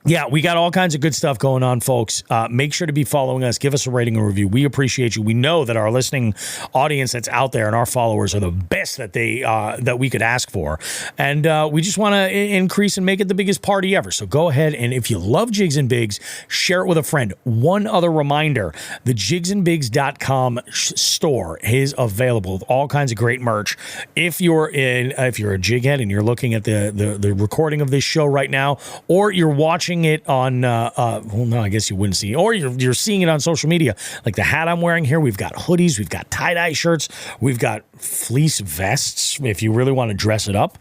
Speaker 1: We got all kinds of good stuff going on, folks. Make sure to be following us. Give us a rating and review. We appreciate you. We know that our listening audience that's out there and our followers are the best that that we could ask for. And we just want to increase and make it the biggest party ever. So go ahead, and if you love Jigs and Bigs, share it with a friend. One other reminder, the jigsandbigs.com store is available with all kinds of great merch. If you're a jig head and you're looking at the recording of this show right now, or you're watching it on I guess you wouldn't see it, or you're seeing it on social media, like the hat I'm wearing here. We've got hoodies, we've got tie-dye shirts, we've got fleece vests if you really want to dress it up.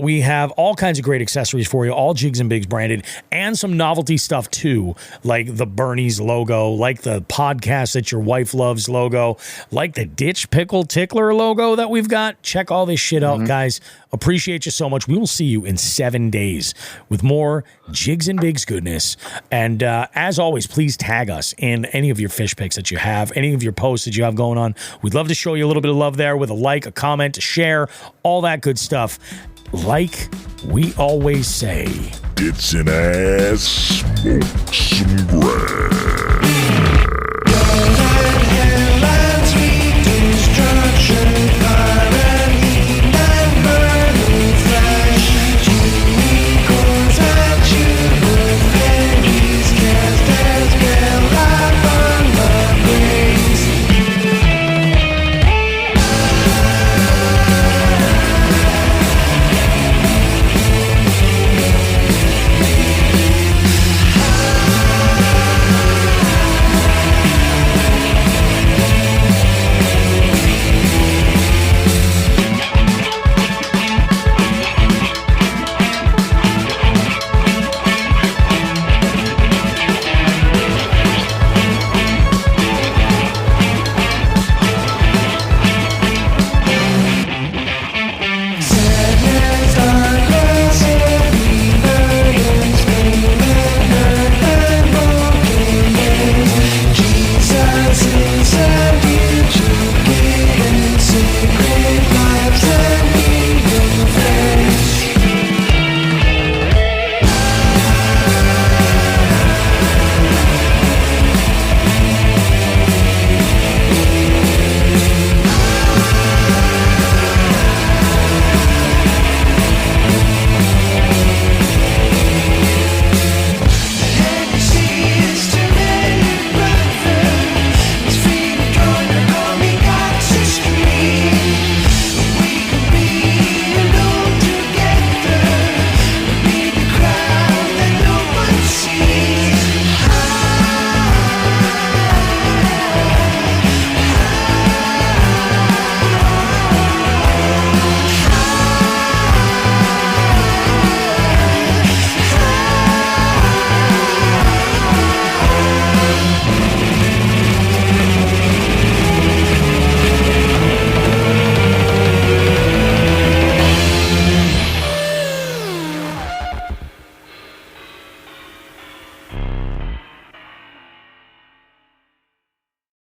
Speaker 1: We have all kinds of great accessories for you, all Jigs and Bigs branded, and some novelty stuff too, like the Bernie's logo, like the podcast that your wife loves logo, like the Ditch Pickle Tickler logo that we've got. Check all this shit out, guys. Appreciate you so much. We will see you in 7 days with more Jigs and Bigs goodness. And as always, please tag us in any of your fish picks that you have, any of your posts that you have going on. We'd love to show you a little bit of love there with a like, a comment, a share, all that good stuff. Like we always say,
Speaker 3: it's an ass smoke some grass.